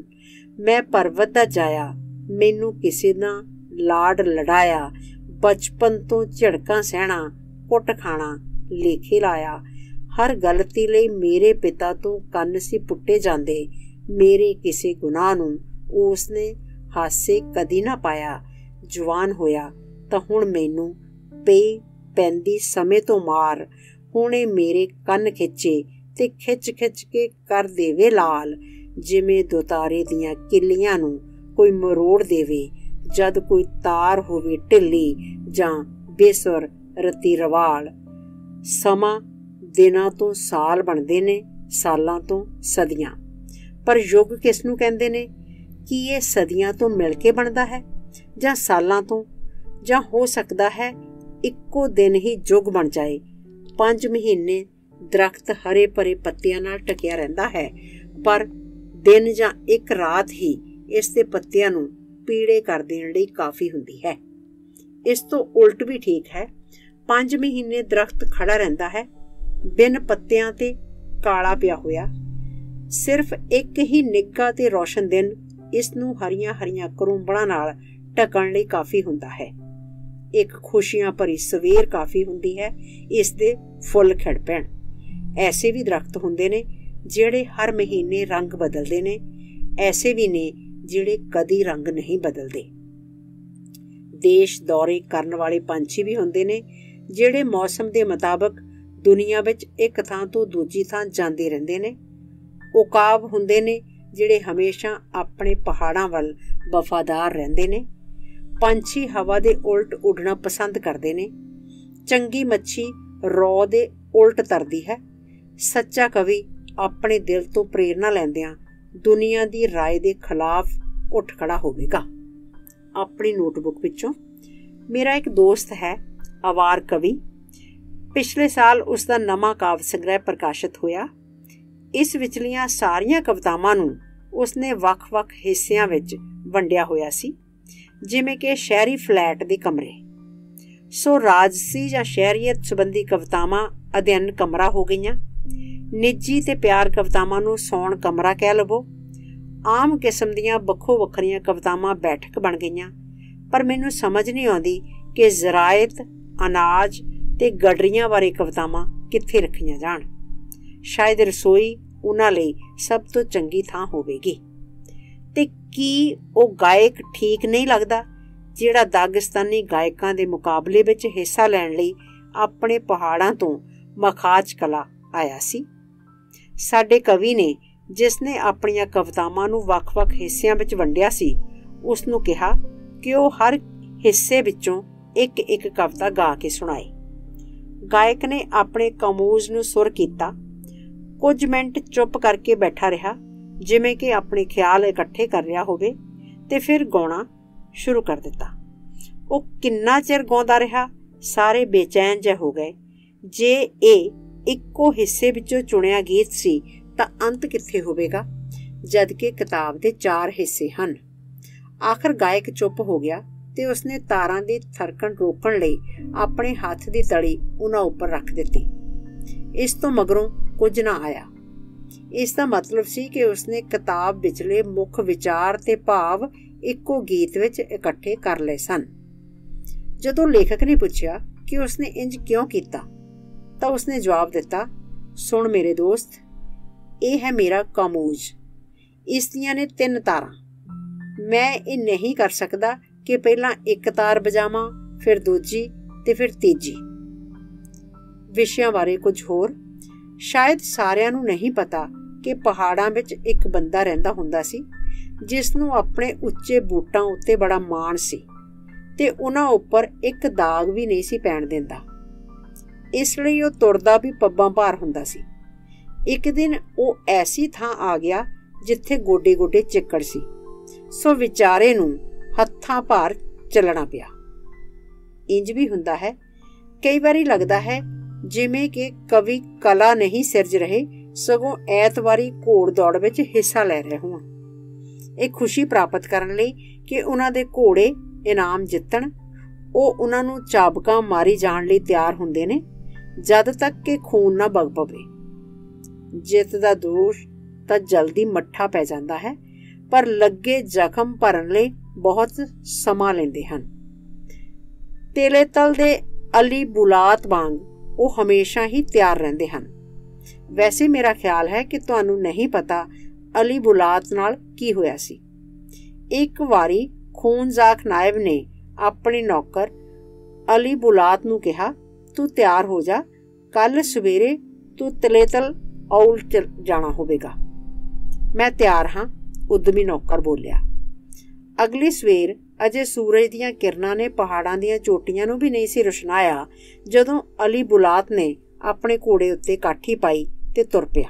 मैं पर्वत दा जाया, मैनू किसी ना लाड लड़ाया। बचपन तो झड़कां सहना, कुट खाना लेखे लाया। हर गलती लई मेरे पिता तो कन्न सी पुट्टे जांदे। मेरे किसी गुनाह नू उसने हासे कदी ना पाया। जवान होया तां हुण मैनू पई पैंदी समय तो मार। हुणे मेरे कन्न खिच्चे ते खिच खिच के कर देवे लाल। जिवें दुतारे दियां किल्लियां नू कोई मरोड़ देवे, जद कोई तार होवे ढिल्ली जां बेसुर रती रवाल। समा दिनां तो साल बनदे ने, सालां तो सदियां। पर युग किस नूं कहंदे ने? कि ये सदियां तो मिल के बनदा है जां सालां तो, जां हो सकदा है इक्को दिन ही युग बन जाए। 5 महीने दरख्त हरे भरे पत्तियां नाल ढकिया रहिंदा है, पर दिन जां एक रात ही इस दे पत्तियां नूं पीड़े कर देण लई काफ़ी हुंदी है। इस तो उल्ट भी ठीक है। 5 महीने दरख्त खड़ा रहिंदा है, बिन पत्तियां ते काला पिया होया। सिर्फ एक ही निੱਘਾ ते रोशन दिन इस नूं हरियां हरियां करूंबड़ां नाल ढकण लई काफ़ी हुंदा है। एक खुशियां भरी सवेर काफ़ी हुंदी है इस दे फुੱਲ खिड़ पैण। ऐसे भी दरख्त हुंदे ने ਜਿਹੜੇ हर महीने रंग बदलते ने, ऐसे भी ने ਜਿਹੜੇ कदी रंग नहीं बदलते। देश दौरे करन वाले पंछी भी हुंदे ने ਜਿਹੜੇ मौसम के मुताबिक दुनिया विच एक थां तो दूजी थां जांदे रहिंदे ने। उकाब हुंदे ने ਜਿਹੜੇ हमेशा अपने पहाड़ां वल वफादार रहिंदे ने। पंछी हवा दे उल्ट उड़ना पसंद करते ने। चंगी मच्छी रौ दे उल्ट तरदी है। सच्चा कवि अपने दिल तो प्रेरणा लैंदियां दुनिया की राय के खिलाफ उठ खड़ा होवेगा। अपनी नोटबुक विचों मेरा एक दोस्त है अवार कवि। पिछले साल उसका नवा काव्य संग्रह प्रकाशित होया। इस विचलियां सारियां कवितावां नूं उसने वख-वख हिस्सियां विच वंडिया होया सी, जिवें कि शहरी फ्लैट दे कमरे। सो राजसी जां शहरीयत संबंधी कवितावां अध्ययन कमरा हो गईयां। निजी ते प्यार कवितावां नूं सौण कमरा कह लवो। आम किस्म दीयां बखो वखरियां कवितावां बैठक बन गईयां पर मैनू समझ नहीं आती कि ज़रायत, अनाज ते गडरियां बारे कवितावां कित्थे रखियां जाण। शायद रसोई उन्हां लई सब तो चंगी थां होवेगी। ते की वो गायक ठीक नहीं लगदा जिहड़ा दागिस्तानी गायकां दे मुकाबले विच हिस्सा लैण लई अपने पहाड़ां तो मखाच कला आया सी। साडे कवि ने जिसने अपनियां कवितावां नूं वख-वख हिस्सिਆਂ ਵਿੱਚ ਵੰਡਿਆ ਸੀ ਉਸ ਨੂੰ ਕਿਹਾ ਕਿ ਉਹ ਹਰ ਹਿੱਸੇ ਵਿੱਚੋਂ ਇੱਕ-ਇੱਕ ਕਵਿਤਾ ਗਾ ਕੇ ਸੁਣਾਏ। ਗਾਇਕ ਨੇ ਆਪਣੇ ਕਮੂਜ਼ ਨੂੰ ਸੁਰ ਕੀਤਾ, ਕੁਝ ਮਿੰਟ ਚੁੱਪ ਕਰਕੇ ਬੈਠਾ ਰਿਹਾ ਜਿਵੇਂ ਕਿ ਆਪਣੇ ਖਿਆਲ ਇਕੱਠੇ ਕਰ ਰਿਹਾ ਹੋਵੇ ਤੇ ਫਿਰ ਗਾਉਣਾ ਸ਼ੁਰੂ ਕਰ ਦਿੱਤਾ। ਉਹ ਕਿੰਨਾ ਚਿਰ ਗਾਉਂਦਾ ਰਿਹਾ, ਸਾਰੇ ਬੇਚੈਨ ਜਿਹੇ ਹੋ ਗਏ। ਜੇ ਇਹ ਇੱਕੋ ਹਿੱਸੇ ਵਿੱਚੋਂ ਚੁਣਿਆ ਗੀਤ ਸੀ ਤਾਂ ਅੰਤ ਕਿੱਥੇ ਹੋਵੇਗਾ, ਜਦ ਕਿ ਕਿਤਾਬ ਦੇ 4 ਹਿੱਸੇ ਹਨ। ਆਖਰ ਗਾਇਕ ਚੁੱਪ ਹੋ ਗਿਆ ਤੇ ਉਸਨੇ ਤਾਰਾਂ ਦੀ ਥਰਕਣ ਰੋਕਣ ਲਈ ਆਪਣੇ ਹੱਥ ਦੀ ਤਲੀ ਉਹਨਾਂ ਉੱਪਰ ਰੱਖ ਦਿੱਤੀ। ਇਸ ਤੋਂ ਮਗਰੋਂ ਕੁਝ ਨਾ ਆਇਆ। ਇਸ ਦਾ ਮਤਲਬ ਸੀ ਕਿ ਉਸਨੇ ਕਿਤਾਬ ਵਿਚਲੇ ਮੁੱਖ ਵਿਚਾਰ ਤੇ ਭਾਵ ਇੱਕੋ ਗੀਤ ਵਿੱਚ ਇਕੱਠੇ ਕਰ ਲਏ ਸਨ। ਜਦੋਂ ਲੇਖਕ ਨੇ ਪੁੱਛਿਆ ਕਿ ਉਸਨੇ ਇੰਜ ਕਿਉਂ ਕੀਤਾ ਤਾਂ ਉਸਨੇ ਜਵਾਬ ਦਿੱਤਾ, ਸੁਣ ਮੇਰੇ ਦੋਸਤ, ਇਹ ਹੈ ਮੇਰਾ ਕਾਮੂਜ਼। ਇਸ ਦੀਆਂ ਨੇ 3 ਤਾਰਾਂ। ਮੈਂ ਇਹ ਨਹੀਂ ਕਰ ਸਕਦਾ ਕਿ ਪਹਿਲਾਂ ਇੱਕ ਤਾਰ ਵਜਾਵਾਂ, ਫਿਰ ਦੂਜੀ ਤੇ ਫਿਰ ਤੀਜੀ। ਵਿਸ਼ਿਆਂ ਬਾਰੇ ਕੁਝ ਹੋਰ। ਸ਼ਾਇਦ ਸਾਰਿਆਂ ਨੂੰ ਨਹੀਂ ਪਤਾ ਕਿ ਪਹਾੜਾਂ ਵਿੱਚ ਇੱਕ ਬੰਦਾ ਰਹਿੰਦਾ ਹੁੰਦਾ ਸੀ ਜਿਸ ਨੂੰ ਆਪਣੇ ਉੱਚੇ ਬੂਟਾਂ ਉੱਤੇ ਬੜਾ ਮਾਣ ਸੀ ਤੇ ਉਹਨਾਂ ਉੱਪਰ ਇੱਕ ਦਾਗ ਵੀ ਨਹੀਂ ਸੀ ਪੈਣ ਦਿੰਦਾ। ਇਸ ਲਈ ਉਹ ਤੁਰਦਾ ਵੀ ਪੱਬਾਂ ਭਾਰ ਹੁੰਦਾ ਸੀ। ਇੱਕ ਦਿਨ ਉਹ ਐਸੀ ਥਾਂ ਆ ਗਿਆ ਜਿੱਥੇ ਗੋਡੇ ਗੋਡੇ ਚਿੱਕੜ ਸੀ, ਸੋ ਵਿਚਾਰੇ ਨੂੰ ਹੱਥਾਂ ਭਾਰ ਚੱਲਣਾ ਪਿਆ। ਇੰਜ ਵੀ ਹੁੰਦਾ ਹੈ, ਕਈ ਵਾਰੀ ਲੱਗਦਾ ਹੈ ਜਿਵੇਂ ਕਿ ਕਵੀ ਕਲਾ ਨਹੀਂ ਸਿਰਜ ਰਹੇ ਸਗੋਂ ਐਤਵਾਰੀ ਘੋੜ ਦੌੜ ਵਿੱਚ ਹਿੱਸਾ ਲੈ ਰਹੇ ਹੋਣ, ਇਹ ਖੁਸ਼ੀ ਪ੍ਰਾਪਤ ਕਰਨ ਲਈ ਕਿ ਉਹਨਾਂ ਦੇ ਘੋੜੇ ਇਨਾਮ ਜਿੱਤਣ। ਉਹ ਉਹਨਾਂ ਨੂੰ ਚਾਬਕਾਂ ਮਾਰੀ ਜਾਣ ਲਈ ਤਿਆਰ ਹੁੰਦੇ ਨੇ ਜਦ ਤੱਕ ਕਿ ਖੂਨ ਨਾ ਵਗ ਪਵੇ। ਜਿੱਤ ਦਾ ਦੋਸ਼ ਤਾਂ ਜਲਦੀ ਮੱਠਾ ਪੈ ਜਾਂਦਾ ਹੈ, ਪਰ ਲੱਗੇ ਜ਼ਖਮ ਭਰਨ ਲਈ ਬਹੁਤ ਸਮਾਂ ਲੈਂਦੇ ਹਨ। ਤੇਲੇ ਤਲ ਦੇ ਅਲੀ ਬੁਲਾਤ ਵਾਂਗ ਉਹ ਹਮੇਸ਼ਾ ਹੀ ਤਿਆਰ ਰਹਿੰਦੇ ਹਨ। ਵੈਸੇ ਮੇਰਾ ਖਿਆਲ ਹੈ ਕਿ ਤੁਹਾਨੂੰ ਨਹੀਂ ਪਤਾ ਅਲੀ ਬੁਲਾਤ ਨਾਲ ਕੀ ਹੋਇਆ ਸੀ। ਇੱਕ ਵਾਰੀ ਖੂਨਜ਼ਾਕ ਨਾਇਬ ਨੇ ਆਪਣੇ ਨੌਕਰ ਅਲੀ ਬੁਲਾਤ ਨੂੰ ਕਿਹਾ, ਤੂੰ ਤਿਆਰ ਹੋ ਜਾ, ਕੱਲ ਸਵੇਰੇ ਤੂੰ ਤਲੇਤਲ ਔਲ ਜਾਣਾ ਹੋਵੇਗਾ। ਮੈਂ ਤਿਆਰ ਹਾਂ, ਉਦਮੀ ਨੌਕਰ ਬੋਲਿਆ। ਅਗਲੀ ਸਵੇਰ ਅਜੇ ਸੂਰਜ ਦੀਆਂ ਕਿਰਨਾਂ ਨੇ ਪਹਾੜਾਂ ਦੀਆਂ ਚੋਟੀਆਂ ਨੂੰ ਵੀ ਨਹੀਂ ਸੀ ਰੁਸ਼ਨਾਇਆ ਜਦੋਂ ਅਲੀ ਬੁਲਾਤ ਨੇ ਆਪਣੇ ਘੋੜੇ ਉੱਤੇ ਕਾਠੀ ਪਾਈ ਤੇ ਤੁਰ ਪਿਆ।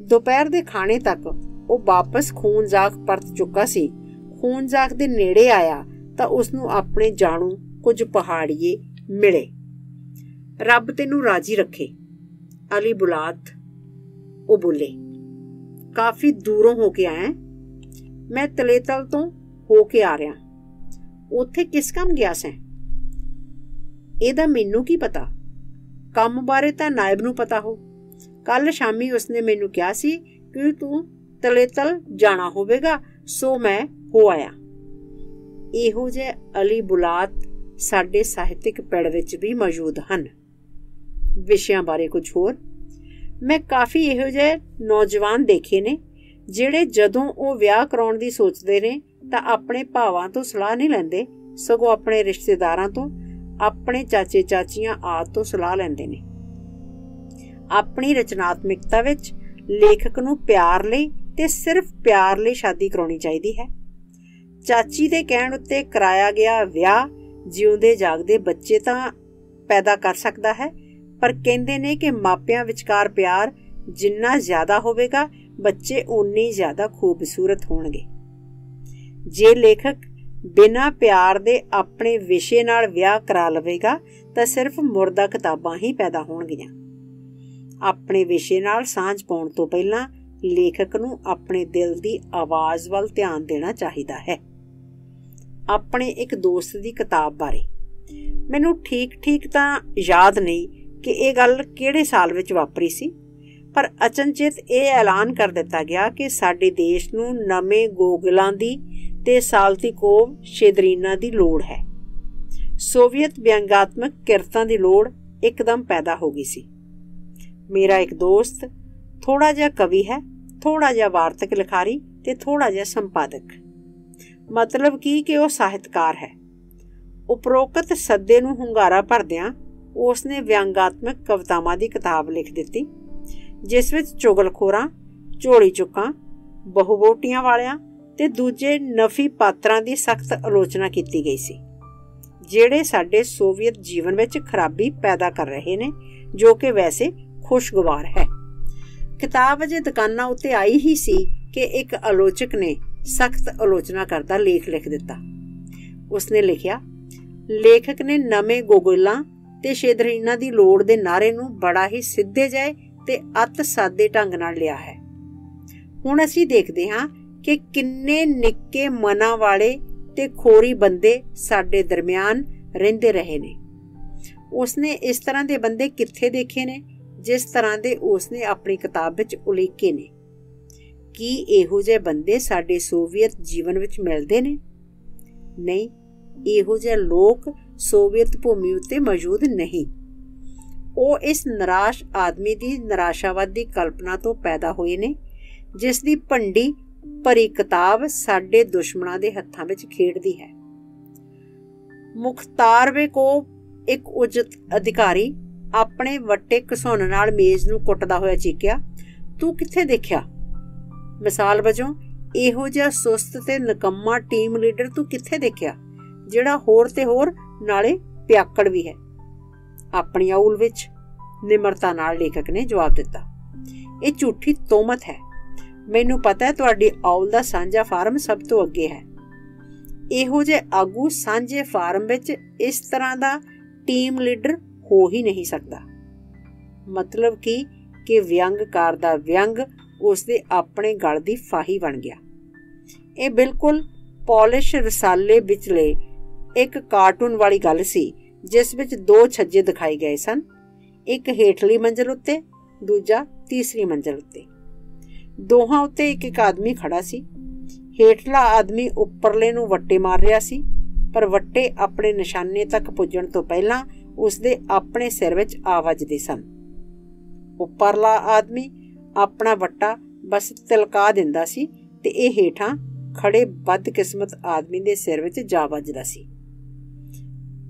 ਦੁਪਹਿਰ ਦੇ ਖਾਣੇ ਤੱਕ ਉਹ ਵਾਪਸ ਖੂਨਜ਼ਾਕ ਪਰਤ ਚੁੱਕਾ ਸੀ। ਖੂਨਜ਼ਾਕ ਦੇ ਨੇੜੇ ਆਇਆ ਤਾਂ ਉਸਨੂੰ ਆਪਣੇ ਜਾਣੂ ਕੁਝ ਪਹਾੜੀਏ ਮਿਲੇ। ਰੱਬ ਤੈਨੂੰ ਰਾਜੀ ਰੱਖੇ, ਅਲੀ ਬੁਲਾਤ, ਉਹ ਬੋਲੇ। ਕਾਫੀ ਦੂਰੋਂ ਹੋ ਕੇ ਆਇਆ। ਮੈਂ ਤਲੇਤਲ ਤੋਂ ਹੋ ਕੇ ਆ ਰਿਹਾ। ਉੱਥੇ ਕਿਸ ਕੰਮ ਗਿਆ ਸੈਂ? ਇਹਦਾ ਮੈਨੂੰ ਕੀ ਪਤਾ, ਕੰਮ ਬਾਰੇ ਤਾਂ ਨਾਇਬ ਨੂੰ ਪਤਾ ਹੋ। ਕੱਲ ਸ਼ਾਮੀ ਉਸਨੇ ਮੈਨੂੰ ਕਿਹਾ ਸੀ ਕਿ ਤੂੰ ਤਲੇਤਲ ਜਾਣਾ ਹੋਵੇਗਾ, ਸੋ ਮੈਂ ਹੋ ਆਇਆ। ਇਹੋ ਜਿਹੇ ਅਲੀ ਬੁਲਾਤ ਸਾਡੇ ਸਾਹਿਤਿਕ ਪਿੜ ਵਿੱਚ ਵੀ ਮੌਜੂਦ ਹਨ। ਵਿਸ਼ਿਆਂ ਬਾਰੇ ਕੁਝ ਹੋਰ। ਮੈਂ ਕਾਫੀ ਇਹੋ ਜਿਹੇ ਨੌਜਵਾਨ ਦੇਖੇ ਨੇ ਜਿਹੜੇ ਜਦੋਂ ਉਹ ਵਿਆਹ ਕਰਾਉਣ ਦੀ ਸੋਚਦੇ ਨੇ ਤਾਂ ਆਪਣੇ ਭਾਵਾਂ ਤੋਂ ਸਲਾਹ ਨਹੀਂ ਲੈਂਦੇ, ਸਗੋਂ ਆਪਣੇ ਰਿਸ਼ਤੇਦਾਰਾਂ ਤੋਂ, ਆਪਣੇ ਚਾਚੇ ਚਾਚੀਆਂ ਆਦਿ ਤੋਂ ਸਲਾਹ ਲੈਂਦੇ ਨੇ। ਆਪਣੀ ਰਚਨਾਤਮਿਕਤਾ ਵਿੱਚ ਲੇਖਕ ਨੂੰ ਪਿਆਰ ਲਈ ਤੇ ਸਿਰਫ ਪਿਆਰ ਲਈ ਸ਼ਾਦੀ ਕਰਾਉਣੀ ਚਾਹੀਦੀ ਹੈ। ਚਾਚੀ ਦੇ ਕਹਿਣ ਉੱਤੇ ਕਰਾਇਆ ਗਿਆ ਵਿਆਹ ਜਿਉਂਦੇ ਜਾਗਦੇ ਬੱਚੇ ਤਾਂ ਪੈਦਾ ਕਰ ਸਕਦਾ ਹੈ, ਪਰ ਕਹਿੰਦੇ ਨੇ ਕਿ ਮਾਪਿਆਂ ਵਿਚਕਾਰ ਪਿਆਰ ਜਿੰਨਾ ਜ਼ਿਆਦਾ ਹੋਵੇਗਾ ਬੱਚੇ ਓਨੇ ਜ਼ਿਆਦਾ ਖੂਬਸੂਰਤ ਹੋਣਗੇ। ਜੇ ਲੇਖਕ ਬਿਨਾਂ ਪਿਆਰ ਦੇ ਆਪਣੇ ਵਿਸ਼ੇ ਨਾਲ ਵਿਆਹ ਕਰਾ ਲਵੇਗਾ ਤਾਂ ਸਿਰਫ ਮੁਰਦਾ ਕਿਤਾਬਾਂ ਹੀ ਪੈਦਾ ਹੋਣਗੀਆਂ। ਆਪਣੇ ਵਿਸ਼ੇ ਨਾਲ ਸਾਂਝ ਪਾਉਣ ਤੋਂ ਪਹਿਲਾਂ ਲੇਖਕ ਨੂੰ ਆਪਣੇ ਦਿਲ ਦੀ ਆਵਾਜ਼ ਵੱਲ ਧਿਆਨ ਦੇਣਾ ਚਾਹੀਦਾ ਹੈ। ਆਪਣੇ ਇੱਕ ਦੋਸਤ ਦੀ ਕਿਤਾਬ ਬਾਰੇ। ਮੈਨੂੰ ਠੀਕ ਤਾਂ ਯਾਦ ਨਹੀਂ ਕਿ ਇਹ ਗੱਲ ਕਿਹੜੇ ਸਾਲ ਵਿੱਚ ਵਾਪਰੀ ਸੀ, ਪਰ ਅਚਨਚੇਤ ਇਹ ਐਲਾਨ ਕਰ ਦਿੱਤਾ ਗਿਆ ਕਿ ਸਾਡੇ ਦੇਸ਼ ਨੂੰ ਨਵੇਂ ਗੋਗਲਾਂ ਦੀ ਤੇ ਸਾਲਤੀਕੋਵ ਸ਼ੇਦਰੀਨਾ ਦੀ ਲੋੜ ਹੈ। ਸੋਵੀਅਤ ਵਿਅੰਗਾਤਮਕ ਕਿਰਤਾਂ ਦੀ ਲੋੜ ਇੱਕਦਮ ਪੈਦਾ ਹੋ ਗਈ ਸੀ। ਮੇਰਾ ਇੱਕ ਦੋਸਤ ਥੋੜਾ ਜਿਹਾ ਕਵੀ ਹੈ, ਥੋੜਾ ਜਿਹਾ ਵਾਰਤਕ ਲਿਖਾਰੀ ਤੇ ਥੋੜਾ ਜਿਹਾ ਸੰਪਾਦਕ। ਮਤਲਬ ਕੀ ਕਿ ਉਹ ਸਾਹਿਤਕਾਰ ਹੈ। ਉਪਰੋਕਤ ਸੱਦੇ ਨੂੰ ਹੁੰਗਾਰਾ ਭਰਦਿਆਂ ਉਸਨੇ ਵਿਅੰਗਾਤਮਕ ਕਵਿਤਾਵਾਂ ਦੀ ਕਿਤਾਬ ਲਿਖ ਦਿੱਤੀ, ਜਿਸ ਵਿੱਚ ਚੁਗਲਖੋਰਾਂ, ਝੋਲੀ ਚੁੱਕਾਂ, ਬਹੁਵੋਟੀਆਂ ਵਾਲਿਆਂ ਤੇ ਦੂਜੇ ਨਫੀ ਪਾਤਰਾਂ ਦੀ ਸਖਤ ਆਲੋਚਨਾ ਕੀਤੀ ਗਈ ਸੀ, ਜਿਹੜੇ ਸਾਡੇ ਸੋਵੀਅਤ ਜੀਵਨ ਵਿੱਚ ਖਰਾਬੀ ਪੈਦਾ ਕਰ ਰਹੇ ਨੇ, ਜੋ ਕਿ ਵੈਸੇ ਖੁਸ਼ਗਵਾਰ ਹੈ। ਕਿਤਾਬ ਅਜੇ ਦੁਕਾਨਾਂ ਉੱਤੇ ਆਈ ਹੀ ਸੀ ਕਿ ਇੱਕ ਆਲੋਚਕ ਨੇ ਸਖਤ ਆਲੋਚਨਾ ਕਰਦਾ ਲੇਖ ਲਿਖ ਦਿੱਤਾ। ਉਸਨੇ ਲਿਖਿਆ, ਲੇਖਕ ਨੇ ਨਵੇਂ ਗੋਗੋਲਾਂ ਤੇ ਸ਼ੇਦਰੀਨਾ ਦੀ ਲੋੜ ਦੇ ਨਾਅਰੇ ਨੂੰ ਬੜਾ ਹੀ ਸਿੱਧੇ ਜਿਹੇ ਤੇ ਅਤ ਸਾਦੇ ਢੰਗ ਨਾਲ ਲਿਆ ਹੈ। ਹੁਣ ਅਸੀਂ ਦੇਖਦੇ ਹਾਂ ਕਿ ਕਿੰਨੇ ਨਿੱਕੇ ਮਨਾਂ ਵਾਲੇ ਤੇ ਖੋਰੀ ਬੰਦੇ ਸਾਡੇ ਦਰਮਿਆਨ ਰਹਿੰਦੇ ਰਹੇ ਨੇ। ਉਸਨੇ ਇਸ ਤਰ੍ਹਾਂ ਦੇ ਬੰਦੇ ਕਿੱਥੇ ਦੇਖੇ ਨੇ ਜਿਸ ਤਰ੍ਹਾਂ ਦੇ ਉਸਨੇ ਆਪਣੀ ਕਿਤਾਬ ਵਿੱਚ ਉਲੀਕੇ ਨੇ? ਕੀ ਇਹੋ ਜਿਹੇ ਬੰਦੇ ਸਾਡੇ ਸੋਵੀਅਤ ਜੀਵਨ ਵਿੱਚ ਮਿਲਦੇ ਨੇ? ਨਹੀਂ, ਇਹੋ ਜਿਹੇ ਲੋਕ ਸੋਵੀਅਤ ਭੂਮੀ ਉੱਤੇ ਮੌਜੂਦ ਨਹੀਂ। ਉਹ ਇਸ ਨਿਰਾਸ਼ ਆਦਮੀ ਦੀ ਨਿਰਾਸ਼ਾਵਾਦੀ ਕਲਪਨਾ ਤੋਂ ਪੈਦਾ ਹੋਏ ਨੇ, ਜਿਸ ਦੀ ਭੰਡੀ ਭਰੀ ਕਿਤਾਬ ਸਾਡੇ ਦੁਸ਼ਮਣਾਂ ਦੇ ਹੱਥਾਂ ਵਿੱਚ ਖੇਡਦੀ ਹੈ। ਮੁਖਤਾਰਬੇਕੋਵ, ਇੱਕ ਉੱਚ ਅਧਿਕਾਰੀ, ਆਪਣੇ ਵੱਟੇ ਘਸੁੰਨ ਨਾਲ ਮੇਜ਼ ਨੂੰ ਕੁੱਟਦਾ ਹੋਇਆ ਚੀਕਿਆ, ਤੂੰ ਕਿੱਥੇ ਦੇਖਿਆ? ਮਿਸਾਲ ਵਜੋਂ ਇਹੋ ਜਿਹਾ ਸੁਸਤ ਤੇ ਨਿਕੰਮਾ ਟੀਮ ਲੀਡਰ ਤੂੰ ਕਿੱਥੇ ਦੇਖਿਆ, ਜਿਹੜਾ ਹੋਰ ਤੇ ਹੋਰ ਨਾਲੇ ਪਿਆਕੜ ਵੀ ਹੈ? ਆਪਣੀ ਆਉਲ ਵਿੱਚ ਨਿਮਰਤਾ ਨਾਲ ਲੇਖਕ ਨੇ ਜਵਾਬ ਦਿੱਤਾ, ਇਹ ਝੂਠੀ ਤੋਹਮਤ ਹੈ। ਮੈਨੂੰ ਪਤਾ ਹੈ ਤੁਹਾਡੀ ਆਉਲ ਦਾ ਸਾਂਝਾ ਫਾਰਮ ਸਭ ਤੋਂ ਅੱਗੇ ਹੈ। ਇਹੋ ਜਿਹੇ ਆਗੂ ਸਾਂਝੇ ਫਾਰਮ ਵਿੱਚ ਇਸ ਤਰ੍ਹਾਂ ਦਾ ਟੀਮ ਲੀਡਰ ਹੋ ਹੀ ਨਹੀਂ ਸਕਦਾ। ਮਤਲਬ ਕਿ ਵਿਅੰਗਕਾਰ ਦਾ ਵਿਅੰਗ ਉਸਦੇ ਆਪਣੇ ਗਲ ਦੀ ਫਾਹੀ ਬਣ ਗਿਆ। ਇਹ ਬਿਲਕੁਲ ਪੋਲਿਸ਼ ਰਸਾਲੇ ਵਿਚਲੇ ਇੱਕ ਕਾਰਟੂਨ ਵਾਲੀ ਗੱਲ ਸੀ, ਜਿਸ ਵਿੱਚ ਦੋ ਛੱਜੇ ਦਿਖਾਏ ਗਏ ਸਨ, ਇੱਕ ਹੇਠਲੀ ਮੰਜ਼ਲ ਉੱਤੇ, ਦੂਜਾ ਤੀਸਰੀ ਮੰਜ਼ਲ ਉੱਤੇ। ਦੋਹਾਂ ਉੱਤੇ ਇੱਕ ਇੱਕ ਆਦਮੀ ਖੜਾ ਸੀ। ਹੇਠਲਾ ਆਦਮੀ ਉੱਪਰਲੇ ਨੂੰ ਵੱਟੇ ਮਾਰ ਰਿਹਾ ਸੀ, ਪਰ ਵੱਟੇ ਆਪਣੇ ਨਿਸ਼ਾਨੇ ਤੱਕ ਪੁੱਜਣ ਤੋਂ ਪਹਿਲਾਂ ਉਸਦੇ ਆਪਣੇ ਸਿਰ ਵਿੱਚ ਆ ਵੱਜਦੇ ਸਨ। ਉੱਪਰਲਾ ਆਦਮੀ ਆਪਣਾ ਵੱਟਾ ਬਸ ਤਿਲਕਾ ਦਿੰਦਾ ਸੀ ਤੇ ਇਹ ਹੇਠਾਂ ਖੜੇ ਬਦਕਿਸਮਤ ਆਦਮੀ ਦੇ ਸਿਰ ਵਿੱਚ ਜਾ ਵੱਜਦਾ ਸੀ।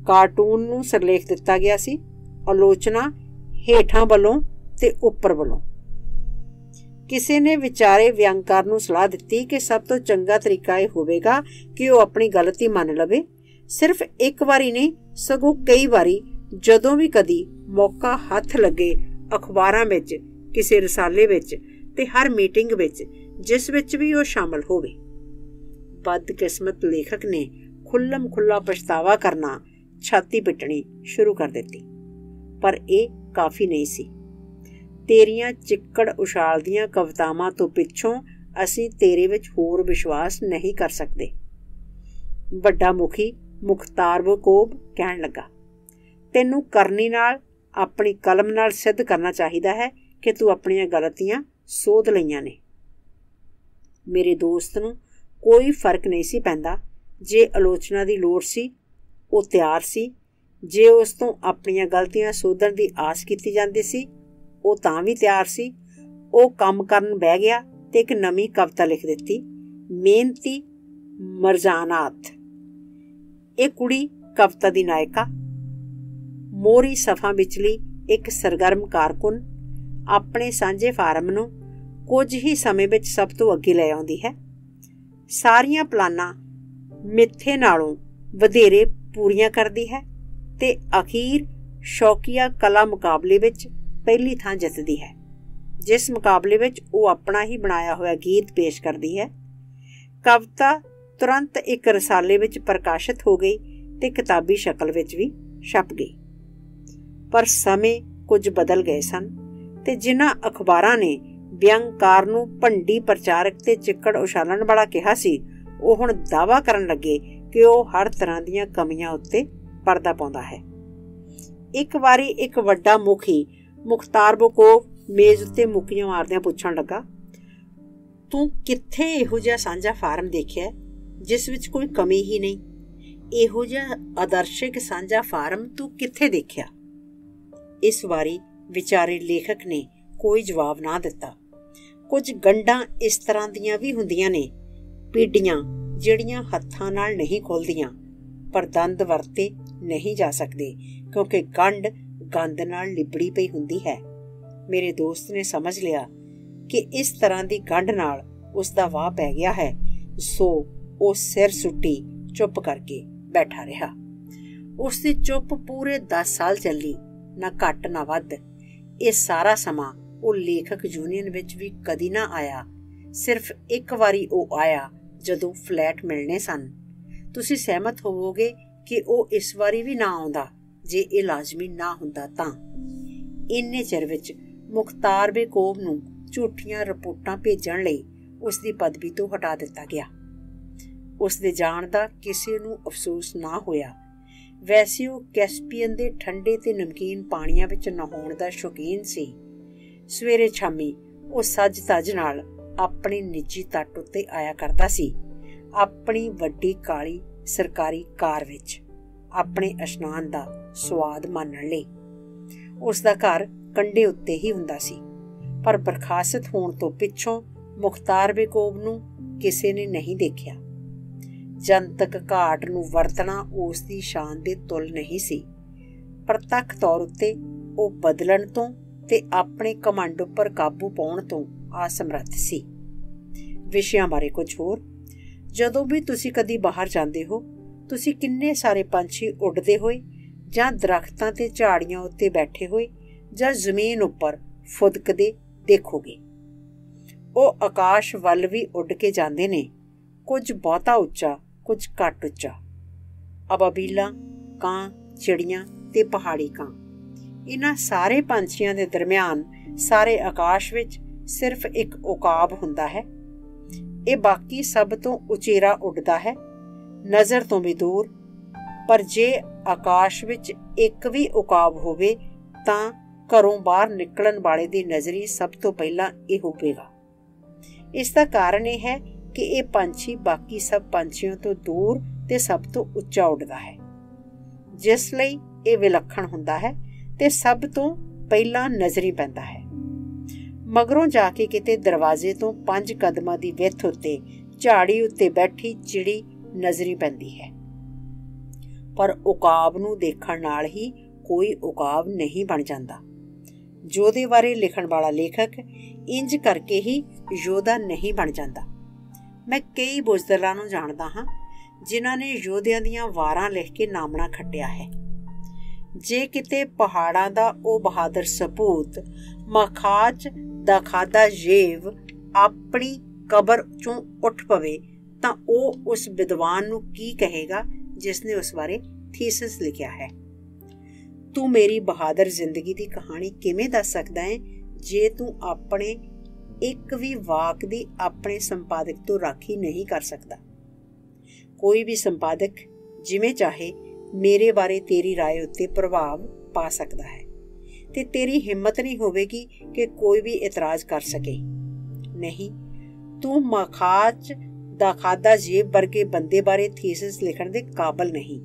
ਕਾਰਟੂਨ ਨੂੰ ਸਿਰਲੇਖ ਦਿੱਤਾ ਗਿਆ ਸੀ, ਆਲੋਚਨਾ ਹੇਠਾਂ ਵੱਲੋਂ ਤੇ ਉੱਪਰ ਵੱਲੋਂ। ਕਿਸੇ ਨੇ ਵਿਚਾਰੇ ਵਿਅੰਗਕਾਰ ਨੂੰ ਸਲਾਹ ਦਿੱਤੀ ਕਿ ਸਭ ਤੋਂ ਚੰਗਾ ਤਰੀਕਾ ਇਹ ਹੋਵੇਗਾ ਕਿ ਉਹ ਆਪਣੀ ਗਲਤੀ ਮੰਨ ਲਵੇ। ਸਿਰਫ ਇੱਕ ਵਾਰੀ ਨਹੀਂ, ਸਗੋਂ ਕਈ ਵਾਰੀ, ਜਦੋਂ ਵੀ ਕਦੀ ਮੌਕਾ ਹੱਥ ਲੱਗੇ, ਅਖਬਾਰਾਂ ਵਿੱਚ, ਕਿਸੇ ਰਸਾਲੇ ਵਿੱਚ ਤੇ ਹਰ ਮੀਟਿੰਗ ਵਿੱਚ ਜਿਸ ਵਿੱਚ ਵੀ ਉਹ ਸ਼ਾਮਲ ਹੋਵੇ। ਬਦਕਿਸਮਤ ਲੇਖਕ ਨੇ ਖੁੱਲ੍ਹਮ ਖੁੱਲ੍ਹਾ ਪਛਤਾਵਾ ਕਰਨਾ, ਛਾਤੀ ਪਿੱਟਣੀ ਸ਼ੁਰੂ ਕਰ ਦਿੱਤੀ। ਪਰ ਇਹ ਕਾਫੀ ਨਹੀਂ ਸੀ। ਤੇਰੀਆਂ ਚਿੱਕੜ ਉਛਾਲਦੀਆਂ ਕਵਿਤਾਵਾਂ ਤੋਂ ਪਿੱਛੋਂ ਅਸੀਂ ਤੇਰੇ ਵਿੱਚ ਹੋਰ ਵਿਸ਼ਵਾਸ ਨਹੀਂ ਕਰ ਸਕਦੇ। ਵੱਡਾ ਮੁਖੀ ਮੁਖਤਾਰਬੇਕੋਵ ਕਹਿਣ ਲੱਗਾ, ਤੈਨੂੰ ਕਰਨੀ ਨਾਲ, ਆਪਣੀ ਕਲਮ ਨਾਲ ਸਿੱਧ ਕਰਨਾ ਚਾਹੀਦਾ ਹੈ ਕਿ ਤੂੰ ਆਪਣੀਆਂ ਗਲਤੀਆਂ ਸੋਧ ਲਈਆਂ ਨੇ। ਮੇਰੇ ਦੋਸਤ ਨੂੰ ਕੋਈ ਫਰਕ ਨਹੀਂ ਸੀ ਪੈਂਦਾ। ਜੇ ਆਲੋਚਨਾ ਦੀ ਲੋੜ ਸੀ, ਉਹ ਤਿਆਰ ਸੀ। ਜੇ ਉਸ ਤੋਂ ਆਪਣੀਆਂ ਗਲਤੀਆਂ ਸੋਧਣ ਦੀ ਆਸ ਕੀਤੀ ਜਾਂਦੀ ਸੀ, ਉਹ ਤਾਂ ਵੀ ਤਿਆਰ ਸੀ। ਉਹ ਕੰਮ ਕਰਨ ਬਹਿ ਗਿਆ ਤੇ ਇੱਕ ਨਵੀਂ ਕਵਿਤਾ ਲਿਖ ਦਿੱਤੀ, ਮਿਹਨਤੀ ਮਰਜਾਨਾਤ। ਇਹ ਕੁੜੀ ਕਵਿਤਾ ਦੀ ਨਾਇਕਾ, ਮੋਹਰੀ ਸਫਾ ਵਿਚਲੀ ਇੱਕ ਸਰਗਰਮ ਕਾਰਕੁਨ, ਆਪਣੇ ਸਾਂਝੇ ਫਾਰਮ ਨੂੰ ਕੁਝ ਹੀ ਸਮੇਂ ਵਿੱਚ ਸਭ ਤੋਂ ਅੱਗੇ ਲੈ ਆਉਂਦੀ ਹੈ। ਸਾਰੀਆਂ ਪਲਾਨਾਂ ਮਿੱਥੇ ਨਾਲੋਂ ਵਧੇਰੇ ਪੂਰੀਆਂ ਕਰਦੀ ਹੈ ਤੇ ਅਖੀਰ ਸ਼ੌਕੀਆ ਕਲਾ ਮੁਕਾਬਲੇ ਵਿੱਚ ਪਹਿਲੀ ਥਾਂ ਜਿੱਤਦੀ ਹੈ, ਜਿਸ ਮੁਕਾਬਲੇ ਵਿੱਚ ਉਹ ਆਪਣਾ ਹੀ ਬਣਾਇਆ ਹੋਇਆ ਗੀਤ ਪੇਸ਼ ਕਰਦੀ ਹੈ। ਕਵਿਤਾ ਤੁਰੰਤ ਇੱਕ ਰਸਾਲੇ ਵਿੱਚ ਪ੍ਰਕਾਸ਼ਿਤ ਹੋ ਗਈ ਤੇ ਕਿਤਾਬੀ ਸ਼ਕਲ ਵਿੱਚ ਵੀ ਛਪ ਗਈ। ਪਰ ਸਮੇਂ ਕੁਝ ਬਦਲ ਗਏ ਸਨ ਤੇ ਜਿਨ੍ਹਾਂ ਅਖਬਾਰਾਂ ਨੇ ਵਿਅੰਗਕਾਰ ਨੂੰ ਭੰਡੀ ਪ੍ਰਚਾਰਕ ਤੇ ਚਿੱਕੜ ਉਛਾਲਣ ਵਾਲਾ ਕਿਹਾ ਸੀ, ਉਹ ਹੁਣ ਦਾਅਵਾ ਕਰਨ ਲੱਗੇ ਕਿ ਉਹ ਹਰ ਤਰ੍ਹਾਂ ਦੀਆਂ ਕਮੀਆਂ ਉੱਤੇ ਪਰਦਾ ਪਾਉਂਦਾ ਹੈ। ਇੱਕ ਵਾਰੀ ਇੱਕ ਵੱਡਾ ਮੁਖੀ ਮੁਖਤਾਰਬੇਕੋਵ ਮੇਜ਼ ਉੱਤੇ ਮੁੱਕੀਆਂ ਮਾਰਦਿਆਂ ਪੁੱਛਣ ਲੱਗਾ, ਤੂੰ ਕਿੱਥੇ ਇਹੋ ਜਿਹਾ ਸਾਂਝਾ ਫਾਰਮ ਦੇਖਿਆ ਜਿਸ ਵਿੱਚ ਕੋਈ ਕਮੀ ਹੀ ਨਹੀਂ। ਇਹੋ ਜਿਹਾ ਆਦਰਸ਼ਿਕ ਸਾਂਝਾ ਫਾਰਮ ਤੂੰ ਕਿੱਥੇ ਦੇਖਿਆ? ਇਸ ਵਾਰੀ ਵਿਚਾਰੇ ਲੇਖਕ ਨੇ ਕੋਈ ਜਵਾਬ ਨਾ ਦਿੱਤਾ। ਕੁਝ ਗੰਢਾਂ ਇਸ ਤਰ੍ਹਾਂ ਦੀਆਂ ਵੀ ਹੁੰਦੀਆਂ ਨੇ, ਪੀੜੀਆਂ ਜਿਹੜੀਆਂ ਹੱਥਾਂ ਨਾਲ ਨਹੀਂ ਖੁੱਲ੍ਹਦੀਆਂ, ਪਰ ਦੰਦ ਵਰਤੇ ਨਹੀਂ ਜਾ ਸਕਦੇ ਕਿਉਂਕਿ ਗੰਢ ਗੰਦ ਨਾਲ ਲਿਬੜੀ ਪਈ ਹੁੰਦੀ ਹੈ। ਮੇਰੇ ਦੋਸਤ ਨੇ ਸਮਝ ਲਿਆ ਕਿ ਇਸ ਤਰ੍ਹਾਂ ਦੀ ਗੰਢ ਨਾਲ ਉਸ ਦਾ ਵਾਹ ਪੈ ਗਿਆ ਹੈ, ਸੋ ਉਹ ਸਿਰ ਸੁੱਟੀ ਚੁੱਪ ਕਰਕੇ ਬੈਠਾ ਰਿਹਾ। ਉਸ ਦੀ ਚੁੱਪ ਪੂਰੇ 10 ਸਾਲ ਚੱਲੀ, ਨਾ ਘੱਟ ਨਾ ਵੱਧ। ਇਹ ਸਾਰਾ ਸਮਾਂ ਉਹ ਲੇਖਕ ਯੂਨੀਅਨ ਵਿੱਚ ਵੀ ਕਦੀ ਨਾ ਆਇਆ। ਸਿਰਫ ਇੱਕ ਵਾਰੀ ਉਹ ਆਇਆ ਜਦੋਂ ਫਲੈਟ ਮਿਲਣੇ ਸਨ। ਤੁਸੀਂ ਸਹਿਮਤ ਹੋਵੋਗੇ ਕਿ ਉਹ ਇਸ ਵਾਰੀ ਵੀ ਨਾ ਆਉਂਦਾ ਜੇ ਇਹ ਲਾਜ਼ਮੀ ਨਾ ਹੁੰਦਾ ਤਾਂ। ਇੰਨੇ ਚਿਰ ਵਿੱਚ ਮੁਖਤਾਰ ਬੇਕੂਬ ਨੂੰ ਝੂਠੀਆਂ ਰਿਪੋਰਟਾਂ ਭੇਜਣ ਲਈ ਉਸ ਦੀ ਪਦਵੀ ਤੋਂ ਹਟਾ ਦਿੱਤਾ ਗਿਆ। ਉਸ ਦੇ ਜਾਣ ਦਾ ਕਿਸੇ ਨੂੰ ਅਫਸੋਸ ਨਾ ਹੋਇਆ। ਵੈਸੇ ਉਹ ਕੈਸਪੀਅਨ ਦੇ ਠੰਡੇ ਤੇ ਨਮਕੀਨ ਪਾਣੀਆਂ ਵਿੱਚ ਨਹਾਉਣ ਦਾ ਸ਼ੌਕੀਨ ਸੀ। ਸਵੇਰੇ ਸ਼ਾਮੀ ਉਹ ਸੱਜ ਧੱਜ ਨਾਲ ਆਪਣੇ ਨਿੱਜੀ ਤੱਟ ਉੱਤੇ ਆਇਆ ਕਰਦਾ ਸੀ, ਆਪਣੀ ਵੱਡੀ ਕਾਲੀ ਸਰਕਾਰੀ ਕਾਰ ਵਿੱਚ, ਆਪਣੇ ਇਸ਼ਨਾਨ ਦਾ ਸਵਾਦ ਮਾਣਨ ਲਈ। ਉਸ ਦਾ ਘਰ ਕੰਢੇ ਉੱਤੇ ਹੀ ਹੁੰਦਾ ਸੀ, ਪਰ ਬਰਖਾਸਤ ਹੋਣ ਤੋਂ ਪਿੱਛੋਂ ਮੁਖਤਾਰ ਬੇਕੂਬ ਨੂੰ ਕਿਸੇ ਨੇ ਨਹੀਂ ਦੇਖਿਆ। ਜਨਤਕ ਘਾਟ ਨੂੰ ਵਰਤਣਾ ਉਸ ਦੀ ਸ਼ਾਨ ਦੇ ਤੁਲ ਨਹੀਂ ਸੀ। ਪ੍ਰਤੱਖ ਤੌਰ ਉੱਤੇ ਉਹ ਬਦਲਣ ਤੋਂ ਤੇ ਆਪਣੇ ਕਮਾਂਡ ਉੱਪਰ ਕਾਬੂ ਪਾਉਣ ਤੋਂ ਅਸਮਰੱਥ ਸੀ। ਵਿਸ਼ਿਆਂ ਬਾਰੇ ਕੁਝ ਹੋਰ। ਜਦੋਂ ਵੀ ਤੁਸੀਂ ਕਦੀ ਬਾਹਰ ਜਾਂਦੇ ਹੋ, ਤੁਸੀਂ ਕਿੰਨੇ ਸਾਰੇ ਪੰਛੀ ਉੱਡਦੇ ਹੋਏ ਜਾਂ ਦਰਖਤਾਂ ਤੇ ਝਾੜੀਆਂ ਉੱਤੇ ਬੈਠੇ ਹੋਏ ਜਾਂ ਜ਼ਮੀਨ ਉੱਪਰ ਫੁਦਕਦੇ ਦੇਖੋਗੇ। ਉਹ ਆਕਾਸ਼ ਵੱਲ ਵੀ ਉੱਡ ਕੇ ਜਾਂਦੇ ਨੇ, ਕੁਝ ਬਹੁਤਾ ਉੱਚਾ, ਕੁਝ ਘੱਟ ਉੱਚਾ। ਅਬਾਬੀਲਾਂ, ਕਾਂ, ਚਿੜੀਆਂ ਤੇ ਪਹਾੜੀ ਕਾਂ, ਇਹਨਾਂ ਸਾਰੇ ਪੰਛੀਆਂ ਦੇ ਦਰਮਿਆਨ ਸਾਰੇ ਆਕਾਸ਼ ਵਿੱਚ ਸਿਰਫ ਇੱਕ ਉਕਾਬ ਹੁੰਦਾ ਹੈ। ਇਹ ਬਾਕੀ ਸਭ ਤੋਂ ਉਚੇਰਾ ਉੱਡਦਾ ਹੈ, ਨਜ਼ਰ ਤੋਂ ਵੀ ਦੂਰ। ਪਰ ਜੇ ਆਕਾਸ਼ ਵਿੱਚ ਇੱਕ ਵੀ ਉਕਾਬ ਹੋਵੇ ਤਾਂ ਘਰੋਂ ਬਾਹਰ ਨਿਕਲਣ ਵਾਲੇ ਦੀ ਨਜ਼ਰੀ ਸਭ ਤੋਂ ਪਹਿਲਾਂ ਇਹ ਹੋਵੇਗਾ। ਇਸ ਦਾ ਕਾਰਨ ਇਹ ਹੈ ਕਿ ਇਹ ਪੰਛੀ ਬਾਕੀ ਸਭ ਪੰਛੀਆਂ ਤੋਂ ਦੂਰ ਤੇ ਸਭ ਤੋਂ ਉੱਚਾ ਉੱਡਦਾ ਹੈ, ਜਿਸ ਲਈ ਇਹ ਵਿਲੱਖਣ ਹੁੰਦਾ ਹੈ ਤੇ ਸਭ ਤੋਂ ਪਹਿਲਾਂ ਨਜ਼ਰੀ ਪੈਂਦਾ ਹੈ। ਮਗਰੋਂ ਜਾ ਕੇ ਕਿਤੇ ਦਰਵਾਜ਼ੇ ਤੋਂ 5 ਕਦਮਾਂ ਦੀ ਵਿੱਥ ਉੱਤੇ ਝਾੜੀ ਉੱਤੇ ਬੈਠੀ ਚਿੜੀ ਨਜ਼ਰੀ ਪੈਂਦੀ ਹੈ। ਪਰ ਉਕਾਬ ਨੂੰ ਦੇਖਣ ਨਾਲ ਹੀ ਕੋਈ ਉਕਾਬ ਨਹੀਂ ਬਣ ਜਾਂਦਾ। ਯੋਧੇ ਬਾਰੇ ਲਿਖਣ ਵਾਲਾ ਲੇਖਕ ਇੰਜ ਕਰਕੇ ਹੀ ਯੋਧਾ ਨਹੀਂ ਬਣ ਜਾਂਦਾ। ਮੈਂ ਕਈ ਬੁਜ਼ਦਲਾਂ ਨੂੰ ਜਾਣਦਾ ਹਾਂ ਜਿਨ੍ਹਾਂ ਨੇ ਯੋਧਿਆਂ ਦੀਆਂ ਵਾਰਾਂ ਲਿਖ ਕੇ ਨਾਮਣਾ ਖੱਟਿਆ ਹੈ। ਜੇ ਕਿਤੇ ਪਹਾੜਾਂ ਦਾ ਉਹ ਬਹਾਦਰ ਸਪੂਤ ਮਖਾਜ ਦਾ ਖਾਦਾ ਜੇਵ ਆਪਣੀ ਕਬਰ ਚੋਂ ਉੱਠ ਪਵੇ ਤਾਂ ਉਹ ਉਸ ਵਿਦਵਾਨ ਨੂੰ ਕੀ ਕਹੇਗਾ ਜਿਸ ਨੇ ਉਸ ਬਾਰੇ ਥੀਸਿਸ ਲਿਖਿਆ ਹੈ। ਤੂੰ ਮੇਰੀ ਬਹਾਦਰ ਜ਼ਿੰਦਗੀ ਦੀ ਕਹਾਣੀ ਕਿਵੇਂ ਦੱਸ ਸਕਦਾ ਹੈ ਜੇ ਤੂੰ ਆਪਣੇ ਇੱਕ ਵੀ ਵਾਕ ਦੀ ਆਪਣੇ ਸੰਪਾਦਕ ਤੋਂ ਰਾਖੀ ਨਹੀਂ ਕਰ ਸਕਦਾ? ਕੋਈ ਵੀ ਸੰਪਾਦਕ ਜਿਵੇਂ ਚਾਹੇ ਮੇਰੇ ਬਾਰੇ ਤੇਰੀ ਰਾਏ ਉੱਤੇ ਪ੍ਰਭਾਵ ਪਾ ਸਕਦਾ ਹੈ ਤੇ ਤੇਰੀ ਹਿੰਮਤ ਨਹੀਂ ਹੋਵੇਗੀ ਕਿ ਕੋਈ ਵੀ ਇਤਰਾਜ਼ ਕਰ ਸਕੇ। ਨਹੀਂ, ਤੂੰ ਮਖਾਜ ਦਾ ਖਾਦਾ ਜੇਬ ਵਰਗੇ ਬੰਦੇ ਬਾਰੇ ਥੀਸਿਸ ਲਿਖਣ ਦੇ ਕਾਬਲ ਨਹੀਂ।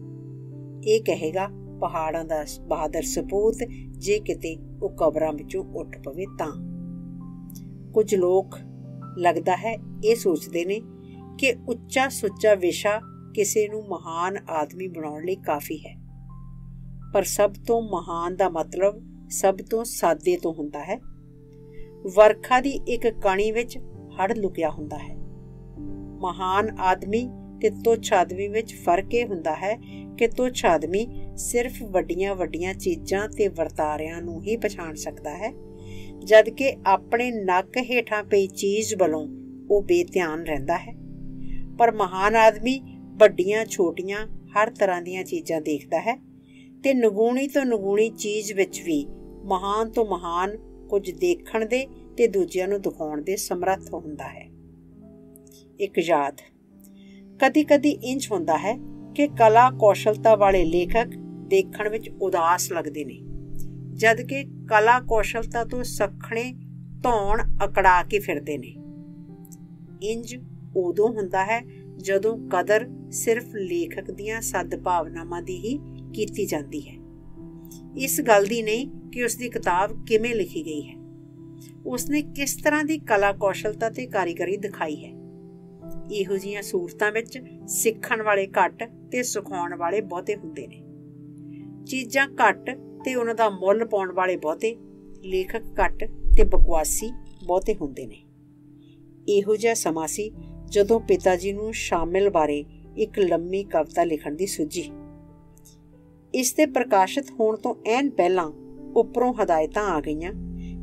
ਇਹ ਕਹੇਗਾ ਪਹਾੜਾਂ ਦਾ ਬਹਾਦਰ ਸਪੂਤ ਜੇ ਕਿਤੇ ਉਹ ਕਬਰਾਂ ਵਿੱਚੋਂ ਉੱਠ ਪਵੇ ਤਾਂ। ਕੁਝ ਲੋਕ ਲੱਗਦਾ ਹੈ ਇਹ ਸੋਚਦੇ ਨੇ ਕਿ ਉੱਚਾ ਸੁੱਚਾ ਵਿਸ਼ਾ ਕਿਸੇ ਨੂੰ ਮਹਾਨ ਆਦਮੀ ਬਣਾਉਣ ਲਈ ਕਾਫੀ ਹੈ, ਪਰ ਸਭ ਤੋਂ ਮਹਾਨ ਦਾ ਮਤਲਬ ਸਭ ਤੋਂ ਸਾਦੇ ਤੋਂ ਹੁੰਦਾ ਹੈ। ਵਰਖਾ ਦੀ ਇੱਕ ਕਣੀ ਵਿੱਚ ਹੜ੍ਹ ਲੁਕਿਆ ਹੁੰਦਾ ਹੈ। ਮਹਾਨ ਆਦਮੀ ਤੇ ਤੁੱਛ ਆਦਮੀ ਵਿੱਚ ਫਰਕ ਇਹ ਹੁੰਦਾ ਹੈ ਕਿ ਤੁੱਛ ਆਦਮੀ ਸਿਰਫ ਵੱਡੀਆਂ ਵੱਡੀਆਂ ਚੀਜ਼ਾਂ ਤੇ ਵਰਤਾਰਿਆਂ ਨੂੰ ਹੀ ਪਛਾਣ ਸਕਦਾ ਹੈ, ਜਦ ਕਿ ਆਪਣੇ ਨੱਕ ਹੇਠਾਂ ਪਈ ਚੀਜ਼ ਵੱਲੋਂ ਉਹ ਬੇਧਿਆਨ ਰਹਿੰਦਾ ਹੈ। ਪਰ ਮਹਾਨ ਆਦਮੀ ਵੱਡੀਆਂ ਛੋਟੀਆਂ ਹਰ ਤਰ੍ਹਾਂ ਦੀਆਂ ਚੀਜ਼ਾਂ ਦੇਖਦਾ ਹੈ ਤੇ ਨਿਗੂਣੀ ਤੋਂ ਨਿਗੂਣੀ ਚੀਜ਼ ਵਿੱਚ ਵੀ ਮਹਾਨ ਤੋਂ ਮਹਾਨ ਕੁਝ ਦੇਖਣ ਦੇ ਤੇ ਦੂਜਿਆਂ ਨੂੰ ਦਿਖਾਉਣ ਦੇ ਸਮਰੱਥ ਹੁੰਦਾ ਹੈ। ਇੱਕ ਯਾਦ, ਕਦੀ-ਕਦੀ ਇੰਝ ਹੁੰਦਾ ਹੈ ਕਿ ਕਲਾ ਕੌਸ਼ਲਤਾ ਵਾਲੇ ਲੇਖਕ ਦੇਖਣ ਵਿੱਚ ਉਦਾਸ ਲੱਗਦੇ ਨੇ, ਜਦ ਕਿ ਕਲਾ ਕੌਸ਼ਲਤਾ ਤੋਂ ਸੱਖਣੇ ਧੌਣ ਅਕੜਾ ਕੇ ਫਿਰਦੇ ਨੇ। ਇੰਝ ਉਦੋਂ ਹੁੰਦਾ ਹੈ ਜਦੋਂ ਕਦਰ ਸਿਰਫ ਲੇਖਕ ਦੀਆਂ ਸਦਭਾਵਨਾਵਾਂ ਦੀ ਹੀ ਕੀਤੀ ਜਾਂਦੀ ਹੈ। ਇਸ ਗੱਲ ਦੀ ਨਹੀਂ ਕਿ ਉਸਦੀ ਕਿਤਾਬ ਕਿਵੇਂ ਲਿਖੀ ਗਈ ਹੈ, ਉਸਨੇ ਕਿਸ ਤਰ੍ਹਾਂ ਦੀ ਕਲਾ ਕੌਸ਼ਲਤਾ ਤੇ ਕਾਰੀਗਰੀ ਦਿਖਾਈ ਹੈ। ਇਹੋ ਜਿਹੀਆਂ ਸੂਰਤਾਂ ਵਿੱਚ ਸਿੱਖਣ ਵਾਲੇ ਘੱਟ ਤੇ ਸਿਖਾਉਣ ਵਾਲੇ ਬਹੁਤੇ ਹੁੰਦੇ ਨੇ। ਚੀਜ਼ਾਂ ਘੱਟ ਤੇ ਉਹਨਾਂ ਦਾ ਮੁੱਲ ਪਾਉਣ ਵਾਲੇ ਬਹੁਤੇ, ਲੇਖਕ ਘੱਟ ਤੇ ਬਕਵਾਸੀ ਬਹੁਤੇ ਹੁੰਦੇ ਨੇ। ਇਹੋ ਜਿਹਾ ਸਮਾਂ ਸੀ ਜਦੋਂ ਪਿਤਾ ਜੀ ਨੂੰ ਸ਼ਾਮਿਲ ਬਾਰੇ ਇੱਕ ਲੰਮੀ ਕਵਿਤਾ ਲਿਖਣ ਦੀ ਸੁੱਝੀ। ਇਸ ਦੇ ਪ੍ਰਕਾਸ਼ਿਤ ਹੋਣ ਤੋਂ ਐਨ ਪਹਿਲਾਂ ਉੱਪਰੋਂ ਹਦਾਇਤਾਂ ਆ ਗਈਆਂ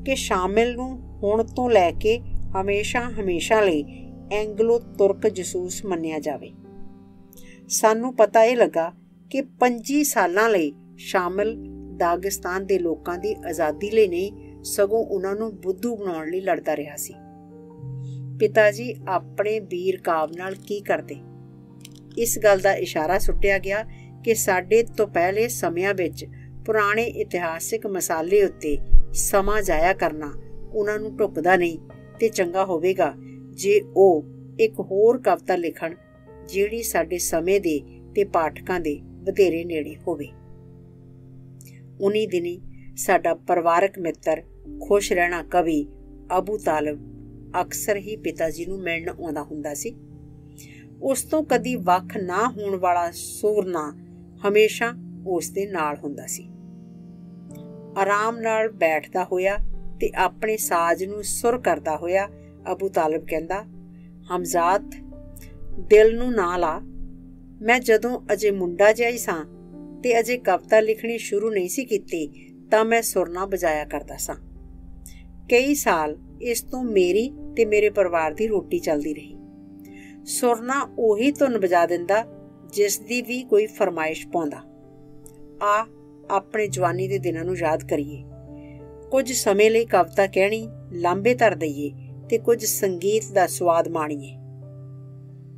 ਕਿ ਸ਼ਾਮਿਲ ਨੂੰ ਹੁਣ ਤੋਂ ਲੈ ਕੇ ਹਮੇਸ਼ਾ ਲਈ ਐਂਗਲੋ ਤੁਰਕ ਜਸੂਸ ਮੰਨਿਆ ਜਾਵੇ। ਸਾਨੂੰ ਪਤਾ ਇਹ ਲੱਗਾ ਕਿ 25 ਸਾਲਾਂ ਲਈ ਸ਼ਾਮਿਲ ਦਾਗਿਸਤਾਨ ਦੇ ਲੋਕਾਂ ਦੀ ਆਜ਼ਾਦੀ ਲਈ ਨਹੀਂ, ਸਗੋਂ ਉਹਨਾਂ ਨੂੰ ਬੁੱਧੂ ਬਣਾਉਣ ਲਈ ਲੜਦਾ ਰਿਹਾ ਸੀ। ਪਿਤਾ ਜੀ ਆਪਣੇ ਵੀਰ ਕਾਵਿ ਨਾਲ ਕੀ ਕਰਦੇ? ਇਸ ਗੱਲ ਦਾ ਇਸ਼ਾਰਾ ਸੁੱਟਿਆ ਗਿਆ ਕਿ ਸਾਡੇ ਤੋਂ ਪਹਿਲੇ ਸਮਿਆਂ ਵਿੱਚ ਪੁਰਾਣੇ ਇਤਿਹਾਸਿਕ ਮਸਾਲੇ ਉੱਤੇ ਸਮਾਂ ਜਾਇਆ ਕਰਨਾ ਉਹਨਾਂ ਨੂੰ ਢੁੱਕਦਾ ਨਹੀਂ ਤੇ ਚੰਗਾ ਹੋਵੇਗਾ ਜੇ ਉਹ ਇੱਕ ਹੋਰ ਕਵਿਤਾ ਲਿਖਣ ਜਿਹੜੀ ਸਾਡੇ ਸਮੇਂ ਦੇ ਤੇ ਪਾਠਕਾਂ ਦੇ ਵਧੇਰੇ ਨੇੜੇ ਹੋਵੇ। ਉਨੀ ਦਿਨੀ ਸਾਡਾ ਪਰਿਵਾਰਕ ਮਿੱਤਰ ਖੁਸ਼ ਰਹਿਣਾ ਕਵੀ ਅਬੂ ਤਾਲਿਬ ਅਕਸਰ ਹੀ ਪਿਤਾ ਜੀ ਨੂੰ ਮਿਲਣ ਆਉਂਦਾ ਹੁੰਦਾ ਸੀ। ਉਸ ਤੋਂ ਕਦੀ ਵੱਖ ਨਾ ਹੋਣ ਵਾਲਾ ਸੂਰਨਾ ਹਮੇਸ਼ਾ ਉਸ ਦੇ ਨਾਲ ਹੁੰਦਾ ਸੀ। ਆਰਾਮ ਨਾਲ ਬੈਠਦਾ ਹੋਇਆ ਤੇ ਆਪਣੇ ਸਾਜ਼ ਨੂੰ ਸੁਰ ਕਰਦਾ ਹੋਇਆ ਅਬੂ ਤਾਲਿਬ ਕਹਿੰਦਾ, ਹਮਜ਼ਾਦ, ਦਿਲ ਨੂੰ ਨਾ ਲਾ। ਮੈਂ ਜਦੋਂ ਅਜੇ ਮੁੰਡਾ ਜਿਹਾ ਹੀ ਸਾਂ ਤੇ ਅਜੇ ਕਵਿਤਾ ਲਿਖਣੀ ਸ਼ੁਰੂ ਨਹੀਂ ਸੀ ਕੀਤੀ ਤਾਂ ਮੈਂ ਸੁਰਨਾ ਵਜਾਇਆ ਕਰਦਾ ਸਾਂ। ਕਈ ਸਾਲ ਇਸ ਤੋਂ ਮੇਰੀ ਤੇ ਮੇਰੇ ਪਰਿਵਾਰ ਦੀ ਰੋਟੀ ਚੱਲਦੀ ਰਹੀ। ਸੁਰਨਾ ਉਹੀ ਧੁਨ ਵਜਾ ਦਿੰਦਾ ਜਿਸ ਦੀ ਵੀ ਕੋਈ ਫਰਮਾਇਸ਼ ਪਾਉਂਦਾ। ਆ ਆਪਣੇ ਜਵਾਨੀ ਦੇ ਦਿਨਾਂ ਨੂੰ ਯਾਦ ਕਰੀਏ। ਕੁਝ ਸਮੇਂ ਲਈ ਕਵਿਤਾ ਕਹਿਣੀ ਲਾਂਭੇ ਧਰ ਦਈਏ ਤੇ ਕੁਝ ਸੰਗੀਤ ਦਾ ਸਵਾਦ ਮਾਣੀਏ।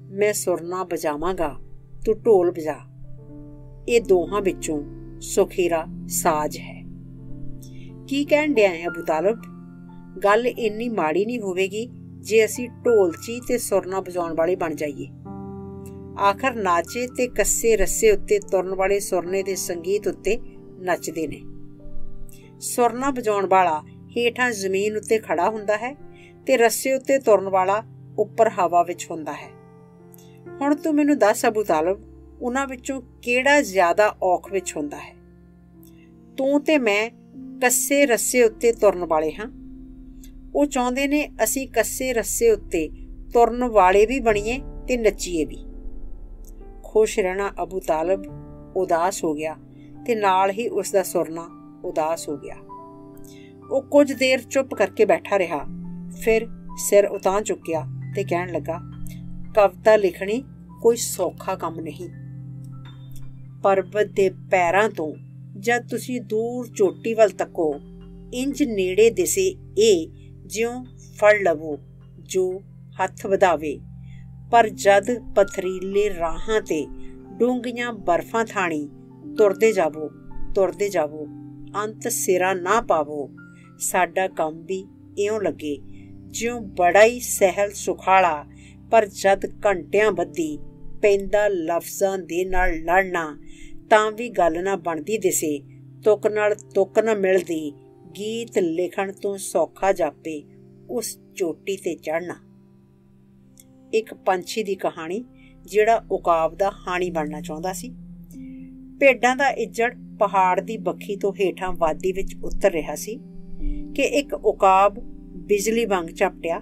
ਮੈਂ ਸੁਰਨਾ ਵਜਾਵਾਂਗਾ, ਤੂੰ ਢੋਲ ਵਜਾ। ਇਹ ਦੋਹਾਂ ਵਿੱਚੋਂ ਸੁਖੀਰਾ ਸਾਜ਼ ਹੈ। ਕੀ ਕਹਿਣ ਡਿਆ ਹੈ ਅਬੂ ਤਾਲਿਬ? ਗੱਲ ਇੰਨੀ ਮਾੜੀ ਨਹੀਂ ਹੋਵੇਗੀ ਜੇ ਅਸੀਂ ਢੋਲਚੀ ਤੇ ਸੁਰਨਾ ਵਜਾਉਣ ਵਾਲੇ ਬਣ ਜਾਈਏ। ਆਖਰ ਨਾਚੇ ਤੇ ਕੱਸੇ ਰੱਸੇ ਉੱਤੇ ਤੁਰਨ ਵਾਲੇ ਸੁਰਨੇ ਦੇ ਸੰਗੀਤ ਉੱਤੇ ਨੱਚਦੇ ਨੇ। ਸੁਰਨਾ ਵਜਾਉਣ ਵਾਲਾ ਹੇਠਾਂ ਜ਼ਮੀਨ ਉੱਤੇ ਖੜਾ ਹੁੰਦਾ ਹੈ ਤੇ ਰੱਸੇ ਉੱਤੇ ਤੁਰਨ ਵਾਲਾ ਉੱਪਰ ਹਵਾ ਵਿੱਚ ਹੁੰਦਾ ਹੈ। ਹੁਣ ਤੂੰ ਮੈਨੂੰ ਦੱਸ ਅਬੂ ਤਾਲਿਬ, ਉਹਨਾਂ ਵਿੱਚੋਂ ਕਿਹੜਾ ਜ਼ਿਆਦਾ ਔਖ ਵਿੱਚ ਹੁੰਦਾ ਹੈ? ਤੂੰ ਤੇ ਮੈਂ ਕੱਸੇ ਰੱਸੇ ਉੱਤੇ ਤੁਰਨ ਵਾਲੇ ਹਾਂ। ਉਹ ਚਾਹੁੰਦੇ ਨੇ ਅਸੀਂ ਕੱਸੇ ਰੱਸੇ ਉੱਤੇ ਤੁਰਨ ਵਾਲੇ ਵੀ ਬਣੀਏ ਤੇ ਨੱਚੀਏ ਵੀ। ਖੁਸ਼ ਰਹਿਣਾ ਅਬੂ ਤਾਲਿਬ ਉਦਾਸ ਹੋ ਗਿਆ ਤੇ ਨਾਲ ਹੀ ਉਸ ਦਾ ਸੁਰਨਾ ਉਦਾਸ ਹੋ ਗਿਆ। ਉਹ ਕੁਝ ਦੇਰ ਚੁੱਪ ਕਰਕੇ ਬੈਠਾ ਰਿਹਾ, ਫਿਰ ਸਿਰ ਉਤਾਂ ਚੁੱਕਿਆ ਤੇ ਕਹਿਣ ਲੱਗਾ, ਕਵਿਤਾ ਲਿਖਣੀ ਕੋਈ ਸੌਖਾ ਕੰਮ ਨਹੀਂ। ਪਰਬਤ ਦੇ ਪੈਰਾਂ ਤੋਂ ਜਦ ਤੁਸੀਂ ਦੂਰ ਚੋਟੀ ਵੱਲ ਤੱਕੋ, ਇੰਜ ਨੇੜੇ ਦਿਸੇ ਇਹ ਜਿਉਂ ਫੜ ਲਵੋ ਜੋ ਹੱਥ ਵਧਾਵੇ। ਪਰ ਜਦ ਪਥਰੀਲੇ ਰਾਹਾਂ ਤੇ ਡੂੰਘੀਆਂ ਬਰਫਾਂ ਥਾਣੀ ਤੁਰਦੇ ਜਾਵੋ, ਅੰਤ ਸਿਰਾ ਨਾ ਪਾਵੋ। ਸਾਡਾ ਕੰਮ ਵੀ ਇਉਂ ਲੱਗੇ ਜਿਉਂ ਬੜਾ ਹੀ ਸਹਿਲ ਸੁਖਾਲਾ, ਪਰ ਜਦ ਘੰਟਿਆਂ ਬੱਧੀ ਪੈਂਦਾ ਲਫ਼ਜ਼ਾਂ ਦੇ ਨਾਲ ਲੜਨਾ ਤਾਂ ਵੀ ਗੱਲ ਨਾ ਬਣਦੀ ਦਿਸੇ। ਤੁਕ ਨਾਲ ਤੁਕ ਨਾ ਮਿਲਦੀ, ਗੀਤ ਲਿਖਣ ਤੋਂ ਸੌਖਾ ਜਾਪੇ ਉਸ ਚੋਟੀ ਤੇ ਚੜ੍ਹਨਾ। ਇੱਕ ਪੰਛੀ ਦੀ ਕਹਾਣੀ ਜਿਹੜਾ ਉਕਾਬ ਦਾ ਹਾਣੀ ਬਣਨਾ ਚਾਹੁੰਦਾ ਸੀ। ਭੇਡਾਂ ਦਾ ਇੱਜੜ ਪਹਾੜ ਦੀ ਬੱਖੀ ਤੋਂ ਹੇਠਾਂ ਵਾਦੀ ਵਿੱਚ ਉਤਰ ਰਿਹਾ ਸੀ ਕਿ ਇੱਕ ਉਕਾਬ ਬਿਜਲੀ ਵਾਂਗ ਝਪਟਿਆ,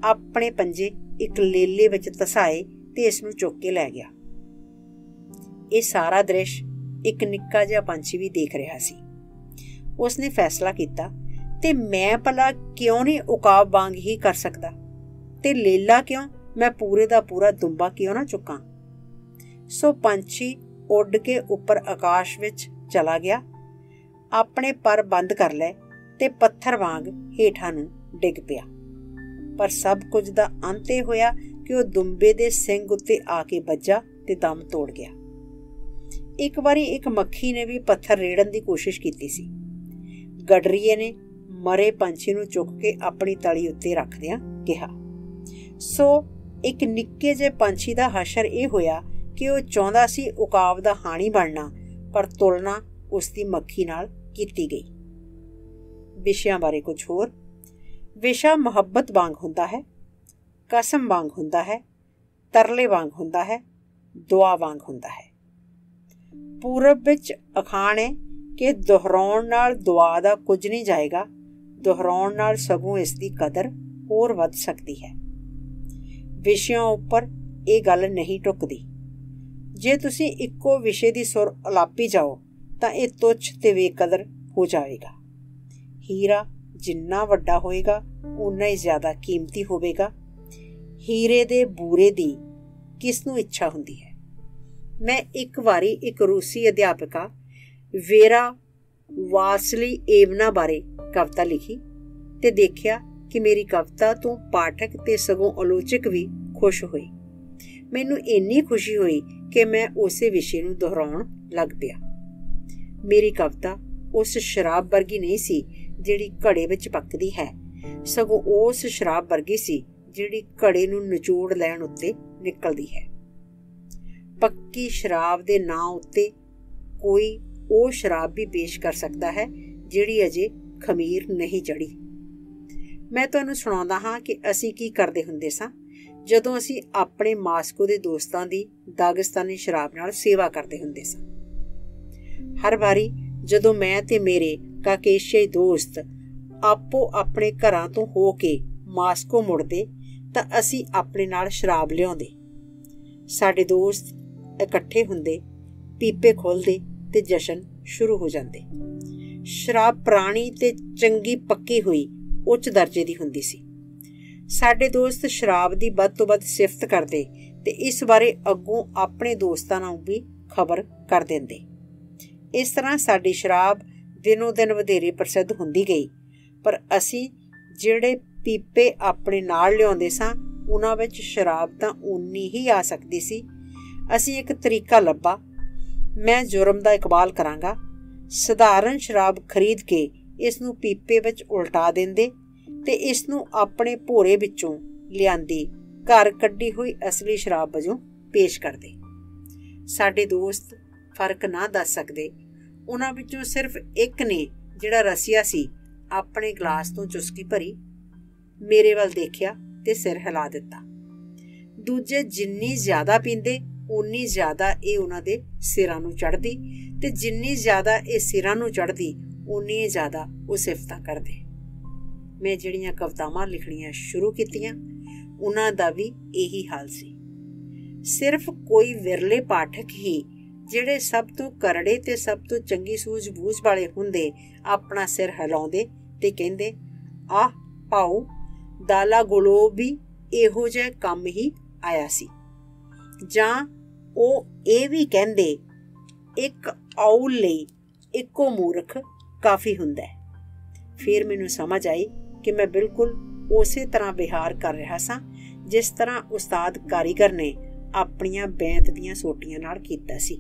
ਆਪਣੇ ਪੰਜੇ ਇੱਕ ਲੇਲੇ ਵਿੱਚ ਧਸਾਏ ਤੇ ਇਸ ਨੂੰ ਚੁੱਕ ਕੇ ਲੈ ਗਿਆ। ਇਹ ਸਾਰਾ ਦ੍ਰਿਸ਼ ਇੱਕ ਨਿੱਕਾ ਜਿਹਾ ਪੰਛੀ ਵੀ ਦੇਖ ਰਿਹਾ ਸੀ। ਉਸਨੇ ਫੈਸਲਾ ਕੀਤਾ, ਤੇ ਮੈਂ ਭਲਾ ਕਿਉਂ ਨਹੀਂ ਉਕਾਬ ਵਾਂਗ ਹੀ ਕਰ ਸਕਦਾ? ਤੇ ਲੇਲਾ ਕਿਉਂ, ਮੈਂ ਪੂਰੇ ਦਾ ਪੂਰਾ ਦੁੰਬਾ ਕਿਉਂ ਨਾ ਚੁੱਕਾਂ? ਸੋ ਪੰਛੀ ਉੱਡ ਕੇ ਉੱਪਰ ਆਕਾਸ਼ ਵਿੱਚ ਚਲਾ ਗਿਆ, ਆਪਣੇ ਪਰ ਬੰਦ ਕਰ ਲਏ ਤੇ ਪੱਥਰ ਵਾਂਗ ਹੇਠਾਂ ਨੂੰ ਡਿੱਗ ਪਿਆ। ਪਰ ਸਭ ਕੁਝ ਦਾ ਅੰਤ ਇਹ ਹੋਇਆ ਕਿ ਉਹ ਦੁੰਬੇ ਦੇ ਸਿੰਗ ਉੱਤੇ ਆ ਕੇ ਵੱਜਾ ਤੇ ਦਮ ਤੋੜ ਗਿਆ। ਇੱਕ ਵਾਰੀ ਇੱਕ ਮੱਖੀ ਨੇ ਵੀ ਪੱਥਰ ਰੇੜਨ ਦੀ ਕੋਸ਼ਿਸ਼ ਕੀਤੀ ਸੀ। ਗਡਰੀਏ ਨੇ ਮਰੇ ਪੰਛੀ ਨੂੰ ਚੁੱਕ ਕੇ ਆਪਣੀ ਤਲੀ ਉੱਤੇ ਰੱਖਦਿਆਂ ਕਿਹਾ, ਸੋ ਇੱਕ ਨਿੱਕੇ ਜਿਹੇ ਪੰਛੀ ਦਾ ਹਸ਼ਰ ਇਹ ਹੋਇਆ ਕਿ ਉਹ ਚਾਹੁੰਦਾ ਸੀ ਉਕਾਬ ਦਾ ਹਾਣੀ ਬਣਨਾ, ਪਰ ਤੁਲਨਾ ਉਸ ਦੀ ਮੱਖੀ ਨਾਲ ਕੀਤੀ ਗਈ। ਵਿਸ਼ਿਆਂ ਬਾਰੇ ਕੁਝ ਹੋਰ। ਵਿਸ਼ਾ ਮੁਹੱਬਤ ਵਾਂਗ ਹੁੰਦਾ ਹੈ, ਕਸਮ ਵਾਂਗ ਹੁੰਦਾ ਹੈ, ਤਰਲੇ ਵਾਂਗ ਹੁੰਦਾ ਹੈ, ਦੁਆ ਵਾਂਗ ਹੁੰਦਾ ਹੈ। ਪੂਰਬ ਵਿੱਚ ਅਖਾਣ ਹੈ ਕਿ ਦੁਹਰਾਉਣ ਨਾਲ ਦੁਆ ਦਾ ਕੁਝ ਨਹੀਂ ਜਾਏਗਾ, ਦੁਹਰਾਉਣ ਨਾਲ ਸਗੋਂ ਇਸ ਦੀ ਕਦਰ ਹੋਰ ਵੱਧ ਸਕਦੀ ਹੈ। ਵਿਸ਼ਿਆਂ ਉੱਪਰ ਇਹ ਗੱਲ ਨਹੀਂ ਟੁੱਕਦੀ। ਜੇ ਤੁਸੀਂ ਇੱਕੋ ਵਿਸ਼ੇ ਦੀ ਸੁਰ ਅਲਾਪੀ ਜਾਓ ਤਾਂ ਇਹ ਤੁੱਛ ਤੇ ਬੇਕਦਰ ਹੋ ਜਾਵੇਗਾ। ਹੀਰਾ ਜਿੰਨਾ ਵੱਡਾ ਹੋਏਗਾ ਓਨਾ ਹੀ ਜ਼ਿਆਦਾ ਕੀਮਤੀ ਹੋਵੇਗਾ। ਹੀਰੇ ਦੇ ਬੂਰੇ ਦੀ ਕਿਸ ਨੂੰ ਇੱਛਾ ਹੁੰਦੀ ਹੈ। ਮੈਂ ਇੱਕ ਵਾਰੀ ਇੱਕ ਰੂਸੀ ਅਧਿਆਪਕਾ ਵੇਰਾ ਵਾਸਲੀਏਵਨਾ ਬਾਰੇ ਕਵਿਤਾ ਲਿਖੀ ਤੇ ਦੇਖਿਆ ਕਿ ਮੇਰੀ ਕਵਿਤਾ ਤੋਂ ਪਾਠਕ ਤੇ ਸਗੋਂ ਆਲੋਚਕ ਵੀ ਖੁਸ਼ ਹੋਏ। ਮੈਨੂੰ ਇੰਨੀ ਖੁਸ਼ੀ ਹੋਈ ਕਿ ਮੈਂ ਉਸੇ ਵਿਸ਼ੇ ਨੂੰ ਦੁਹਰਾਉਣ ਲੱਗ ਪਿਆ। ਮੇਰੀ ਕਵਿਤਾ ਉਸ ਸ਼ਰਾਬ ਵਰਗੀ ਨਹੀਂ ਸੀ ਜਿਹੜੀ ਘੜੇ ਵਿੱਚ ਪੱਕਦੀ ਹੈ, ਸਗੋਂ ਉਸ ਸ਼ਰਾਬ ਵਰਗੀ ਸੀ ਜਿਹੜੀ ਘੜੇ ਨੂੰ ਨਿਚੋੜ ਲੈਣ ਉੱਤੇ ਨਿਕਲਦੀ ਹੈ। ਪੱਕੀ ਸ਼ਰਾਬ ਦੇ ਨਾਂ ਉੱਤੇ ਕੋਈ ਉਹ ਸ਼ਰਾਬ ਵੀ ਪੇਸ਼ ਕਰ ਸਕਦਾ ਹੈ ਜਿਹੜੀ ਅਜੇ ਖਮੀਰ ਨਹੀਂ ਚੜ੍ਹੀ। ਮੈਂ ਤੁਹਾਨੂੰ ਸੁਣਾਉਂਦਾ ਹਾਂ ਕਿ ਅਸੀਂ ਕੀ ਕਰਦੇ ਹੁੰਦੇ ਸਾਂ ਜਦੋਂ ਅਸੀਂ ਆਪਣੇ ਮਾਸਕੋ ਦੇ ਦੋਸਤਾਂ ਦੀ ਦਾਗਿਸਤਾਨੀ ਸ਼ਰਾਬ ਨਾਲ ਸੇਵਾ ਕਰਦੇ ਹੁੰਦੇ ਸਾਂ। ਹਰ ਵਾਰੀ ਜਦੋਂ ਮੈਂ ਤੇ ਮੇਰੇ ਕਾਕੇਸ਼ੀਆਈ ਦੋਸਤ ਆਪੋ ਆਪਣੇ ਘਰਾਂ ਤੋਂ ਹੋ ਕੇ ਮਾਸਕੋ ਮੁੜਦੇ ਤਾਂ ਅਸੀਂ ਆਪਣੇ ਨਾਲ ਸ਼ਰਾਬ ਲਿਆਉਂਦੇ। ਸਾਡੇ ਦੋਸਤ ਇਕੱਠੇ ਹੁੰਦੇ, ਪੀਪੇ ਖੋਲ੍ਹਦੇ ਤੇ ਜਸ਼ਨ ਸ਼ੁਰੂ ਹੋ ਜਾਂਦੇ। ਸ਼ਰਾਬ ਪੁਰਾਣੀ ਤੇ ਚੰਗੀ ਪੱਕੀ ਹੋਈ ਉੱਚ ਦਰਜੇ ਦੀ ਹੁੰਦੀ ਸੀ। ਸਾਡੇ ਦੋਸਤ ਸ਼ਰਾਬ ਦੀ ਵੱਧ ਤੋਂ ਵੱਧ ਸਿਫਤ ਕਰਦੇ ਤੇ ਇਸ ਬਾਰੇ ਅੱਗੋਂ ਆਪਣੇ ਦੋਸਤਾਂ ਨੂੰ ਵੀ ਖਬਰ ਕਰ ਦਿੰਦੇ। ਇਸ ਤਰ੍ਹਾਂ ਸਾਡੀ ਸ਼ਰਾਬ ਦਿਨੋਂ ਦਿਨ ਵਧੇਰੇ ਪ੍ਰਸਿੱਧ ਹੁੰਦੀ ਗਈ। ਪਰ ਅਸੀਂ ਜਿਹੜੇ ਪੀਪੇ ਆਪਣੇ ਨਾਲ ਲਿਆਉਂਦੇ ਸਾਂ ਉਹਨਾਂ ਵਿੱਚ ਸ਼ਰਾਬ ਤਾਂ ਓਨੀ ਹੀ ਆ ਸਕਦੀ ਸੀ। ਅਸੀਂ ਇੱਕ ਤਰੀਕਾ ਲੱਭਾ। ਮੈਂ ਜੁਰਮ ਦਾ ਇਕਬਾਲ ਕਰਾਂਗਾ। ਸਧਾਰਨ ਸ਼ਰਾਬ ਖਰੀਦ ਕੇ ਇਸ ਨੂੰ ਪੀਪੇ ਵਿੱਚ ਉਲਟਾ ਦਿੰਦੇ ਤੇ ਇਸ ਨੂੰ ਆਪਣੇ ਭੋਰੇ ਵਿੱਚੋਂ ਲਿਆਂਦੀ ਘਰ ਕੱਢੀ ਹੋਈ ਅਸਲੀ ਸ਼ਰਾਬ ਵਜੋਂ ਪੇਸ਼ ਕਰਦੇ। ਸਾਡੇ ਦੋਸਤ ਫਰਕ ਨਾ ਦੱਸ ਸਕਦੇ। ਉਹਨਾਂ ਵਿੱਚੋਂ ਸਿਰਫ ਇੱਕ ਨੇ, ਜਿਹੜਾ ਰਸੀਆ ਸੀ, ਆਪਣੇ ਗਲਾਸ ਤੋਂ ਚੁਸਕੀ ਭਰੀ, ਮੇਰੇ ਵੱਲ ਦੇਖਿਆ ਤੇ ਸਿਰ ਹਿਲਾ ਦਿੱਤਾ। ਦੂਜੇ ਜਿੰਨੀ ਜ਼ਿਆਦਾ ਪੀਂਦੇ ਓਨੀ ਜ਼ਿਆਦਾ ਇਹ ਉਹਨਾਂ ਦੇ ਸਿਰਾਂ ਨੂੰ ਚੜ੍ਹਦੀ ਤੇ ਜਿੰਨੀ ਜ਼ਿਆਦਾ ਇਹ ਸਿਰਾਂ ਨੂੰ ਚੜ੍ਹਦੀ ਓਨੀ ਜ਼ਿਆਦਾ ਉਹ ਸਿਫਤਾਂ ਕਰਦੇ। ਮੈਂ ਜਿਹੜੀਆਂ ਕਵਿਤਾਵਾਂ ਲਿਖਣੀਆਂ ਸ਼ੁਰੂ ਕੀਤੀਆਂ ਉਹਨਾਂ ਦਾ ਵੀ ਇਹੀ ਹਾਲ ਸੀ। ਸਿਰਫ ਕੋਈ ਵਿਰਲੇ ਪਾਠਕ ਹੀ, ਜਿਹੜੇ ਸਭ ਤੋਂ ਕਰੜੇ ਤੇ ਸਭ ਤੋਂ ਚੰਗੀ ਸੂਝ-ਬੂਝ ਵਾਲੇ ਹੁੰਦੇ, ਆਪਣਾ ਸਿਰ ਹਿਲਾਉਂਦੇ ਤੇ ਕਹਿੰਦੇ, ਆਹ ਭਾਊ ਦਾਲਾ ਗਲੋਬ ਵੀ ਇਹੋ ਜਿਹਾ ਕੰਮ ਹੀ ਆਇਆ ਸੀ। ਜਾਂ ਉਹ ਇਹ ਵੀ ਕਹਿੰਦੇ, ਇੱਕ ਆਉਲ ਲਈ ਇੱਕੋ ਮੂਰਖ ਕਾਫੀ ਹੁੰਦਾ ਹੈ। ਫਿਰ ਮੈਨੂੰ ਸਮਝ ਆਈ ਕਿ ਮੈਂ ਬਿਲਕੁਲ ਉਸੇ ਤਰ੍ਹਾਂ ਵਿਹਾਰ ਕਰ ਰਿਹਾ ਸਾਂ ਜਿਸ ਤਰ੍ਹਾਂ ਉਸਤਾਦ ਕਾਰੀਗਰ ਨੇ ਆਪਣੀਆਂ ਬੈਂਤ ਦੀਆਂ ਸੋਟੀਆਂ ਨਾਲ ਕੀਤਾ ਸੀ।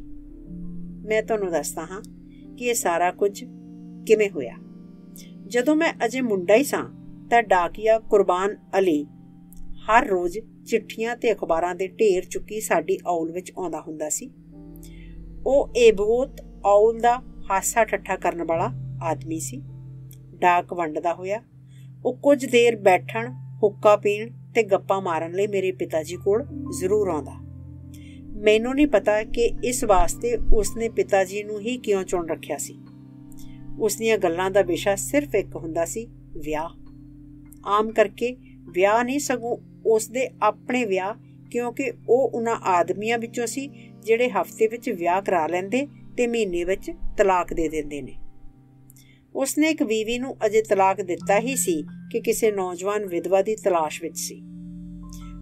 ਮੈਂ ਤੁਹਾਨੂੰ ਦੱਸਦਾ ਹਾਂ ਕਿ ਇਹ ਸਾਰਾ ਕੁਝ ਕਿਵੇਂ ਹੋਇਆ। ਜਦੋਂ ਮੈਂ ਅਜੇ ਮੁੰਡਾ ਹੀ ਸਾਂ ਤਾਂ ਡਾਕੀਆ ਕੁਰਬਾਨ ਅਲੀ ਹਰ ਰੋਜ਼ ਚਿੱਠੀਆਂ ਤੇ ਅਖਬਾਰਾਂ ਦੇ ਢੇਰ ਚੁੱਕੀ ਸਾਡੀ ਆਉਲ ਵਿੱਚ ਆਉਂਦਾ ਹੁੰਦਾ ਸੀ। ਉਹ ਇਹ ਬਹੁਤ ਆਉਲ ਦਾ ਹਾਸਾ ਠੱਠਾ ਕਰਨ ਵਾਲਾ ਆਦਮੀ ਸੀ। ਡਾਕ ਵੰਡਦਾ ਹੋਇਆ ਉਹ ਕੁਝ ਦੇਰ ਬੈਠਣ, ਹੁੱਕਾ ਪੀਣ ਤੇ ਗੱਪਾਂ ਮਾਰਨ ਲਈ ਮੇਰੇ ਪਿਤਾ ਜੀ ਕੋਲ ਜ਼ਰੂਰ ਆਉਂਦਾ। ਮੈਨੂੰ ਨਹੀਂ ਪਤਾ ਕਿ ਇਸ ਵਾਸਤੇ ਉਸਨੇ ਪਿਤਾ ਜੀ ਨੂੰ ਹੀ ਕਿਉਂ ਚੁਣ ਰੱਖਿਆ ਸੀ। ਉਸ ਦੀਆਂ ਗੱਲਾਂ ਦਾ ਵਿਸ਼ਾ ਸਿਰਫ ਇੱਕ ਹੁੰਦਾ ਸੀ, ਵਿਆਹ। ਆਮ ਕਰਕੇ ਵਿਆਹ ਨਹੀਂ, ਸਗੋਂ ਉਸਦੇ ਆਪਣੇ ਵਿਆਹ, ਕਿਉਂਕਿ ਉਹ ਉਹਨਾਂ ਆਦਮੀਆਂ ਵਿੱਚੋਂ ਸੀ ਜਿਹੜੇ ਹਫ਼ਤੇ ਵਿੱਚ ਵਿਆਹ ਕਰਾ ਲੈਂਦੇ ਤੇ ਮਹੀਨੇ ਵਿੱਚ ਤਲਾਕ ਦੇ ਦਿੰਦੇ ਨੇ। ਉਸਨੇ ਇੱਕ ਬੀਵੀ ਨੂੰ ਅਜੇ ਤਲਾਕ ਦਿੱਤਾ ਹੀ ਸੀ ਕਿ ਕਿਸੇ ਨੌਜਵਾਨ ਵਿਧਵਾ ਦੀ ਤਲਾਸ਼ ਵਿੱਚ ਸੀ।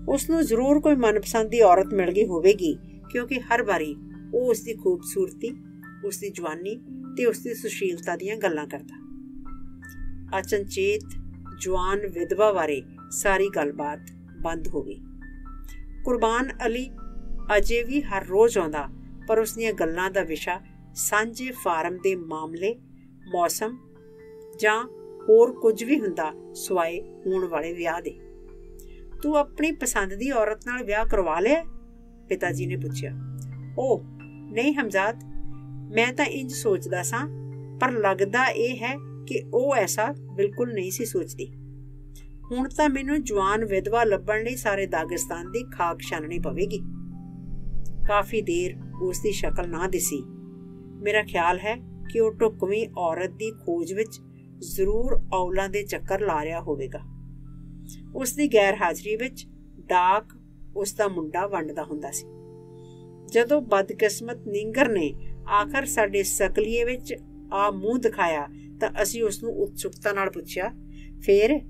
ਉਸਨੂੰ ਜ਼ਰੂਰ ਕੋਈ ਮਨਪਸੰਦ ਦੀ ਔਰਤ ਮਿਲ ਗਈ ਹੋਵੇਗੀ, ਕਿਉਂਕਿ ਹਰ ਵਾਰੀ ਉਹ ਉਸਦੀ ਖੂਬਸੂਰਤੀ, ਉਸਦੀ ਜਵਾਨੀ ਤੇ ਉਸਦੀ ਸੁਸ਼ੀਲਤਾ ਦੀਆਂ ਗੱਲਾਂ ਕਰਦਾ। ਅਚਨਚੇਤ ਜਵਾਨ ਵਿਧਵਾ ਬਾਰੇ ਸਾਰੀ ਗੱਲਬਾਤ ਬੰਦ ਹੋ ਗਈ। ਕੁਰਬਾਨ ਅਲੀ ਅਜੇ ਵੀ ਹਰ ਰੋਜ਼ ਆਉਂਦਾ, ਪਰ ਉਸਦੀਆਂ ਗੱਲਾਂ ਦਾ ਵਿਸ਼ਾ ਸਾਂਝੇ ਫਾਰਮ ਦੇ ਮਾਮਲੇ, ਮੌਸਮ ਜਾਂ ਹੋਰ ਕੁਝ ਵੀ ਹੁੰਦਾ ਸਿਵਾਏ ਹੋਣ ਵਾਲੇ ਵਿਆਹ ਦੇ। तू अपनी पसंद दी औरत नाल विआह करवा लिया? पिताजी ने पूछा। ओह नहीं हमजाद, मैं तां इंज सोचदा सां, पर लगदा यह है कि ਉਹ ऐसा बिल्कुल नहीं सी सोचदी। ਹੁਣ ਤਾਂ ਮੈਨੂੰ ਜਵਾਨ ਵਿਧਵਾ ਲੱਭਣ ਲਈ ਸਾਰੇ ਦਾਗਿਸਤਾਨ ਦੀ ਖਾਕ ਛਾਨਣੀ ਪਵੇਗੀ। ਕਾਫੀ ਦੇਰ ਉਸ ਦੀ ਸ਼ਕਲ ਨਾ ਦਿਸੀ। ਮੇਰਾ ਖਿਆਲ ਹੈ ਕਿ ਉਹ ਢੁਕਵੀਂ ਔਰਤ ਦੀ ਖੋਜ ਵਿੱਚ ਜ਼ਰੂਰ ਔਲਾਂ ਦੇ ਚੱਕਰ ਲਾ ਰਿਹਾ ਹੋਵੇਗਾ। ਉਸ ਦੀ ਗੈਰ ਹਾਜ਼ਰੀ ਵਿੱਚ ਡਾਕ ਉਸ ਦਾ ਮੁੰਡਾ ਵੰਡਦਾ ਹੁੰਦਾ ਸੀ। ਜਦੋਂ ਬਦਕਿਸਮਤ ਨੀਂਗਰ ਨੇ ਆਖਰ ਸਾਡੇ ਸਕਲੀਏ ਵਿੱਚ ਆ ਮੂੰਹ ਦਿਖਾਇਆ ਤਾਂ ਅਸੀਂ ਉਸ ਨੂੰ ਉਤਸੁਕਤਾ ਨਾਲ ਪੁੱਛਿਆ, ਫੇਰ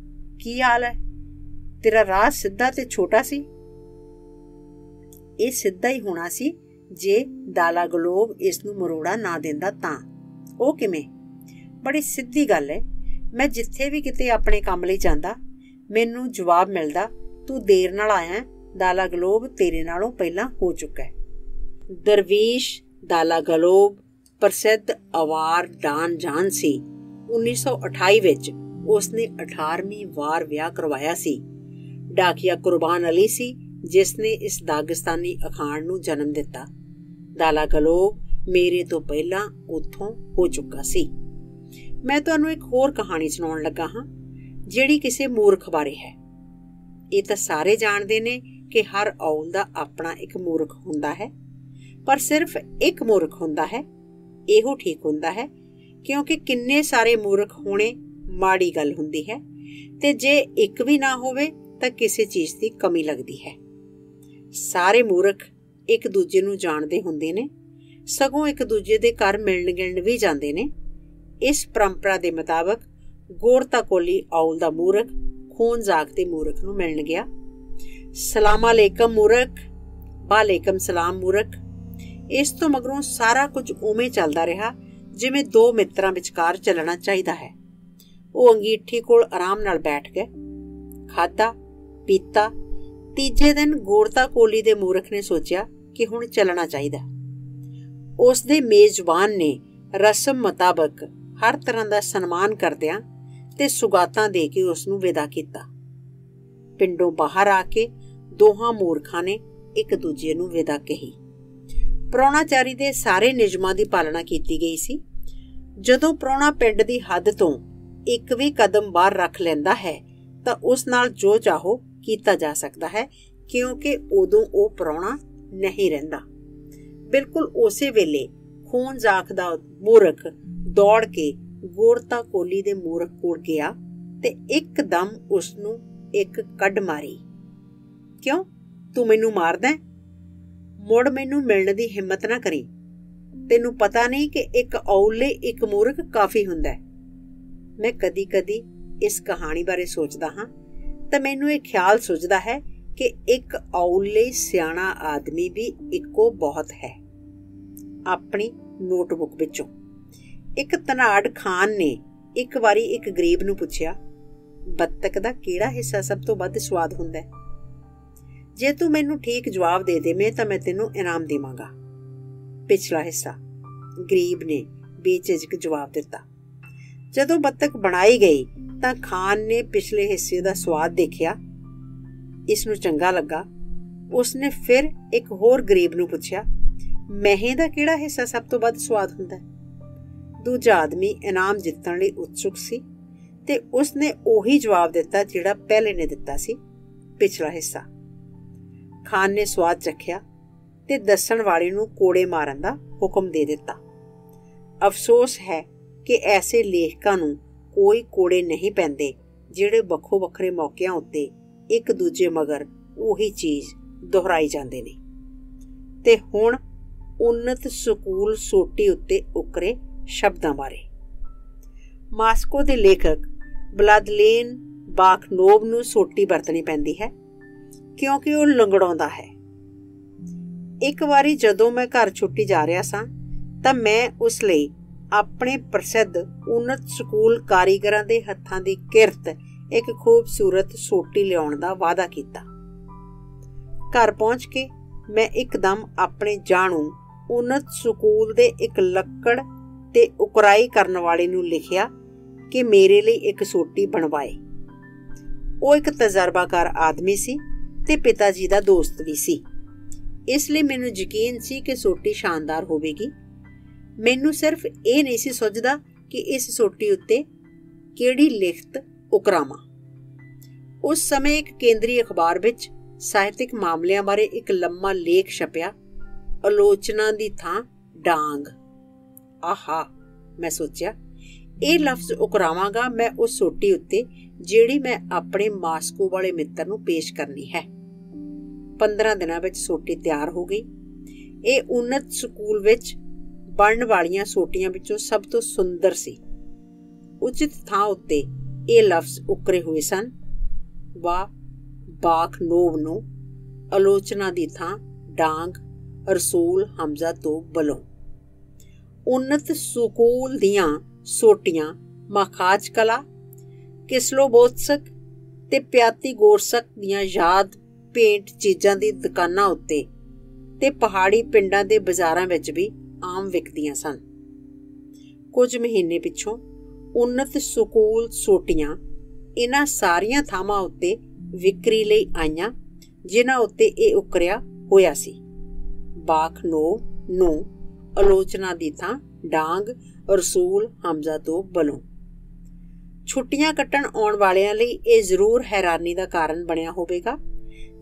ਕੀ ਹਾਲ ਹੈ? ਤੇਰਾ ਰਾਹ ਸਿੱਧਾ ਤੇ ਛੋਟਾ ਸੀ? ਇਹ ਸਿੱਧਾ ਹੀ ਹੋਣਾ ਸੀ ਜੇ ਦਾਲਾ ਗਲੋਬ ਇਸ ਨੂੰ ਮਰੋੜਾ ਨਾ ਦਿੰਦਾ ਤਾਂ। ਉਹ ਕਿਵੇਂ? ਬੜੀ ਸਿੱਧੀ ਗੱਲ ਹੈ। ਮੈਂ ਜਿੱਥੇ ਵੀ ਕਿਤੇ ਆਪਣੇ ਕੰਮ ਲਈ ਜਾਂਦਾ, ਮੈਨੂੰ ਜਵਾਬ ਮਿਲਦਾ, ਤੂੰ ਦੇਰ ਨਾਲ ਆਇਆ, ਦਾਲਾ ਗਲੋਬ ਤੇਰੇ ਨਾਲੋਂ ਪਹਿਲਾਂ ਹੋ ਚੁੱਕਾ ਹੈ। ਦਰਵੇਸ਼ ਦਾਲਾ ਗਲੋਬ ਪ੍ਰਸਿੱਧ ਅਵਾਰ ਡਾਨ ਜਾਨ ਸੀ। 1928 ਵਿੱਚ ਉਸਨੇ 18ਵੀਂ ਵਾਰ ਵਿਆਹ ਕਰਵਾਇਆ ਸੀ। ਡਾਕੀਆ ਕੁਰਬਾਨ ਅਲੀ ਸੀ ਜਿਸ ਨੇ ਇਸ ਦਾਗਿਸਤਾਨੀ ਅਖਾਣ ਨੂੰ ਜਨਮ ਦਿੱਤਾ। ਦਾਲਾ ਗਲੋਬ ਮੇਰੇ ਤੋਂ ਪਹਿਲਾਂ ਉੱਥੋਂ ਹੋ ਚੁੱਕਾ ਸੀ। ਮੈਂ ਤੁਹਾਨੂੰ ਇੱਕ ਹੋਰ ਕਹਾਣੀ ਸੁਣਾਉਣ ਲੱਗਾ ਹਾਂ ਜਿਹੜੀ ਕਿਸੇ ਮੂਰਖ ਬਾਰੇ ਹੈ। ਇਹ ਤਾਂ ਸਾਰੇ ਜਾਣਦੇ ਨੇ ਕਿ ਹਰ ਔਲ ਦਾ ਆਪਣਾ ਇੱਕ ਮੂਰਖ ਹੁੰਦਾ ਹੈ, ਪਰ ਸਿਰਫ ਇੱਕ ਮੂਰਖ ਹੁੰਦਾ ਹੈ। ਇਹੋ ਠੀਕ ਹੁੰਦਾ ਹੈ, ਕਿਉਂਕਿ ਕਿੰਨੇ ਸਾਰੇ ਮੂਰਖ ਹੋਣੇ ਮਾੜੀ ਗੱਲ ਹੁੰਦੀ ਹੈ, ਤੇ ਜੇ ਇੱਕ ਵੀ ਨਾ ਹੋਵੇ ਤਾਂ ਕਿਸੇ ਚੀਜ਼ ਦੀ ਕਮੀ ਲੱਗਦੀ ਹੈ। ਸਾਰੇ ਮੂਰਖ ਇੱਕ ਦੂਜੇ ਨੂੰ ਜਾਣਦੇ ਹੁੰਦੇ ਨੇ, ਸਗੋਂ ਇੱਕ ਦੂਜੇ ਦੇ ਘਰ ਮਿਲਣ ਗਿਲਣ ਵੀ ਜਾਂਦੇ ਨੇ। ਇਸ ਪਰੰਪਰਾ ਦੇ ਮੁਤਾਬਕ ਗੋਰਤਾ ਕੋਲੀ ਔਲ ਦਾ ਮੂਰਖ ਖੂਨ ਜਾਗਦੇ ਮੂਰਖ ਨੂੰ ਮਿਲਣ ਗਿਆ। ਸਲਾਮ ਅਲੈਕਮ ਮੂਰਖ, ਵਾਲੇਕਮ ਸਲਾਮ ਮੂਰਖ। ਇਸ ਤੋਂ ਮਗਰੋਂ ਸਾਰਾ ਕੁਝ ਉਵੇਂ ਚੱਲਦਾ ਰਿਹਾ ਜਿਵੇਂ ਦੋ ਮਿੱਤਰਾਂ ਵਿਚਕਾਰ ਚੱਲਣਾ ਚਾਹੀਦਾ ਹੈ। ਉਹ ਅੰਗੀਠੀ ਕੋਲ ਆਰਾਮ ਨਾਲ ਬੈਠ ਗਏ, ਖਾਧਾ ਪੀਤਾ। ਤੀਜੇ ਦਿਨ ਗੋਰਤਾ ਕੋਲੀ ਦੇ ਮੂਰਖ ਨੇ ਸੋਚਿਆ ਕਿ ਹੁਣ ਚੱਲਣਾ ਚਾਹੀਦਾ। ਉਸ ਦੇ ਮੇਜ਼ਬਾਨ ਨੇ ਰਸਮ ਮੁਤਾਬਕ ਹਰ ਤਰ੍ਹਾਂ ਦਾ ਸਨਮਾਨ ਕਰਦਿਆਂ ਤੇ ਸੁਗਾਤਾਂ ਦੇ ਕੇ ਉਸ ਨੂੰ ਵਿਦਾ ਕੀਤਾ। ਪਿੰਡੋਂ ਬਾਹਰ ਆ ਕੇ ਦੋਹਾਂ ਮੂਰਖਾਂ ਨੇ ਇੱਕ ਦੂਜੇ ਨੂੰ ਵਿਦਾ ਕਹੀ। ਪ੍ਰਾਹੁਣਾਚਾਰੀ ਦੇ ਸਾਰੇ ਨਿਯਮਾਂ ਦੀ ਪਾਲਣਾ ਕੀਤੀ ਗਈ ਸੀ। ਜਦੋਂ ਪ੍ਰਾਹੁਣਾ ਪਿੰਡ ਦੀ ਹੱਦ ਤੋਂ ਇੱਕ ਵੀ ਕਦਮ ਬਾਹਰ ਰੱਖ ਲੈਂਦਾ ਹੈ ਤਾਂ ਉਸ ਨਾਲ ਜੋ ਚਾਹੋ ਕੀਤਾ ਜਾ ਸਕਦਾ ਹੈ, ਕਿਉਂਕਿ ਉਦੋਂ ਉਹ ਪ੍ਰਾਹੁਣਾ ਨਹੀਂ ਰਹਿੰਦਾ। ਬਿਲਕੁਲ ਉਸੇ ਵੇਲੇ ਖੂਨ ਜਾਖਦਾ ਮੂਰਖ ਦੌੜ ਕੇ ਗੋਰਤਾ ਕੋਲੀ ਦੇ ਮੂਰਖ ਕੋਲ ਗਿਆ ਤੇ ਇੱਕਦਮ ਉਸ ਨੂੰ ਇੱਕ ਕੱਢ ਮਾਰੀ। ਕਿਉਂ? ਤੂੰ ਮੈਨੂੰ ਮਾਰਦਾ? ਮੁੜ ਮੈਨੂੰ ਮਿਲਣ ਦੀ ਹਿੰਮਤ ਨਾ ਕਰੀ। ਤੈਨੂੰ ਪਤਾ ਨਹੀਂ ਕਿ ਇੱਕ ਔਲ ਲਈ ਇੱਕ ਮੂਰਖ ਕਾਫੀ ਹੁੰਦਾ ਹੈ। ਮੈਂ ਕਦੀ ਕਦੀ ਇਸ ਕਹਾਣੀ ਬਾਰੇ ਸੋਚਦਾ ਹਾਂ ਤਾਂ ਮੈਨੂੰ ਇਹ ਖਿਆਲ ਸੁਝਦਾ ਹੈ ਕਿ ਇੱਕ ਔਲ ਲਈ ਸਿਆਣਾ ਆਦਮੀ ਵੀ ਇੱਕੋ ਬਹੁਤ ਹੈ। ਆਪਣੀ ਨੋਟਬੁੱਕ ਵਿੱਚੋਂ ਇੱਕ ਧਨਾੜ ਖਾਨ ਨੇ ਇੱਕ ਵਾਰੀ ਇੱਕ ਗਰੀਬ ਨੂੰ ਪੁੱਛਿਆ, ਬੱਤਖ ਦਾ ਕਿਹੜਾ ਹਿੱਸਾ ਸਭ ਤੋਂ ਵੱਧ ਸਵਾਦ ਹੁੰਦਾ ਹੈ? ਜੇ ਤੂੰ ਮੈਨੂੰ ਠੀਕ ਜਵਾਬ ਦੇ ਦੇਵੇਂ ਤਾਂ ਮੈਂ ਤੈਨੂੰ ਇਨਾਮ ਦੇਵਾਂਗਾ। ਪਿਛਲਾ ਹਿੱਸਾ, ਗਰੀਬ ਨੇ ਬੇਝਿਜਕ ਜਵਾਬ ਦਿੱਤਾ। ਜਦੋਂ ਬੱਤਖ ਬਣਾਈ ਗਈ ਤਾਂ ਖਾਨ ਨੇ ਪਿਛਲੇ ਹਿੱਸੇ ਦਾ ਸਵਾਦ ਦੇਖਿਆ। ਇਸ ਨੂੰ ਚੰਗਾ ਲੱਗਾ। ਉਸਨੇ ਫਿਰ ਇੱਕ ਹੋਰ ਗਰੀਬ ਨੂੰ ਪੁੱਛਿਆ, ਮਹੀਂ ਦਾ ਕਿਹੜਾ ਹਿੱਸਾ ਸਭ ਤੋਂ ਵੱਧ ਸਵਾਦ ਹੁੰਦਾ ਹੈ? ਦੂਜਾ ਆਦਮੀ ਇਨਾਮ ਜਿੱਤਣ ਲਈ ਉਤਸੁਕ ਸੀ ਤੇ ਉਸਨੇ ਉਹੀ ਜਵਾਬ ਦਿੱਤਾ ਜਿਹੜਾ ਪਹਿਲੇ ਨੇ ਦਿੱਤਾ ਸੀ, ਪਿਛਲਾ ਹਿੱਸਾ। ਖਾਨ ਨੇ ਸਵਾਦ ਚੱਖਿਆ ਤੇ ਦੱਸਣ ਵਾਲੇ ਨੂੰ ਕੋੜੇ ਮਾਰਨ ਦਾ ਹੁਕਮ ਦੇ ਦਿੱਤਾ। ਅਫਸੋਸ ਹੈ ਕਿ ਐਸੇ ਲੇਖਕਾਂ ਨੂੰ ਕੋਈ ਕੋੜੇ ਨਹੀਂ ਪੈਂਦੇ ਜਿਹੜੇ ਵੱਖੋ ਵੱਖਰੇ ਮੌਕਿਆਂ ਉੱਤੇ ਇੱਕ ਦੂਜੇ ਮਗਰ ਉਹੀ ਚੀਜ਼ ਦੁਹਰਾਈ ਜਾਂਦੇ ਨੇ। ਤੇ ਹੁਣ ਉન્નਤ ਸਕੂਲ ਸੋਟੀ ਉੱਤੇ ਉਕਰੇ ਸ਼ਬਦਾਂ ਬਾਰੇ। ਮਾਸਕੋ ਦੇ ਲੇਖਕ ਵਲਾਦਲੇਨ ਬਾਖਨੋਵ ਨੂੰ ਸੋਟੀ ਵਰਤਣੀ ਪੈਂਦੀ ਹੈ ਕਿਉਂਕਿ ਉਹ ਲੰਗੜਾਉਂਦਾ ਹੈ। ਇੱਕ ਵਾਰੀ ਜਦੋਂ ਮੈਂ ਘਰ ਛੁੱਟੀ ਜਾ ਰਿਹਾ ਸਾਂ ਤਾਂ ਮੈਂ ਉਸ ਲਈ ਆਪਣੇ ਪ੍ਰਸਿੱਧ ਉન્નਤ ਸਕੂਲ ਕਾਰੀਗਰਾਂ ਦੇ ਹੱਥਾਂ ਦੀ ਕਿਰਤ ਇੱਕ ਖੂਬਸੂਰਤ ਸੋਟੀ ਲਿਆਉਣ ਦਾ ਵਾਅਦਾ ਕੀਤਾ। ਘਰ ਪਹੁੰਚ ਕੇ ਮੈਂ ਇੱਕਦਮ ਆਪਣੇ ਜਾਣੂ ਉન્નਤ ਸਕੂਲ ਦੇ ਇੱਕ ਲੱਕੜ ਤੇ ਉਕਰਾਈ ਕਰਨ ਵਾਲੇ ਨੂੰ ਲਿਖਿਆ ਕਿ ਮੇਰੇ ਲਈ ਇੱਕ ਸੋਟੀ ਬਣਵਾਏ। ਉਹ ਇੱਕ ਤਜਰਬਾਕਾਰ ਆਦਮੀ ਸੀ ਤੇ ਪਿਤਾ ਜੀ ਦਾ ਦੋਸਤ ਵੀ ਸੀ। ਇਸ ਲਈ ਮੈਨੂੰ ਯਕੀਨ ਸੀ ਕਿ ਸੋਟੀ ਸ਼ਾਨਦਾਰ ਹੋਵੇਗੀ। ਮੈਨੂੰ ਸਿਰਫ ਇਹ ਨਹੀਂ ਸੀ ਸੁੱਝਦਾ ਕਿ ਇਸ ਸੋਟੀ ਉੱਤੇ ਕਿਹੜੀ ਲਿਖਤ ਉਕਰਾਵਾਂ। ਉਸ ਸਮੇਂ ਇੱਕ ਕੇਂਦਰੀ ਅਖਬਾਰ ਵਿੱਚ ਸਾਹਿਤਕ ਮਾਮਲਿਆਂ ਬਾਰੇ ਇੱਕ ਲੰਮਾ ਲੇਖ ਛਪਿਆ, ਆਲੋਚਨਾ ਦੀ ਥਾਂ ਡਾਂਗ। ਆਹਾ, ਮੈਂ ਸੋਚਿਆ, ਇਹ ਲਫ਼ਜ਼ ਉਕਰਾਵਾਂਗਾ ਮੈਂ ਉਸ ਸੋਟੀ ਉੱਤੇ ਜਿਹੜੀ ਮੈਂ ਆਪਣੇ ਮਾਸਕੋ ਵਾਲੇ ਮਿੱਤਰ ਨੂੰ ਪੇਸ਼ ਕਰਨੀ ਹੈ। 15 ਦਿਨਾਂ ਵਿੱਚ ਸੋਟੀ ਤਿਆਰ ਹੋ ਗਈ। ਇਹ ਉੱਨਤ ਸਕੂਲ ਵਿੱਚ ਬਣਨ ਵਾਲੀਆਂ ਸੋਟੀਆਂ ਵਿੱਚੋਂ ਸਭ ਤੋਂ ਸੁੰਦਰ ਸੀ। ਉਚਿਤ ਥਾਂ ਉੱਤੇ ਇਹ ਲਫ਼ਜ਼ ਉਕਰੇ ਹੋਏ ਸਨ, ਵਾ ਬਾਖ ਨੋਵ ਨੂੰ ਆਲੋਚਨਾ ਦੀ ਥਾਂ ਡਾਂਗ ਰਸੂਲ ਹਮਜ਼ਾ ਤੋਂ ਬਲੋਂ। ਉੱਨਤ ਸਕੂਲ ਦੀਆਂ ਸੋਟੀਆਂ ਮਾਖਾਜ ਕਲਾ, ਕਿਸਲੋਬੋਤਸਕ ਤੇ ਪਿਆਤੀ ਗੋਰਸਕ ਦੀਆਂ ਯਾਦ ਪੇਂਟ ਚੀਜ਼ਾਂ ਦੀ ਦੁਕਾਨਾਂ ਉੱਤੇ ਤੇ ਪਹਾੜੀ ਪਿੰਡਾਂ ਦੇ ਬਾਜ਼ਾਰਾਂ ਵਿੱਚ ਵੀ ਆਮ ਵਿਕਦੀਆਂ ਸਨ। ਕੁਝ ਮਹੀਨੇ ਪਿੱਛੋਂ ਉੱਨਤ ਸਕੂਲ ਸੋਟੀਆਂ ਇਹਨਾਂ ਸਾਰੀਆਂ ਥਾਵਾਂ ਉੱਤੇ ਵਿਕਰੀ ਲਈ ਆਈਆਂ ਜਿਨ੍ਹਾਂ ਉੱਤੇ ਇਹ ਉਕਰਿਆ ਹੋਇਆ ਸੀ, ਬਾਖ ਨੋਵ ਨੂੰ ਆਲੋਚਨਾ ਦੀ ਥਾਂ ਡਾਂਗ ਰਸੂਲ ਹਮਜ਼ਾ ਤੋਂ ਬਲੋਂ। ਛੁੱਟੀਆਂ ਕੱਟਣ ਆਉਣ ਵਾਲਿਆਂ ਲਈ ਇਹ ਜ਼ਰੂਰ ਹੈਰਾਨੀ ਦਾ ਕਾਰਨ ਬਣਿਆ ਹੋਵੇਗਾ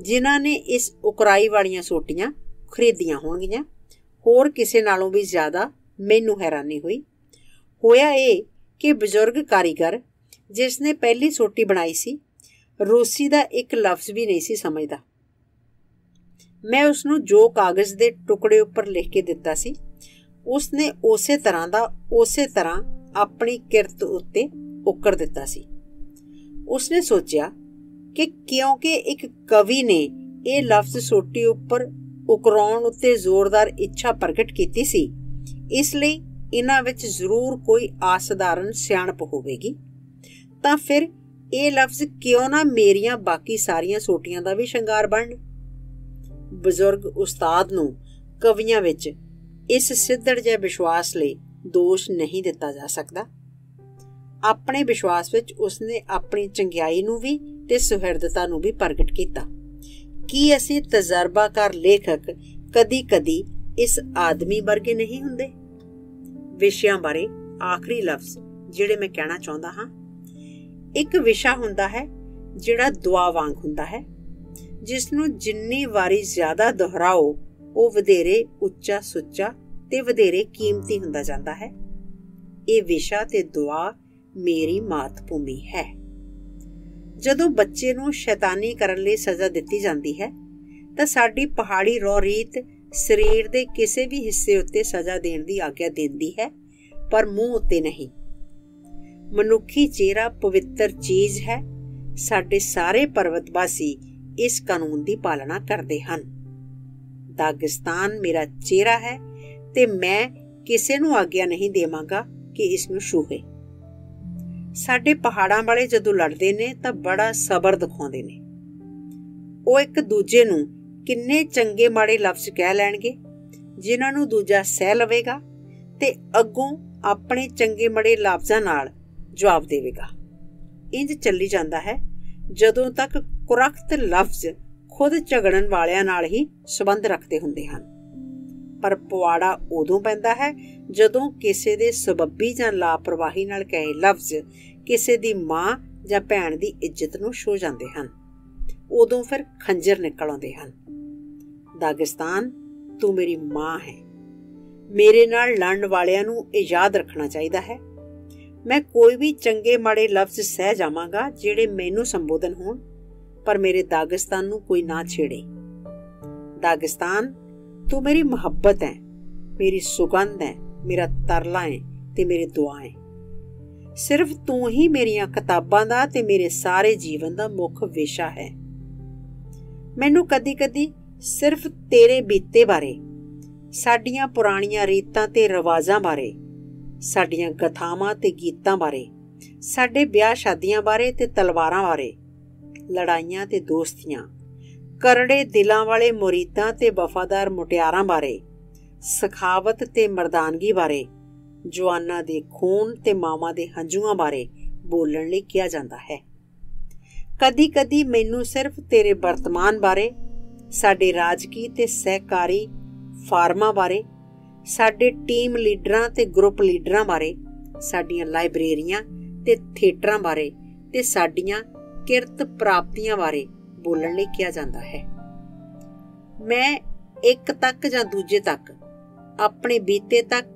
ਜਿਨ੍ਹਾਂ ਨੇ ਇਸ ਉਕਰਾਈ ਵਾਲੀਆਂ ਸੋਟੀਆਂ ਖਰੀਦੀਆਂ ਹੋਣਗੀਆਂ। ਹੋਰ ਕਿਸੇ ਨਾਲੋਂ ਵੀ ਜ਼ਿਆਦਾ ਮੈਨੂੰ ਹੈਰਾਨੀ ਹੋਈ। ਹੋਇਆ ਇਹ ਕਿ ਬਜ਼ੁਰਗ ਕਾਰੀਗਰ ਜਿਸ ਨੇ ਪਹਿਲੀ ਸੋਟੀ ਬਣਾਈ ਸੀ, ਰੂਸੀ ਦਾ ਇੱਕ ਲਫ਼ਜ਼ ਵੀ ਨਹੀਂ ਸੀ ਸਮਝਦਾ। ਮੈਂ ਉਸਨੂੰ ਜੋ ਕਾਗਜ਼ ਦੇ ਟੁਕੜੇ ਉੱਪਰ ਲਿਖ ਕੇ ਦਿੱਤਾ ਸੀ, ਉਸਨੇ ਉਸੇ ਤਰ੍ਹਾਂ ਆਪਣੀ ਕਿਰਤ ਉੱਤੇ ਉਕਰ ਦਿੱਤਾ ਸੀ। ਉਸਨੇ ਸੋਚਿਆ ਕਿ ਕਿਉਂਕਿ ਇੱਕ ਕਵੀ ਨੇ ਇਹ ਲਫ਼ਜ਼ ਸੋਟੀ ਉੱਪਰ ਉਕਰਾਉਣ ਉੱਤੇ ਜ਼ੋਰਦਾਰ ਇੱਛਾ ਪ੍ਰਗਟ ਕੀਤੀ ਸੀ, ਇਸ ਲਈ ਇਹਨਾਂ ਵਿੱਚ ਜ਼ਰੂਰ ਕੋਈ ਅਸਾਧਾਰਨ ਸਿਆਣਪ ਹੋਵੇਗੀ। ਤਾਂ ਫਿਰ ਇਹ ਲਫ਼ਜ਼ ਕਿਉਂ ਨਾ ਮੇਰੀਆਂ ਬਾਕੀ ਸਾਰੀਆਂ ਸੋਟੀਆਂ ਦਾ ਵੀ ਸ਼ਿੰਗਾਰ ਬਣਨ। ਬਜ਼ੁਰਗ ਉਸਤਾਦ ਨੂੰ ਕਵੀਆਂ ਵਿੱਚ ਇਸ ਸਿੱਧੜ ਜਿਹੇ ਵਿਸ਼ਵਾਸ ਲਈ ਦੋਸ਼ ਨਹੀਂ ਦਿੱਤਾ ਜਾ ਸਕਦਾ। ਆਪਣੇ ਵਿਸ਼ਵਾਸ ਵਿੱਚ ਉਸਨੇ ਆਪਣੀ ਚੰਗਿਆਈ ਨੂੰ ਵੀ ਤੇ ਸੁਹਿਰਦਤਾ ਨੂੰ ਵੀ ਪ੍ਰਗਟ ਕੀਤਾ। ਕੀ ਅਸੀਂ ਤਜਰਬਾਕਾਰ ਲੇਖਕ ਕਦੀ-ਕਦੀ ਇਸ ਆਦਮੀ ਵਰਗੇ ਨਹੀਂ ਹੁੰਦੇ? ਵਿਸ਼ਿਆਂ ਬਾਰੇ ਆਖਰੀ ਲਫ਼ਜ਼ ਜਿਹੜੇ ਮੈਂ ਕਹਿਣਾ ਚਾਹੁੰਦਾ ਹਾਂ, ਇੱਕ ਵਿਸ਼ਾ ਹੁੰਦਾ ਹੈ ਜਿਹੜਾ ਦੁਆ ਵਾਂਗ ਹੁੰਦਾ ਹੈ, ਜਿਸ ਨੂੰ ਜਿੰਨੀ ਵਾਰੀ ਜ਼ਿਆਦਾ ਦੁਹਰਾਓ ਉਹ ਵਧੇਰੇ ਉੱਚਾ ਸੁੱਚਾ ਤੇ ਵਧੇਰੇ ਕੀਮਤੀ ਹੁੰਦਾ ਜਾਂਦਾ ਹੈ। ਇਹ ਵਿਸ਼ਾ ਤੇ ਦੁਆ ਮੇਰੀ ਮਾਤ ਭੂਮੀ ਹੈ। ਜਦੋਂ ਬੱਚੇ ਨੂੰ ਸ਼ੈਤਾਨੀ ਕਰਨ ਲਈ ਸਜ਼ਾ ਦਿੱਤੀ ਜਾਂਦੀ ਹੈ ਤਾਂ ਸਾਡੀ ਪਹਾੜੀ ਰੌ-ਰੀਤ ਸਰੀਰ ਦੇ ਕਿਸੇ ਵੀ ਹਿੱਸੇ ਉੱਤੇ ਸਜ਼ਾ ਦੇਣ ਦੀ ਆਗਿਆ ਦਿੰਦੀ ਹੈ, ਪਰ ਮੂੰਹ ਉੱਤੇ ਨਹੀਂ। ਮਨੁੱਖੀ ਚਿਹਰਾ ਪਵਿੱਤਰ ਚੀਜ਼ ਹੈ। ਸਾਡੇ ਸਾਰੇ ਪਰਬਤਵਾਸੀ ਇਸ ਕਾਨੂੰਨ ਦੀ ਪਾਲਣਾ ਕਰਦੇ ਹਨ। ਦਾਗਿਸਤਾਨ ਮੇਰਾ ਚਿਹਰਾ ਹੈ ਤੇ ਮੈਂ ਕਿਸੇ ਨੂੰ ਆਗਿਆ ਨਹੀਂ ਦੇਵਾਂਗਾ ਕਿ ਇਸ ਨੂੰ ਛੂਹੇ। ਸਾਡੇ ਪਹਾੜਾਂ ਵਾਲੇ ਜਦੋਂ ਲੜਦੇ ਨੇ ਤਾਂ ਬੜਾ ਸਬਰ ਦਿਖਾਉਂਦੇ ਨੇ। ਉਹ ਇੱਕ ਦੂਜੇ ਨੂੰ ਕਿੰਨੇ ਚੰਗੇ ਮਾੜੇ ਲਫ਼ਜ਼ ਕਹਿ ਲੈਣਗੇ ਜਿਨ੍ਹਾਂ ਨੂੰ ਦੂਜਾ ਸਹਿ ਲਵੇਗਾ ਤੇ ਅੱਗੋਂ ਆਪਣੇ ਚੰਗੇ ਮਾੜੇ ਲਫ਼ਜ਼ਾਂ ਨਾਲ ਜਵਾਬ ਦੇਵੇਗਾ। ਇੰਜ ਚੱਲੀ ਜਾਂਦਾ ਹੈ ਜਦੋਂ ਤੱਕ ਕੁਰਖਤ ਲਫ਼ਜ਼ ਖੁਦ ਝਗੜਨ ਵਾਲਿਆਂ ਨਾਲ ਹੀ ਸੰਬੰਧ ਰੱਖਦੇ ਹੁੰਦੇ ਹਨ। ਪਰ ਪਵਾੜਾ ਉਦੋਂ ਪੈਂਦਾ ਹੈ ਜਦੋਂ ਕਿਸੇ ਦੇ ਸਬੱਬੀ ਜਾਂ ਲਾਪਰਵਾਹੀ ਨਾਲ ਕਹੇ ਲਫ਼ਜ਼ ਕਿਸੇ ਦੀ ਮਾਂ ਜਾਂ ਭੈਣ ਦੀ ਇੱਜ਼ਤ ਨੂੰ ਛੂਹ ਜਾਂਦੇ ਹਨ। ਉਦੋਂ ਫਿਰ ਖੰਜਰ ਨਿਕਲ ਆਉਂਦੇ ਹਨ। ਦਾਗਿਸਤਾਨ, ਤੂੰ ਮੇਰੀ ਮਾਂ ਹੈ। ਮੇਰੇ ਨਾਲ ਲੜਨ ਵਾਲਿਆਂ ਨੂੰ ਇਹ ਯਾਦ ਰੱਖਣਾ ਚਾਹੀਦਾ ਹੈ। ਮੈਂ ਕੋਈ ਵੀ ਚੰਗੇ ਮਾੜੇ ਲਫ਼ਜ਼ ਸਹਿ ਜਾਵਾਂਗਾ ਜਿਹੜੇ ਮੈਨੂੰ ਸੰਬੋਧਨ ਹੋਣ, ਪਰ ਮੇਰੇ ਦਾਗਿਸਤਾਨ ਨੂੰ ਕੋਈ ਨਾ ਛੇੜੇ। ਦਾਗਿਸਤਾਨ, ਤੂੰ ਮੇਰੀ ਮੁਹੱਬਤ ਹੈ, ਮੇਰੀ ਸੁਗੰਧ ਹੈ, ਮੇਰਾ ਤਰਲਾ ਹੈ ਤੇ ਮੇਰੀ ਦੁਆ ਹੈ। ਸਿਰਫ ਤੂੰ ਹੀ ਮੇਰੀਆਂ ਕਿਤਾਬਾਂ ਦਾ ਤੇ ਮੇਰੇ ਸਾਰੇ ਜੀਵਨ ਦਾ ਮੁੱਖ ਵਿਸ਼ਾ ਹੈ। ਮੈਨੂੰ ਕਦੀ-ਕਦੀ ਸਿਰਫ ਤੇਰੇ ਬੀਤੇ ਬਾਰੇ, ਸਾਡੀਆਂ ਪੁਰਾਣੀਆਂ ਰੀਤਾਂ ਤੇ ਰਿਵਾਜ਼ਾਂ ਬਾਰੇ, ਸਾਡੀਆਂ ਗਥਾਵਾਂ ਤੇ ਗੀਤਾਂ ਬਾਰੇ, ਸਾਡੇ ਵਿਆਹ ਸ਼ਾਦੀਆਂ ਬਾਰੇ ਤੇ ਤਲਵਾਰਾਂ ਬਾਰੇ, ਲੜਾਈਆਂ ਤੇ ਦੋਸਤੀਆਂ, ਕਰੜੇ ਦਿਲਾਂ ਵਾਲੇ ਮੁਰੀਦਾਂ ਤੇ ਵਫਾਦਾਰ ਮੁਟਿਆਰਾਂ ਬਾਰੇ, ਸਖਾਵਤ ਤੇ ਮਰਦਾਨਗੀ ਬਾਰੇ, ਜਵਾਨਾਂ ਦੇ ਖੂਨ ਤੇ ਮਾਵਾਂ ਦੇ ਹੰਝੂਆਂ ਬਾਰੇ ਬੋਲਣ ਲਈ ਕਿਹਾ ਜਾਂਦਾ ਹੈ। ਕਦੀ ਕਦੀ ਮੈਨੂੰ ਸਿਰਫ ਤੇਰੇ ਵਰਤਮਾਨ ਬਾਰੇ, ਸਾਡੇ ਰਾਜਕੀ ਤੇ ਸਹਿਕਾਰੀ ਫਾਰਮਾਂ ਬਾਰੇ, ਸਾਡੇ ਟੀਮ ਲੀਡਰਾਂ ਤੇ ਗਰੁੱਪ ਲੀਡਰਾਂ ਬਾਰੇ, ਸਾਡੀਆਂ ਲਾਇਬ੍ਰੇਰੀਆਂ ਤੇ ਥੀਏਟਰਾਂ ਬਾਰੇ ਤੇ ਸਾਡੀਆਂ ਕਿਰਤ ਪ੍ਰਾਪਤੀਆਂ ਬਾਰੇ ਬੋਲਣ ਲਈ ਕਿਹਾ ਜਾਂਦਾ ਹੈ। ਮੈਂ ਇੱਕ ਤੱਕ ਜਾਂ ਦੂਜੇ ਤੱਕ, ਆਪਣੇ ਬੀਤੇ ਤੱਕ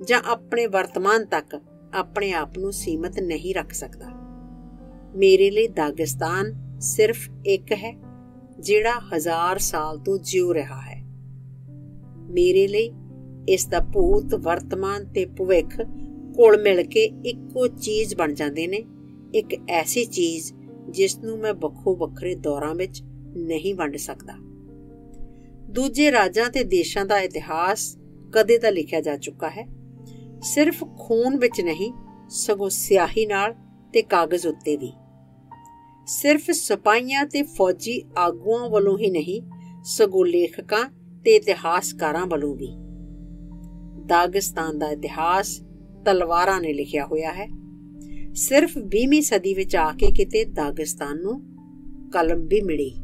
ਜਾਂ ਆਪਣੇ ਵਰਤਮਾਨ ਤੱਕ ਆਪਣੇ ਆਪ ਨੂੰ ਸੀਮਤ ਨਹੀਂ ਰੱਖ ਸਕਦਾ। ਮੇਰੇ ਲਈ ਦਾਗਿਸਤਾਨ ਸਿਰਫ ਇੱਕ ਹੈ ਜਿਹੜਾ 1000 ਸਾਲ ਤੋਂ ਜਿਉ ਰਿਹਾ ਹੈ। ਮੇਰੇ ਲਈ ਇਸ ਦਾ ਭੂਤ, ਵਰਤਮਾਨ ਤੇ ਭਵਿੱਖ ਘੁਲ ਮਿਲ ਕੇ ਇੱਕੋ ਚੀਜ਼ ਬਣ ਜਾਂਦੇ ਨੇ, ਇੱਕ ਐਸੀ ਚੀਜ਼ ਜਿਸ ਨੂੰ ਮੈਂ ਵੱਖੋ ਵੱਖਰੇ ਦੌਰਾਂ ਵਿੱਚ ਨਹੀਂ ਵੰਡ ਸਕਦਾ। ਦੂਜੇ ਰਾਜਾਂ ਤੇ ਦੇਸ਼ਾਂ ਦਾ ਇਤਿਹਾਸ ਕਦੇ ਦਾ ਲਿਖਿਆ ਜਾ ਚੁੱਕਾ ਹੈ, ਸਿਰਫ ਖੂਨ ਵਿੱਚ ਨਹੀਂ ਸਗੋਂ ਸਿਆਹੀ ਨਾਲ ਤੇ ਕਾਗਜ਼ ਉੱਤੇ ਵੀ। ਸਿਰਫ ਸਿਪਾਹੀਆਂ ਤੇ ਫੌਜੀ ਆਗੂਆਂ ਵੱਲੋਂ ਹੀ ਨਹੀਂ ਸਗੋਂ ਲੇਖਕਾਂ ਤੇ ਇਤਿਹਾਸਕਾਰਾਂ ਵੱਲੋਂ ਵੀ। ਦਾਗਿਸਤਾਨ ਦਾ ਇਤਿਹਾਸ ਤਲਵਾਰਾਂ ਨੇ ਲਿਖਿਆ ਹੋਇਆ ਹੈ। ਸਿਰਫ 20ਵੀਂ ਸਦੀ ਵਿੱਚ ਆ ਕੇ ਕਿਤੇ ਦਾਗਿਸਤਾਨ ਨੂੰ ਕਲਮ ਵੀ ਮਿਲੀ।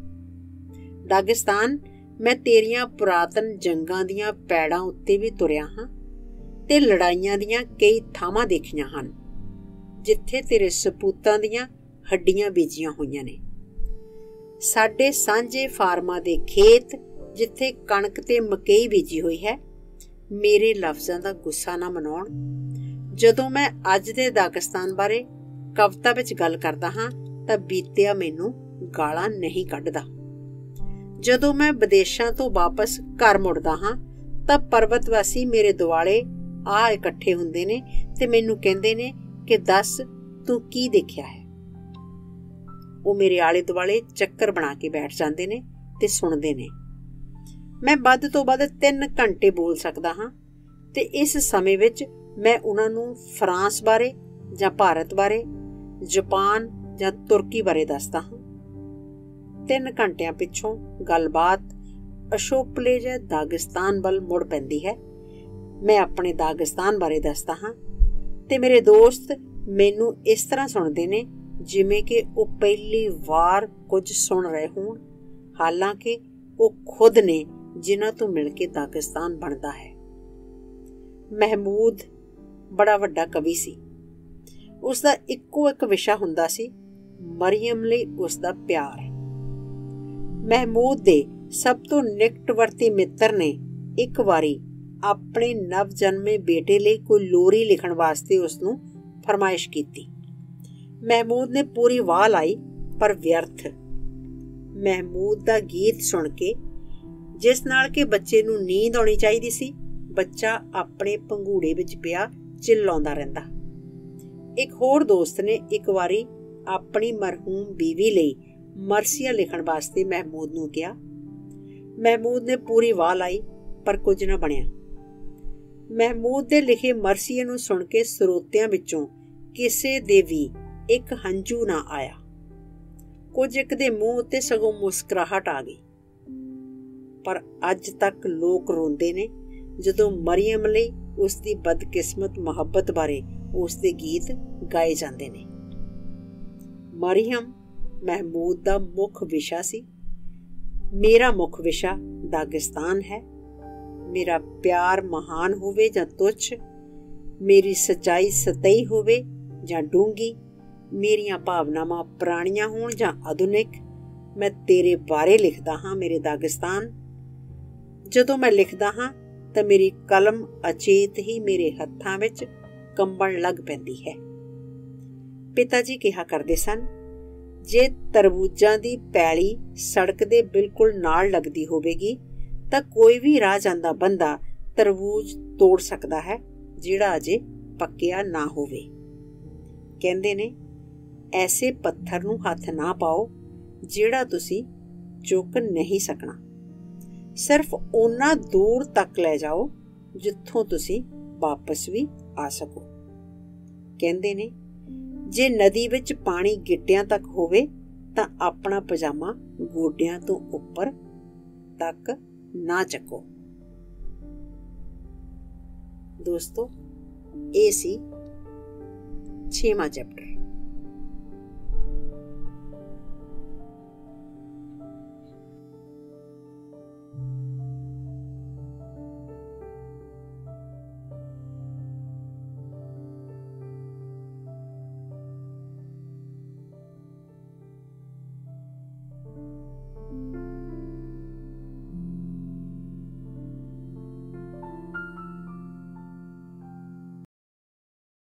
ਦਾਗਿਸਤਾਨ, ਮੈਂ ਤੇਰੀਆਂ ਪੁਰਾਤਨ ਜੰਗਾਂ ਦੀਆਂ ਪੈੜਾਂ ਉੱਤੇ ਵੀ ਤੁਰਿਆ ਹਾਂ ਤੇ ਲੜਾਈਆਂ ਦੀਆਂ ਕਈ ਥਾਵਾਂ ਦੇਖੀਆਂ ਹਨ ਜਿੱਥੇ ਤੇਰੇ ਸਪੂਤਾਂ ਦੀਆਂ ਹੱਡੀਆਂ ਬੀਜੀਆਂ ਹੋਈਆਂ ਨੇ। ਸਾਡੇ ਸਾਂਝੇ ਫਾਰਮਾਂ ਦੇ ਖੇਤ ਜਿੱਥੇ ਕਣਕ ਤੇ ਮਕਈ ਬੀਜੀ ਹੋਈ ਹੈ। ਮੇਰੇ ਲਫ਼ਜ਼ਾਂ ਦਾ ਗੁੱਸਾ ਨਾ ਮਨਾਉਣ। ਜਦੋਂ ਮੈਂ ਅੱਜ ਦੇ ਦਾਗਿਸਤਾਨ ਬਾਰੇ ਕਵਿਤਾ ਵਿੱਚ ਗੱਲ ਕਰਦਾ ਹਾਂ ਤਾਂ ਬੀਤਿਆ ਮੈਨੂੰ ਗਾਲਾਂ ਨਹੀਂ ਕੱਢਦਾ। ਜਦੋਂ ਮੈਂ ਵਿਦੇਸ਼ਾਂ ਤੋਂ ਵਾਪਸ ਘਰ ਮੁੜਦਾ ਹਾਂ ਤਾਂ ਪਰਬਤਵਾਸੀ ਮੇਰੇ ਦੁਆਲੇ ਆ ਇਕੱਠੇ ਹੁੰਦੇ ਨੇ ਤੇ ਮੈਨੂੰ ਕਹਿੰਦੇ ਨੇ ਕਿ ਦੱਸ ਤੂੰ ਕੀ ਦੇਖਿਆ ਹੈ। ਉਹ ਮੇਰੇ ਆਲੇ ਦੁਆਲੇ ਚੱਕਰ ਬਣਾ ਕੇ ਬੈਠ ਜਾਂਦੇ ਨੇ ਤੇ ਸੁਣਦੇ ਨੇ। ਮੈਂ ਵੱਧ ਤੋਂ ਵੱਧ 3 ਘੰਟੇ ਬੋਲ ਸਕਦਾ ਹਾਂ ਤੇ ਇਸ ਸਮੇਂ ਵਿੱਚ ਮੈਂ ਉਹਨਾਂ ਨੂੰ ਫਰਾਂਸ ਬਾਰੇ ਜਾਂ ਭਾਰਤ ਬਾਰੇ, ਜਾਪਾਨ ਜਾਂ ਤੁਰਕੀ ਬਾਰੇ ਦੱਸਦਾ ਹਾਂ। 3 ਘੰਟਿਆਂ ਪਿੱਛੋਂ ਗੱਲਬਾਤ ਅਸ਼ੋਪਲੇ ਜਾਂ ਦਾਗਿਸਤਾਨ ਵੱਲ ਮੁੜ ਪੈਂਦੀ ਹੈ। ਮੈਂ ਆਪਣੇ ਦਾਗਿਸਤਾਨ ਬਾਰੇ ਦੱਸਦਾ ਹਾਂ ਤੇ ਮੇਰੇ ਦੋਸਤ ਮੈਨੂੰ ਇਸ ਤਰ੍ਹਾਂ ਸੁਣਦੇ ਨੇ ਜਿਵੇਂ ਕਿ ਉਹ ਪਹਿਲੀ ਵਾਰ ਕੁਝ ਸੁਣ ਰਹੇ ਹੋਣ, ਹਾਲਾਂਕਿ ਉਹ ਖੁਦ ਨੇ ਜਿਨ੍ਹਾਂ ਤੋਂ ਮਿਲ ਕੇ ਦਾਗਿਸਤਾਨ ਬਣਦਾ ਹੈ। ਮਹਿਮੂਦ ਬੜਾ ਵੱਡਾ ਕਵੀ ਸੀ। ਉਸ ਦਾ ਇੱਕੋ ਇੱਕ ਵਿਸ਼ਾ ਹੁੰਦਾ ਸੀ, ਮਰੀਅਮ ਲਈ ਉਸ ਦਾ ਪਿਆਰ। ਮਹਿਮੂਦ ਦੇ ਸਭ ਤੋਂ ਨਿਕਟਵਰਤੀ ਮਿੱਤਰ ਨੇ ਇੱਕ ਵਾਰੀ ਆਪਣੇ ਨਵਜਨਮੇ ਬੇਟੇ ਲਈ ਕੋਈ ਲੋਰੀ ਲਿਖਣ ਵਾਸਤੇ ਉਸ ਨੂੰ ਫਰਮਾਇਸ਼ ਕੀਤੀ। ਮਹਿਮੂਦ ਨੇ ਪੂਰੀ ਵਾਹ ਲਾਈ ਪਰ ਵਿਅਰਥ। ਮਹਿਮੂਦ ਦਾ ਗੀਤ ਸੁਣ ਕੇ, ਜਿਸ ਨਾਲ ਕਿ ਬੱਚੇ ਨੂੰ ਨੀਂਦ ਆਉਣੀ ਚਾਹੀਦੀ ਸੀ, ਬੱਚਾ ਆਪਣੇ ਪੰਘੂੜੇ ਵਿੱਚ ਪਿਆ ਚਿল্ਲਾਉਂਦਾ ਰਹਿੰਦਾ। ਇੱਕ ਹੋਰ ਦੋਸਤ ਨੇ ਇੱਕ ਵਾਰੀ ਆਪਣੀ ਮਰਹੂਮ ਬੀਵੀ ਲਈ ਮਰਸੀਆ ਲਿਖਣ ਵਾਸਤੇ ਮਹਿਮੂਦ ਨੂੰ ਕਿਹਾ। ਮਹਿਮੂਦ ਨੇ ਪੂਰੀ ਵਾਹ ਲਾਈ ਪਰ ਕੁਝ ਨਾ ਬਣਿਆ। ਮਹਿਮੂਦ ਦੇ ਲਿਖੇ ਮਰਸੀਏ ਨੂੰ ਸੁਣ ਕੇ ਸਰੋਤਿਆਂ ਵਿੱਚੋਂ ਕਿਸੇ ਦੇ ਵੀ ਇੱਕ ਹੰਝੂ ਨਾ ਆਇਆ। ਕੁਝ ਇੱਕ ਦੇ ਮੂੰਹ ਉੱਤੇ ਸਗੋਂ ਮੁਸਕਰਾਹਟ ਆ ਗਈ। ਪਰ ਅੱਜ ਤੱਕ ਲੋਕ ਰੋਂਦੇ ਨੇ ਜਦੋਂ ਮਰੀਅਮ ਲਈ ਉਸ ਦੀ ਬਦਕਿਸਮਤ ਮੁਹੱਬਤ ਬਾਰੇ ਉਸ ਦੇ ਗੀਤ ਗਾਏ ਜਾਂਦੇ ਨੇ। ਮਰੀਅਮ ਮਹਿਮੂਦ ਦਾ ਮੁੱਖ ਵਿਸ਼ਾ ਸੀ। ਮੇਰਾ ਮੁੱਖ ਵਿਸ਼ਾ ਦਾਗਿਸਤਾਨ ਹੈ। ਮੇਰਾ ਪਿਆਰ ਮਹਾਨ ਹੋਵੇ ਜਾਂ ਤੁੱਛ, ਮੇਰੀ ਸੱਚਾਈ ਸਤਹੀ ਹੋਵੇ ਜਾਂ ਡੂੰਘੀ, ਮੇਰੀਆਂ ਭਾਵਨਾਵਾਂ ਪੁਰਾਣੀਆਂ ਹੋਣ ਜਾਂ ਆਧੁਨਿਕ, ਮੈਂ ਤੇਰੇ ਬਾਰੇ ਲਿਖਦਾ ਹਾਂ ਮੇਰੇ ਦਾਗਿਸਤਾਨ। ਜਦੋਂ ਮੈਂ ਲਿਖਦਾ ਹਾਂ ਤਾਂ ਮੇਰੀ ਕਲਮ ਅਚੇਤ ਹੀ ਮੇਰੇ ਹੱਥਾਂ ਵਿੱਚ ਕੰਬਣ ਲੱਗ ਪੈਂਦੀ ਹੈ। ਪਿਤਾ ਜੀ ਕਿਹਾ ਕਰਦੇ ਸਨ, ਜੇ ਤਰਬੂਜਾਂ ਦੀ ਪੈਲੀ ਸੜਕ ਦੇ ਬਿਲਕੁਲ ਨਾਲ ਲੱਗਦੀ ਹੋਵੇਗੀ ਤਾਂ ਕੋਈ ਵੀ ਰਾਹ ਜਾਂਦਾ ਬੰਦਾ ਤਰਬੂਜ ਤੋੜ ਸਕਦਾ ਹੈ ਜਿਹੜਾ ਅਜੇ ਪੱਕਿਆ ਨਾ ਹੋਵੇ। ਕਹਿੰਦੇ ਨੇ, ਐਸੇ ਪੱਥਰ ਨੂੰ ਹੱਥ ਨਾ ਪਾਓ ਜਿਹੜਾ ਤੁਸੀਂ ਚੁੱਕ ਨਹੀਂ ਸਕਣਾ। ਸਿਰਫ ਓਨਾ ਦੂਰ ਤੱਕ ਲੈ ਜਾਓ ਜਿੱਥੋਂ ਤੁਸੀਂ ਵਾਪਸ ਵੀ ਆ ਸਕੋ। ਕਹਿੰਦੇ ਨੇ, ਜੇ ਨਦੀ ਵਿੱਚ ਪਾਣੀ ਗਿੱਟਿਆਂ ਤੱਕ ਹੋਵੇ ਤਾਂ ਆਪਣਾ ਪਜਾਮਾ ਗੋਡਿਆਂ ਤੋਂ ਉੱਪਰ ਤੱਕ ਨਾ ਚੱਕੋ। ਦੋਸਤੋ, ਇਹ ਸੀ 6ਵਾਂ ਚੈਪਟਰ।